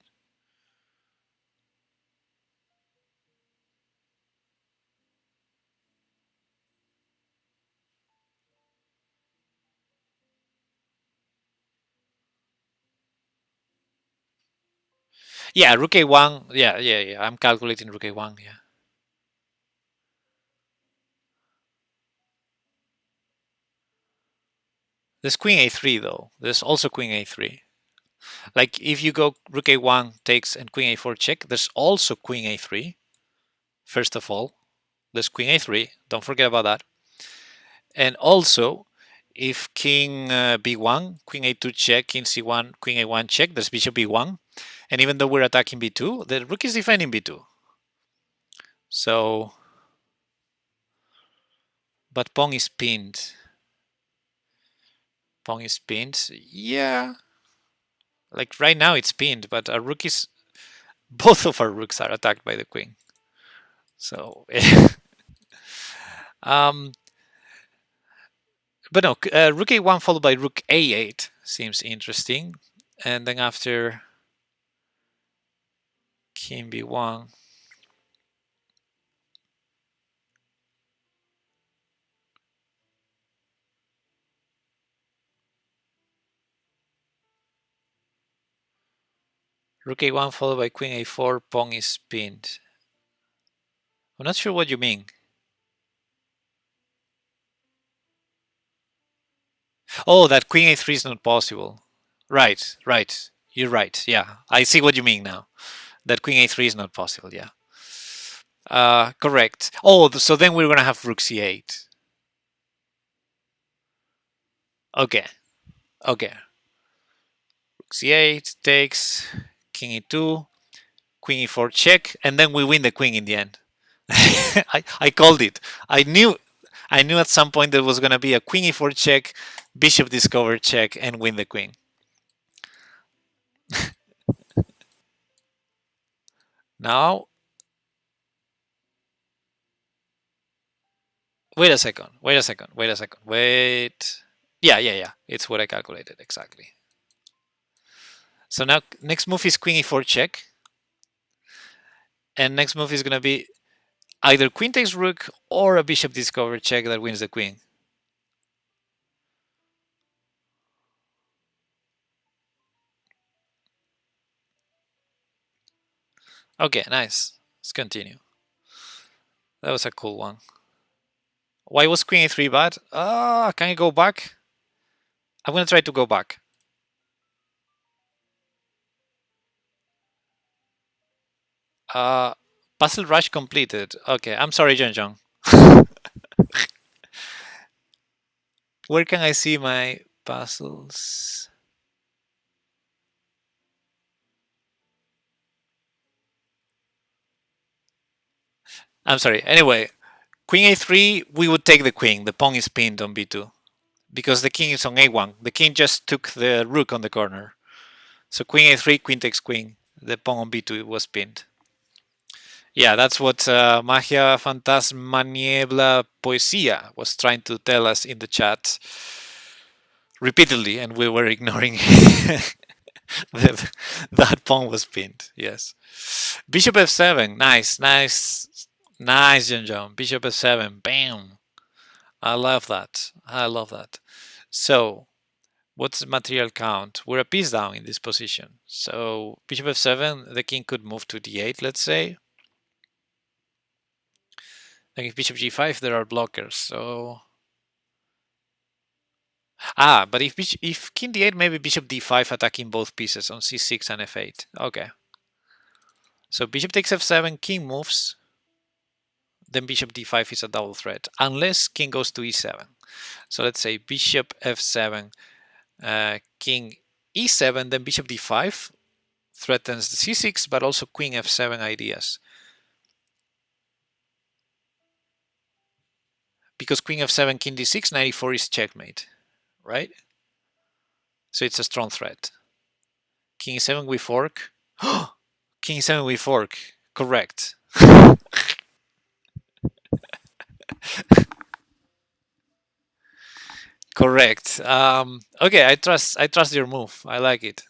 Yeah, rook a1. Yeah. I'm calculating rook a1. Yeah. There's queen a3 though. There's also queen a3. Like if you go rook a1 takes and queen a4 check, there's also queen a3. First of all, there's queen a3. Don't forget about that. And also, if king b1, queen a2 check, king c1, queen a1 check, there's bishop b1. And even though we're attacking b2, the rook is defending b2. So, but pawn is pinned. Pawn is pinned. Yeah. Like right now it's pinned, but our rook is... Both of our rooks are attacked by the queen. So... but no, rook a1 followed by rook a8 seems interesting. And then after king b1... Rook a1 followed by queen a4, pawn is pinned. I'm not sure what you mean. Oh, that queen a3 is not possible. Right. You're right. Yeah, I see what you mean now. That queen a3 is not possible, yeah. Correct. Oh, so then we're going to have rook c8. Okay. Rook c8 takes, king e2, queen e4 check, and then we win the queen in the end. I called it. I knew at some point there was going to be a queen e4 check, bishop discover check, and win the queen. Now, wait a second. Yeah. It's what I calculated exactly. So now next move is queen e4 check. And next move is going to be either queen takes rook or a bishop discover check that wins the queen. Okay, nice. Let's continue. That was a cool one. Why was queen a3 bad? Can I go back? I'm going to try to go back. Puzzle rush completed. Okay, I'm sorry, John. Where can I see my puzzles? I'm sorry. Anyway, queen a3, we would take the queen. The pawn is pinned on b2 because the king is on a1. The king just took the rook on the corner. So queen a3, queen takes queen. The pawn on b2 was pinned. Yeah, that's what Magia Fantasma Niebla Poesia was trying to tell us in the chat. repeatedly, and we were ignoring that that pawn was pinned. Yes. Bishop f7. Nice, nice, nice, John John. Bishop f7. Bam. I love that. I love that. So, what's the material count? We're a piece down in this position. So, bishop f7, the king could move to d8, let's say. And if bishop g5, there are blockers. So, but if king d8, maybe bishop d5 attacking both pieces on c6 and f8. Okay. So bishop takes f7, king moves, then bishop d5 is a double threat, unless king goes to e7. So let's say bishop f7, king e7, then bishop d5 threatens the c6, but also queen f7 ideas. Because queen f7, king d6, knight e4 is checkmate, right? So it's a strong threat. King e7 we fork. King e7 we fork. Correct. Correct. Okay, I trust your move. I like it.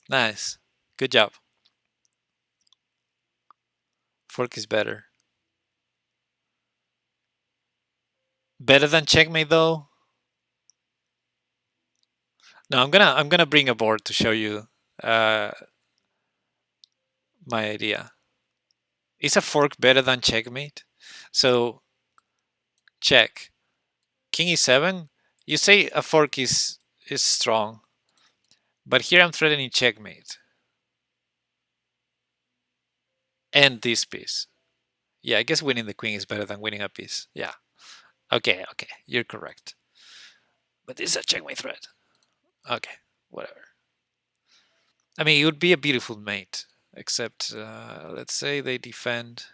Nice. Good job. Fork is better. Better than checkmate though. No, I'm gonna bring a board to show you my idea. Is a fork better than checkmate? So check. King e7. You say a fork is strong, but here I'm threatening checkmate. And this piece. Yeah, I guess winning the queen is better than winning a piece. Yeah. Okay, you're correct. But this is a checkmate threat. Okay, whatever. I mean, it would be a beautiful mate, except let's say they defend.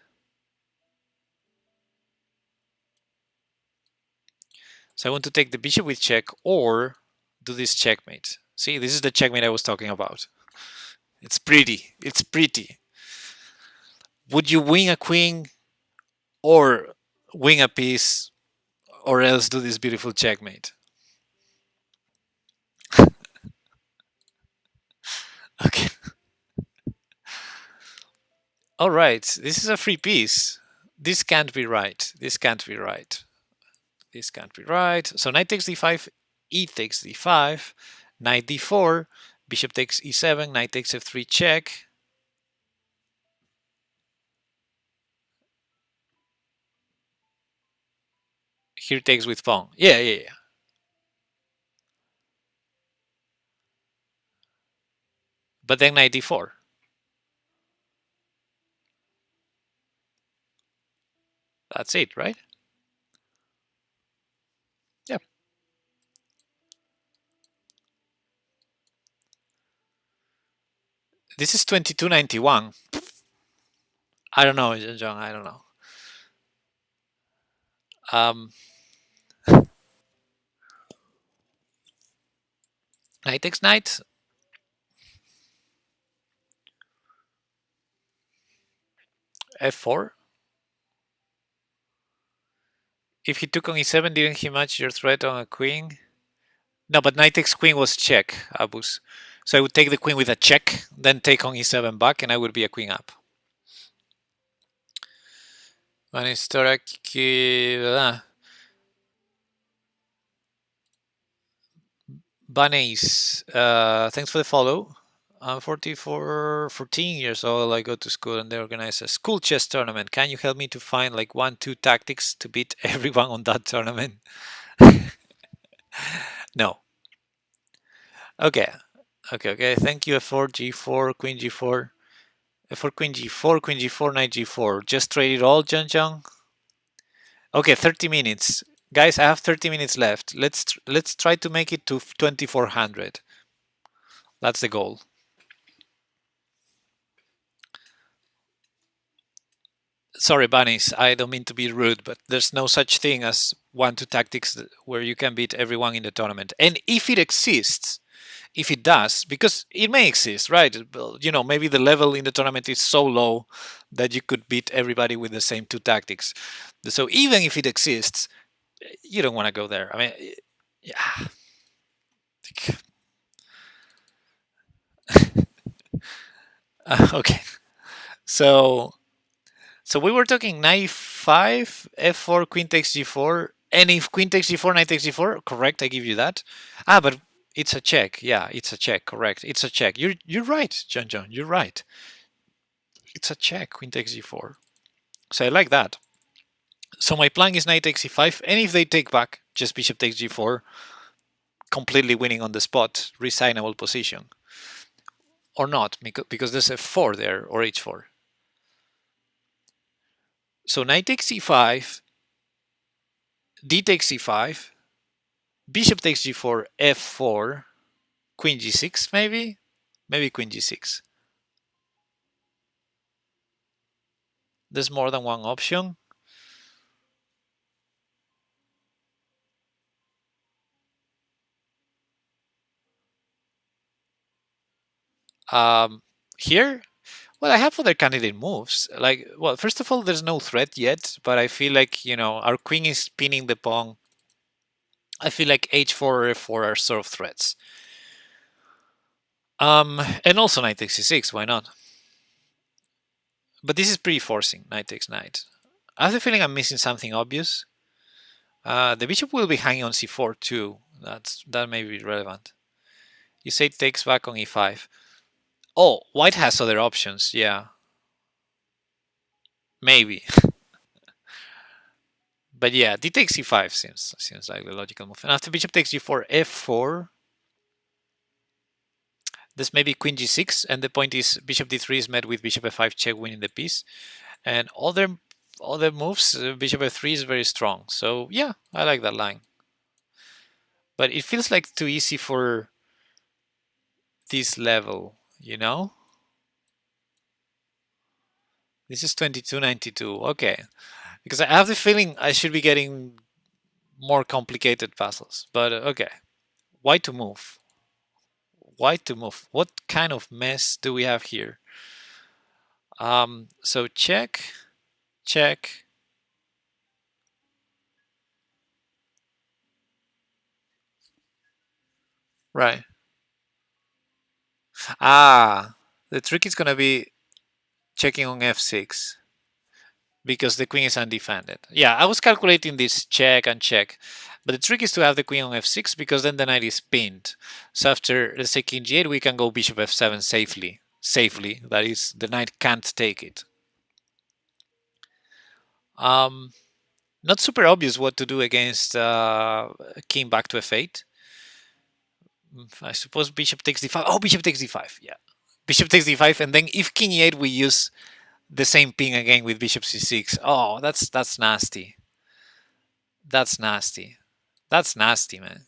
So I want to take the bishop with check or do this checkmate. See, this is the checkmate I was talking about. It's pretty. It's pretty. Would you win a queen or win a piece or else do this beautiful checkmate? Okay. All right. This is a free piece. This can't be right. This can't be right. This can't be right. So knight takes d5, e takes d5, knight d4, bishop takes e7, knight takes f3 check. Here takes with pawn. Yeah. But then knight d4. That's it, right? Yeah. This is 2291. I don't know, John. I don't know. Knight takes knight. f4. If he took on e7, didn't he match your threat on a queen? No, but knight takes queen was check, Abus. So I would take the queen with a check, then take on e7 back, and I would be a queen up. Banis thanks for the follow. I'm 14 years old. I go to school and they organize a school chess tournament. Can you help me to find like 1-2 tactics to beat everyone on that tournament? No. Okay. Thank you. F4, G4, Queen G4. F4, Queen G4, Queen G4, Knight G4. Just trade it all, Jung. Okay, 30 minutes. Guys, I have 30 minutes left. Let's try to make it to 2400. That's the goal. Sorry, bunnies, I don't mean to be rude, but there's no such thing as 1-2 tactics where you can beat everyone in the tournament. And if it exists, if it does, because it may exist, right? You know, maybe the level in the tournament is so low that you could beat everybody with the same 2 tactics. So even if it exists, You don't want to go there. I mean, yeah. Okay. So we were talking knight 5, f4, queen takes g4, and if queen takes g4, knight takes g4, correct? I give you that. But it's a check. Yeah, it's a check. Correct. It's a check. You're right, John. You're right. It's a check. Queen takes g4. So I like that. So my plan is knight takes e5, and if they take back, just bishop takes g4, completely winning on the spot, resignable position. Or not, because there's a 4 there, or h4. So knight takes e5, d takes e5, bishop takes g4, f4, queen g6 maybe? Maybe queen g6. There's more than one option. Here, well, I have other candidate moves. Like, well, first of all, there's no threat yet, but I feel like, our queen is spinning the pawn. I feel like h4 or f4 are sort of threats. And also knight takes c6, why not? But this is pretty forcing, knight takes knight. I have the feeling I'm missing something obvious. The bishop will be hanging on c4 too. That may be relevant. You say it takes back on e5. Oh, white has other options, yeah. Maybe. But yeah, d takes e5 seems like the logical move. And after bishop takes g4, f4. This may be queen g6, and the point is bishop d3 is met with bishop f5 check, winning the piece. And other moves, bishop f3 is very strong. So yeah, I like that line. But it feels like too easy for this level, This is 2292. Okay. Because I have the feeling I should be getting more complicated puzzles. But okay. Why to move? Why to move? What kind of mess do we have here? So check, check. Right. The trick is going to be checking on f6 because the queen is undefended. Yeah, I was calculating this check and check, but the trick is to have the queen on f6 because then the knight is pinned. So after, let's say, king g8, we can go bishop f7 safely. Safely, that is, the knight can't take it. Not super obvious what to do against king back to f8. I suppose bishop takes d5. Oh, bishop takes d5. Yeah, bishop takes d5, and then if king e8, we use the same ping again with bishop c6. Oh, that's nasty. That's nasty. That's nasty, man.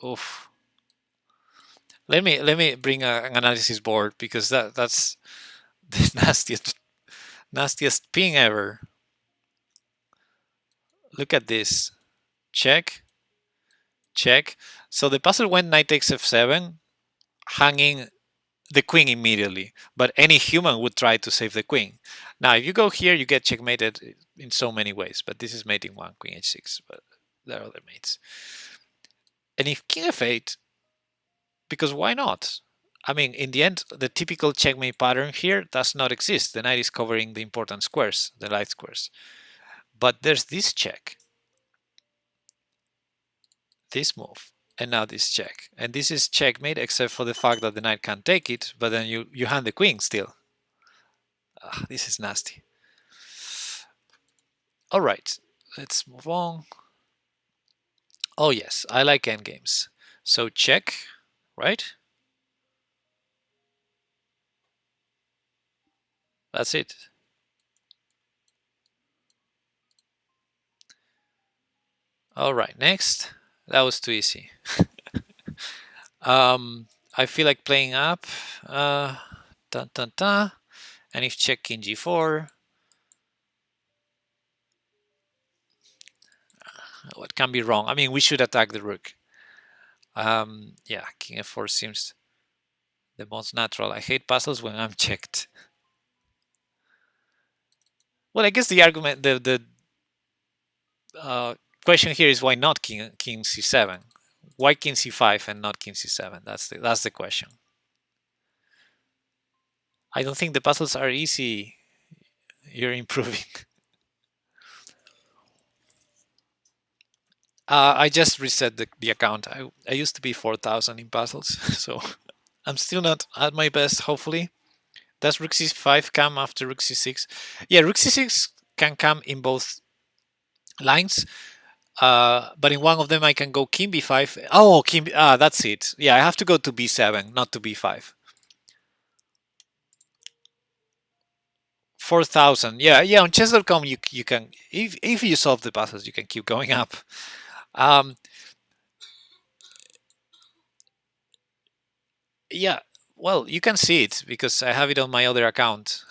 Oof. Let me bring an analysis board because that's the nastiest ping ever. Look at this. Check. Check. So the puzzle went knight takes f7, hanging the queen immediately, but any human would try to save the queen. Now, if you go here, you get checkmated in so many ways, but this is mating one, queen h6, but there are other mates. And if king f8, because why not? I mean, in the end, the typical checkmate pattern here does not exist. The knight is covering the important squares, the light squares. But there's this check, this move, and now this check. And this is checkmate, except for the fact that the knight can't take it, but then you hand the queen still. This is nasty. All right, let's move on. Oh yes, I like endgames. So check, right? That's it. All right, next. That was too easy. I feel like playing up. Dun, dun, dun. And if check king g4, what can be wrong? I mean, we should attack the rook. Yeah, king f4 seems the most natural. I hate puzzles when I'm checked. Well, I guess the argument, the question here is why not king c7? Why king c5 and not king c7? That's the question. I don't think the puzzles are easy. You're improving. I just reset the account. I used to be 4,000 in puzzles, so I'm still not at my best, hopefully. Does rook c5 come after rook c6? Yeah, rook c6 can come in both lines, but in one of them I can go king b5. Oh, that's it. Yeah, I have to go to b7, not to b5. 4,000. Yeah. On chess.com you can, if you solve the puzzles, you can keep going up. Um, yeah. Well, you can see it because I have it on my other account.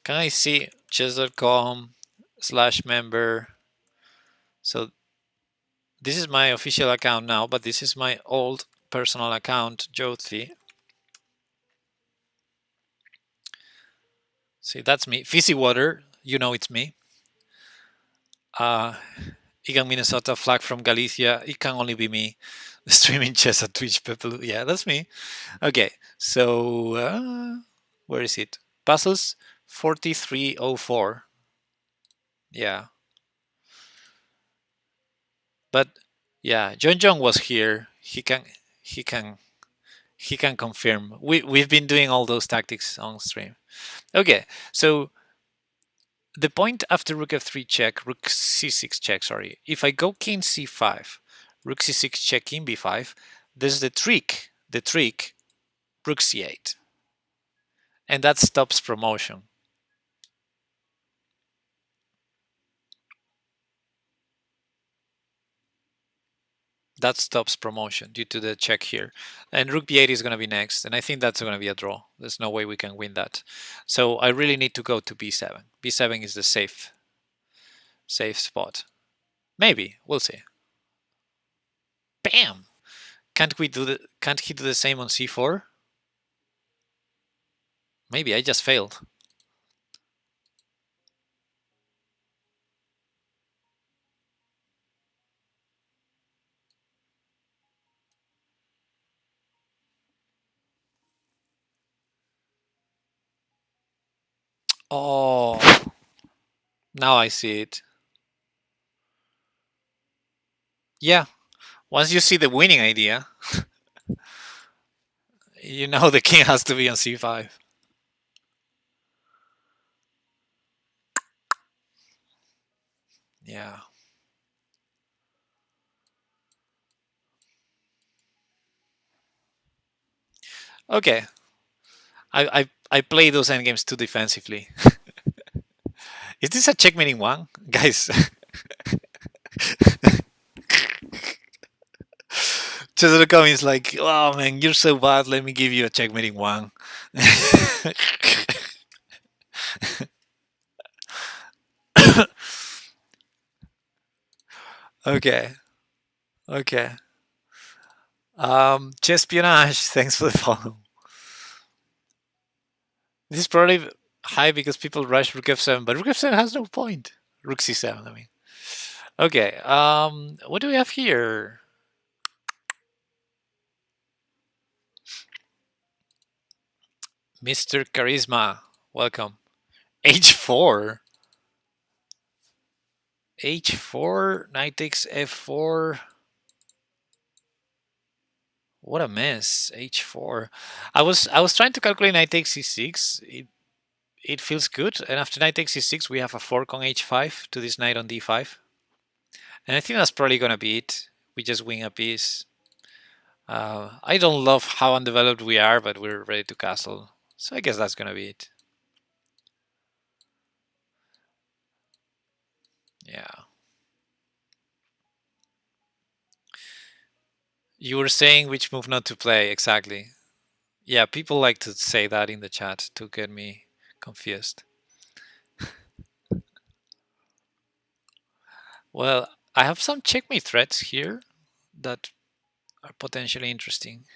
Can I see chess.com/member? So this is my official account now, but this is my old personal account, Jyoti. See, that's me. Fizzy Water, you know it's me. Igan Minnesota, Flag from Galicia. It can only be me. Streaming chess at Twitch, Pepelu. Yeah, that's me. Okay, so where is it? Puzzles 4304. Yeah, but yeah, John John was here. He can he can confirm. We've been doing all those tactics on stream. Okay, so the point after rook f3 check, rook c6 check, sorry. If I go king c5, rook c6 check, king b5, there's the trick, rook c8. And that stops promotion. That stops promotion due to the check here. And rook b8 is going to be next, and I think that's going to be a draw. There's no way we can win that. So I really need to go to b7. b7 is the safe spot. Maybe, we'll see. Bam! Can't he do the same on c4? Maybe I just failed. Oh, now I see it. Yeah, once you see the winning idea, you know the king has to be on c5. Yeah. Okay. I play those endgames too defensively. Is this a checkmating one? Guys, Chess.com is like, oh man, you're so bad, let me give you a checkmating one. Okay. Okay. Chespionage, thanks for the follow. This is probably high because people rush rook f7, but rook f7 has no point. Rook c7, I mean. Okay, what do we have here? Mr. Charisma, welcome. h4. h4, knight takes f4. What a mess. h4. I was trying to calculate knight takes c6. It feels good. And after knight takes c6, we have a fork on h5 to this knight on d5. And I think that's probably gonna be it. We just win a piece. I don't love how undeveloped we are, but we're ready to castle. So I guess that's gonna be it. Yeah. You were saying which move not to play, exactly. Yeah, people like to say that in the chat to get me confused. Well, I have some checkmate threats here that are potentially interesting.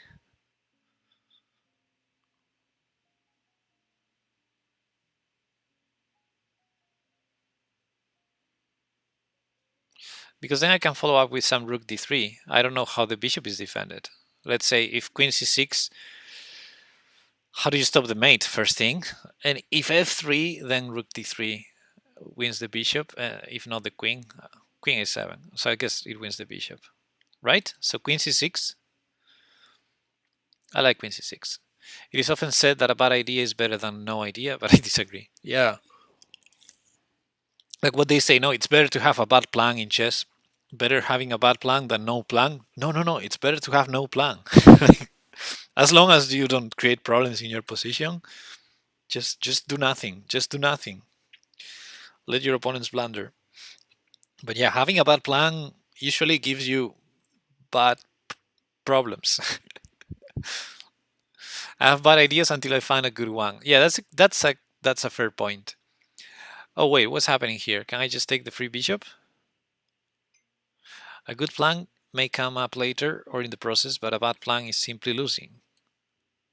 because then I can follow up with some rook d3. I don't know how the bishop is defended. Let's say if queen c6, how do you stop the mate? First thing. And if f3, then rook d3 wins the bishop. If not the queen, queen a7. So I guess it wins the bishop, right? So queen c6. I like queen c6. It is often said that a bad idea is better than no idea, but I disagree. Yeah. Like what they say, no, it's better to have a bad plan in chess. Better having a bad plan than no plan. No, no, no. It's better to have no plan. As long as you don't create problems in your position, just do nothing. Just do nothing. Let your opponents blunder. But yeah, having a bad plan usually gives you bad problems. I have bad ideas until I find a good one. Yeah, that's a fair point. Oh wait, what's happening here? Can I just take the free bishop? A good plan may come up later or in the process, but a bad plan is simply losing.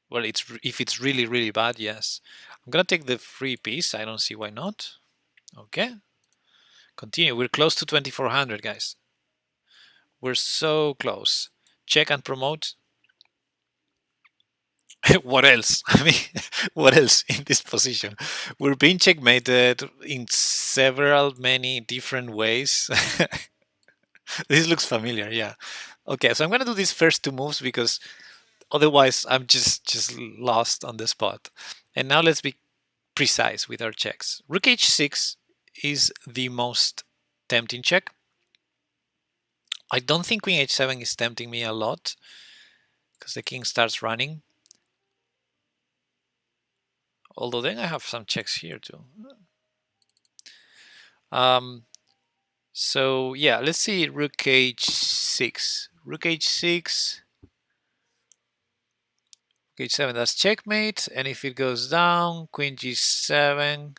Well, if it's really, really bad, yes. I'm gonna take the free piece. I don't see why not. Okay. Continue. We're close to 2400, guys. We're so close. Check and promote. What else? I mean, what else in this position? We're being checkmated in many different ways. This looks familiar, yeah. Okay, so I'm gonna do these first two moves because otherwise I'm just lost on the spot. And now let's be precise with our checks. Rook h6 is the most tempting check. I don't think queen h7 is tempting me a lot because the king starts running. Although then I have some checks here too. So yeah, let's see rook h6. Rook h6, rook h7, that's checkmate. And if it goes down, queen g7,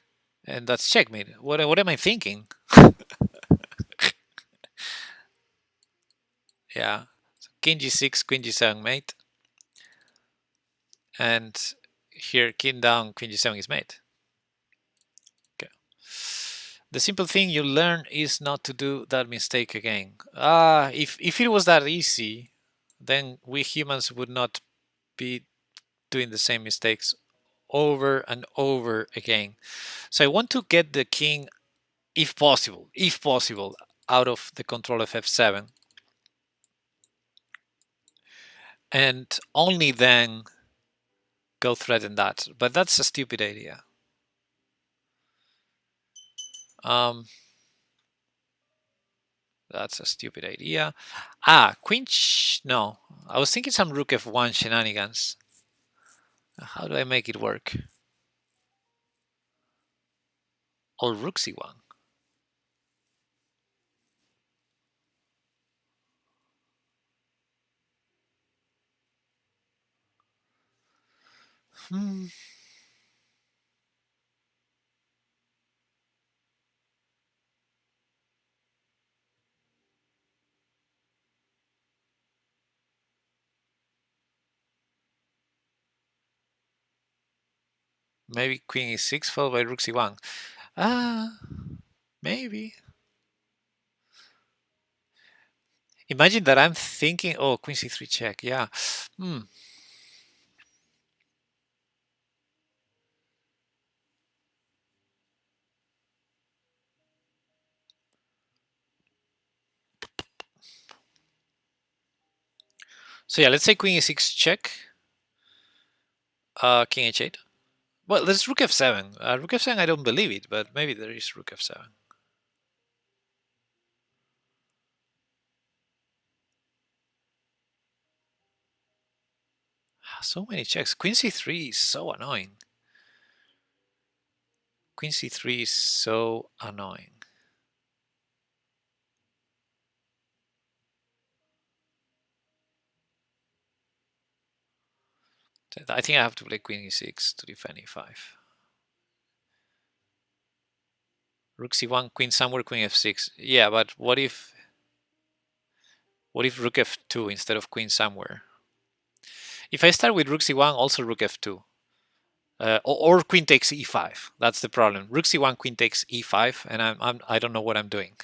and that's checkmate. What am I thinking? Yeah, so king g6, queen g7 mate. And here, king down, queen g7 is mate. Okay. The simple thing you learn is not to do that mistake again. If it was that easy, then we humans would not be doing the same mistakes over and over again. So I want to get the king, if possible, out of the control of f7. And only then go threaten that. But that's a stupid idea. That's a stupid idea. Queen. No, I was thinking some rook f1 shenanigans. How do I make it work? Or rook c1. Maybe queen e6 followed by rook c1. Maybe. Imagine that I'm thinking, oh, queen c3 check. Yeah. So yeah, let's say queen e6 check. King h8. Well, there's rook f7. Rook f7, I don't believe it, but maybe there is rook f7. So many checks. Queen c3 is so annoying. Queen c3 is so annoying. I think I have to play queen e6 to defend e5. Rook c1, queen somewhere, queen f6. Yeah, but what if rook f2 instead of queen somewhere? If I start with rook c1, also rook f2. Or queen takes e5. That's the problem. Rook c1, queen takes e5, and I don't know what I'm doing.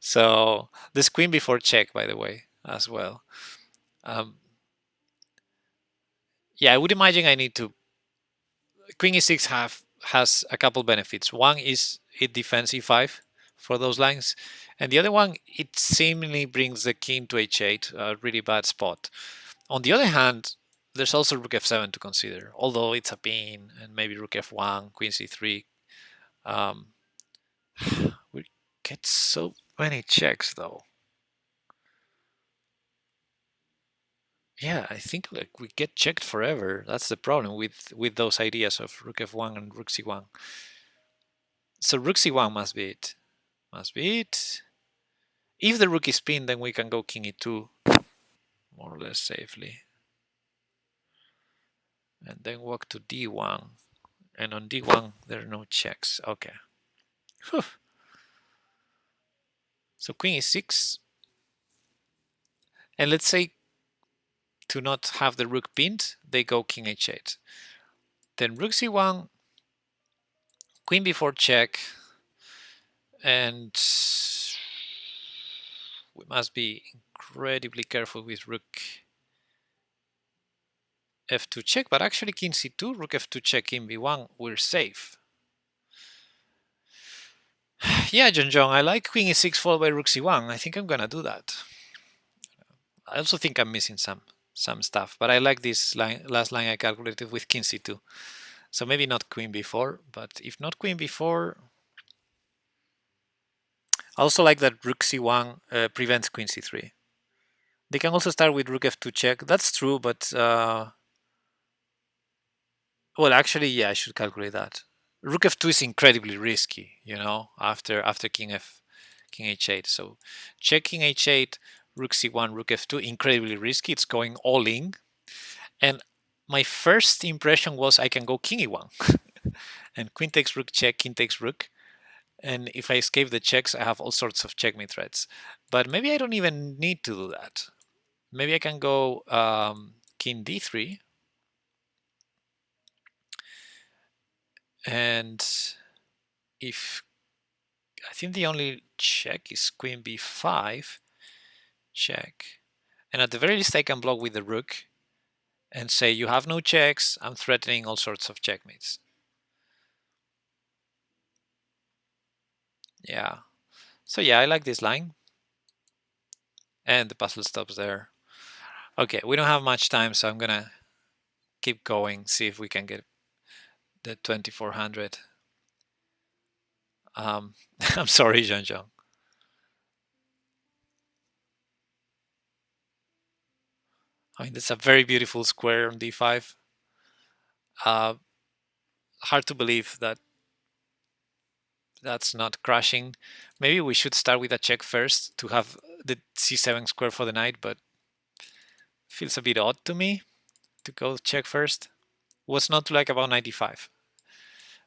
So this queen before check, by the way, as well. Um, yeah, I would imagine I need to. Queen e6 has a couple benefits. One is it defends e5 for those lines, and the other one, it seemingly brings the king to h8, a really bad spot. On the other hand, there's also rook f7 to consider, although it's a pin, and maybe rook f1, queen c3. Um, we get so many checks though. Yeah, I think like we get checked forever. That's the problem with those ideas of rook f1 and rook c1. So rook c1 must be it. Must be it. If the rook is pinned, then we can go king e2 more or less safely. And then walk to d1. And on d1, there are no checks. Okay. Whew. So queen e6. And let's say to not have the rook pinned, they go king h8. Then rook c1, queen b4 check. And we must be incredibly careful with rook f2 check, but actually king c2, rook f2 check, king b1, we're safe. Yeah, John, I like queen e6 followed by rook c1. I think I'm gonna do that. I also think I'm missing some stuff, but I like this last line I calculated with king c2. So maybe not queen b4, but if not queen b4, I also like that rook c1 prevents queen c3. They can also start with rook f2 check. That's true, but well, actually, yeah, I should calculate that. Rook f2 is incredibly risky, you know, after king h8. So check king h8, rook c1, rook f2, incredibly risky. It's going all in. And my first impression was I can go king e1. And queen takes rook check, king takes rook. And if I escape the checks, I have all sorts of checkmate threats. But maybe I don't even need to do that. Maybe I can go king d3. And if I think the only check is queen b5, check. And at the very least I can block with the rook and say you have no checks, I'm threatening all sorts of checkmates. Yeah. So yeah, I like this line. And the puzzle stops there. Okay, we don't have much time, so I'm gonna keep going, see if we can get the 2400. I'm sorry, Jean. I mean, that's a very beautiful square on d5. Uh, hard to believe that that's not crashing. Maybe we should start with a check first to have the c7 square for the knight, but feels a bit odd to me to go check first. What's not to like about 95?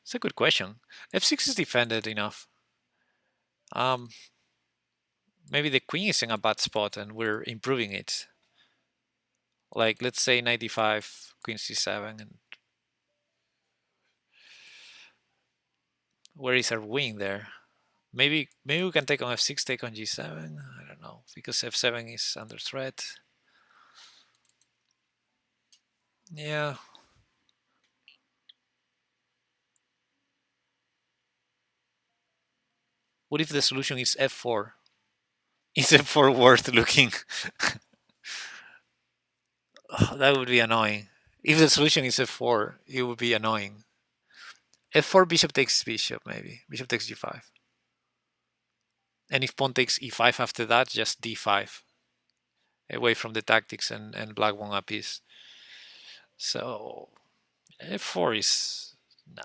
It's a good question. f6 is defended enough. Um, maybe the queen is in a bad spot and we're improving it. Like let's say 95, queen c7, and where is our wing there? Maybe we can take on f6, take on g7. I don't know, because f7 is under threat. Yeah. What if the solution is f4? Is f4 worth looking? Oh, that would be annoying. If the solution is f4, it would be annoying. f4, bishop takes bishop, maybe. Bishop takes g5. And if pawn takes e5 after that, just d5. Away from the tactics and black won a piece. So f4 is no.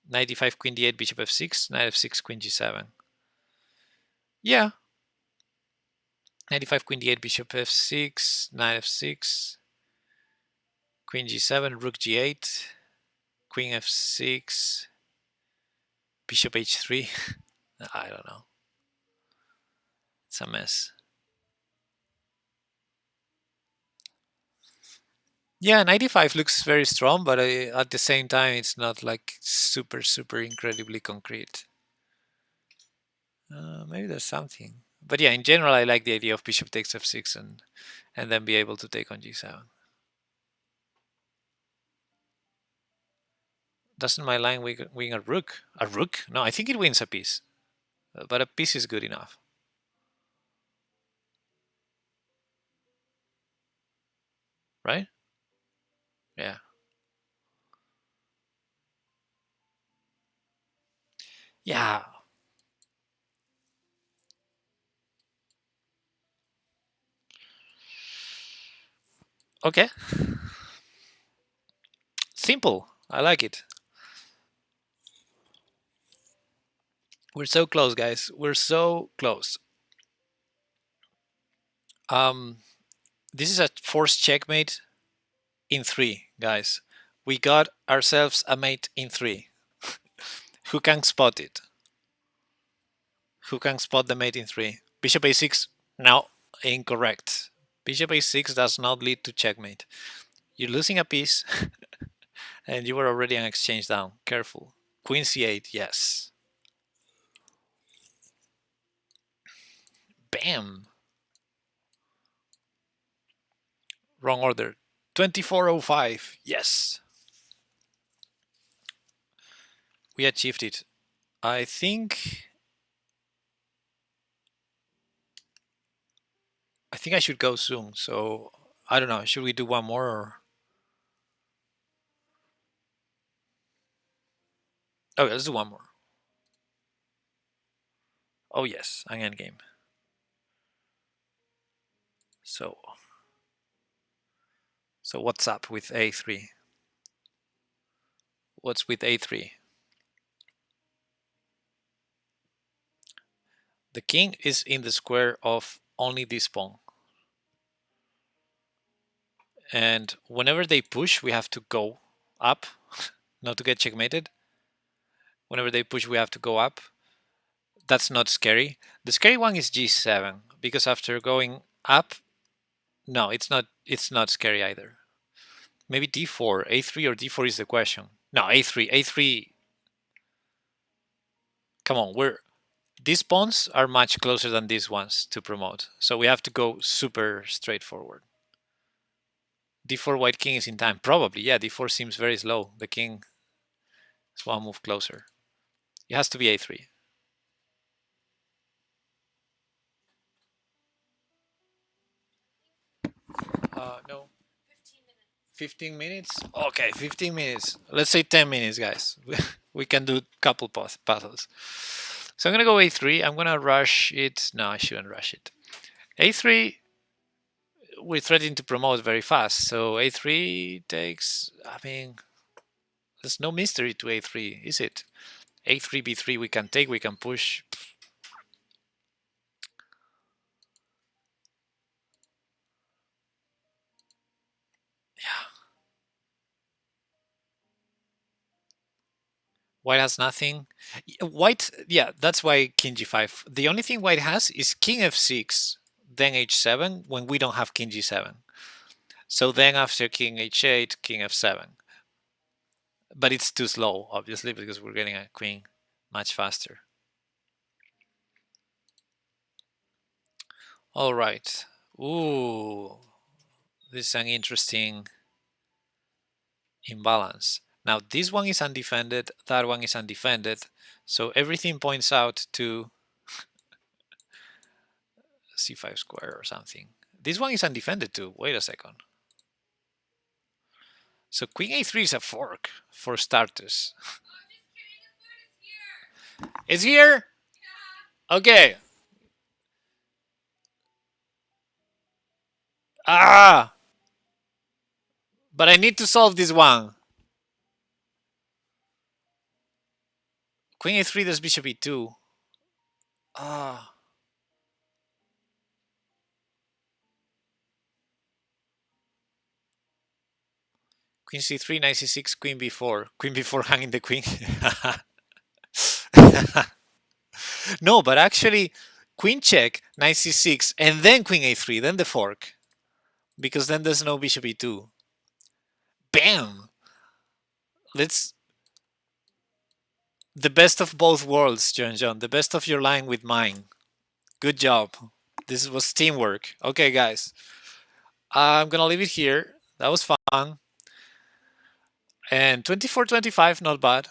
95 queen d8 bishop f6, knight f6 queen g7. Yeah. 95 queen d8 bishop f6, knight f6, queen g7, rook g8, queen f6, bishop h3. I don't know. It's a mess. Yeah, 95 looks very strong, but at the same time, it's not like super incredibly concrete. Maybe there's something. But yeah, in general, I like the idea of bishop takes f6 and then be able to take on g7. Doesn't my line win a rook? A rook? No, I think it wins a piece. But a piece is good enough. Right? Yeah. Yeah. Okay. Simple. I like it. We're so close, guys. We're so close. Um, this is a forced checkmate in 3, guys. We got ourselves a mate in 3. Who can spot it? Who can spot the mate in 3? Bishop a6? No, incorrect. Bishop a6 does not lead to checkmate. You're losing a piece, and you were already an exchange down. Careful. Queen c8, yes. Bam! Wrong order. 2405, yes. We achieved it. I think I should go soon. So I don't know. Should we do one more? Or... Okay, let's do one more. Oh yes, an endgame. So what's up with a3? What's with a3? The king is in the square of only this pawn. And whenever they push, we have to go up, not to get checkmated. Whenever they push, we have to go up. That's not scary. The scary one is g7, because after going up, no, it's not scary either. Maybe d4, a3 or d4 is the question. No, a3. Come on, these pawns are much closer than these ones to promote. So we have to go super straightforward. d4 white king is in time. Probably, yeah, d4 seems very slow. The king is one move closer. It has to be a3. No. 15 minutes? Okay, 15 minutes. Let's say 10 minutes, guys. We can do a couple puzzles. So I'm going to go a3. I'm going to rush it. No, I shouldn't rush it. a3, we're threatening to promote very fast. So a3 takes, I mean, there's no mystery to a3, is it? a3, b3, we can take, we can push. Yeah. White has nothing. White, yeah, that's why king g5. The only thing white has is king f6, then h7, when we don't have king g7. So then after king h8, king f7. But it's too slow, obviously, because we're getting a queen much faster. All right. Ooh, this is an interesting imbalance. Now, this one is undefended, that one is undefended. So everything points out to c5 square or something. This one is undefended too. Wait a second. So queen a3 is a fork for starters. It's here? Okay. Ah! But I need to solve this one. Queen a3 does bishop e2. Ah. Queen c3, knight c6, queen b4. Queen b4 hanging the queen. No, but actually, queen check, knight c6, and then queen a3, then the fork. Because then there's no bishop e2. Bam! The best of both worlds, John. The best of your line with mine. Good job. This was teamwork. Okay, guys. I'm gonna leave it here. That was fun. And 24-25, not bad.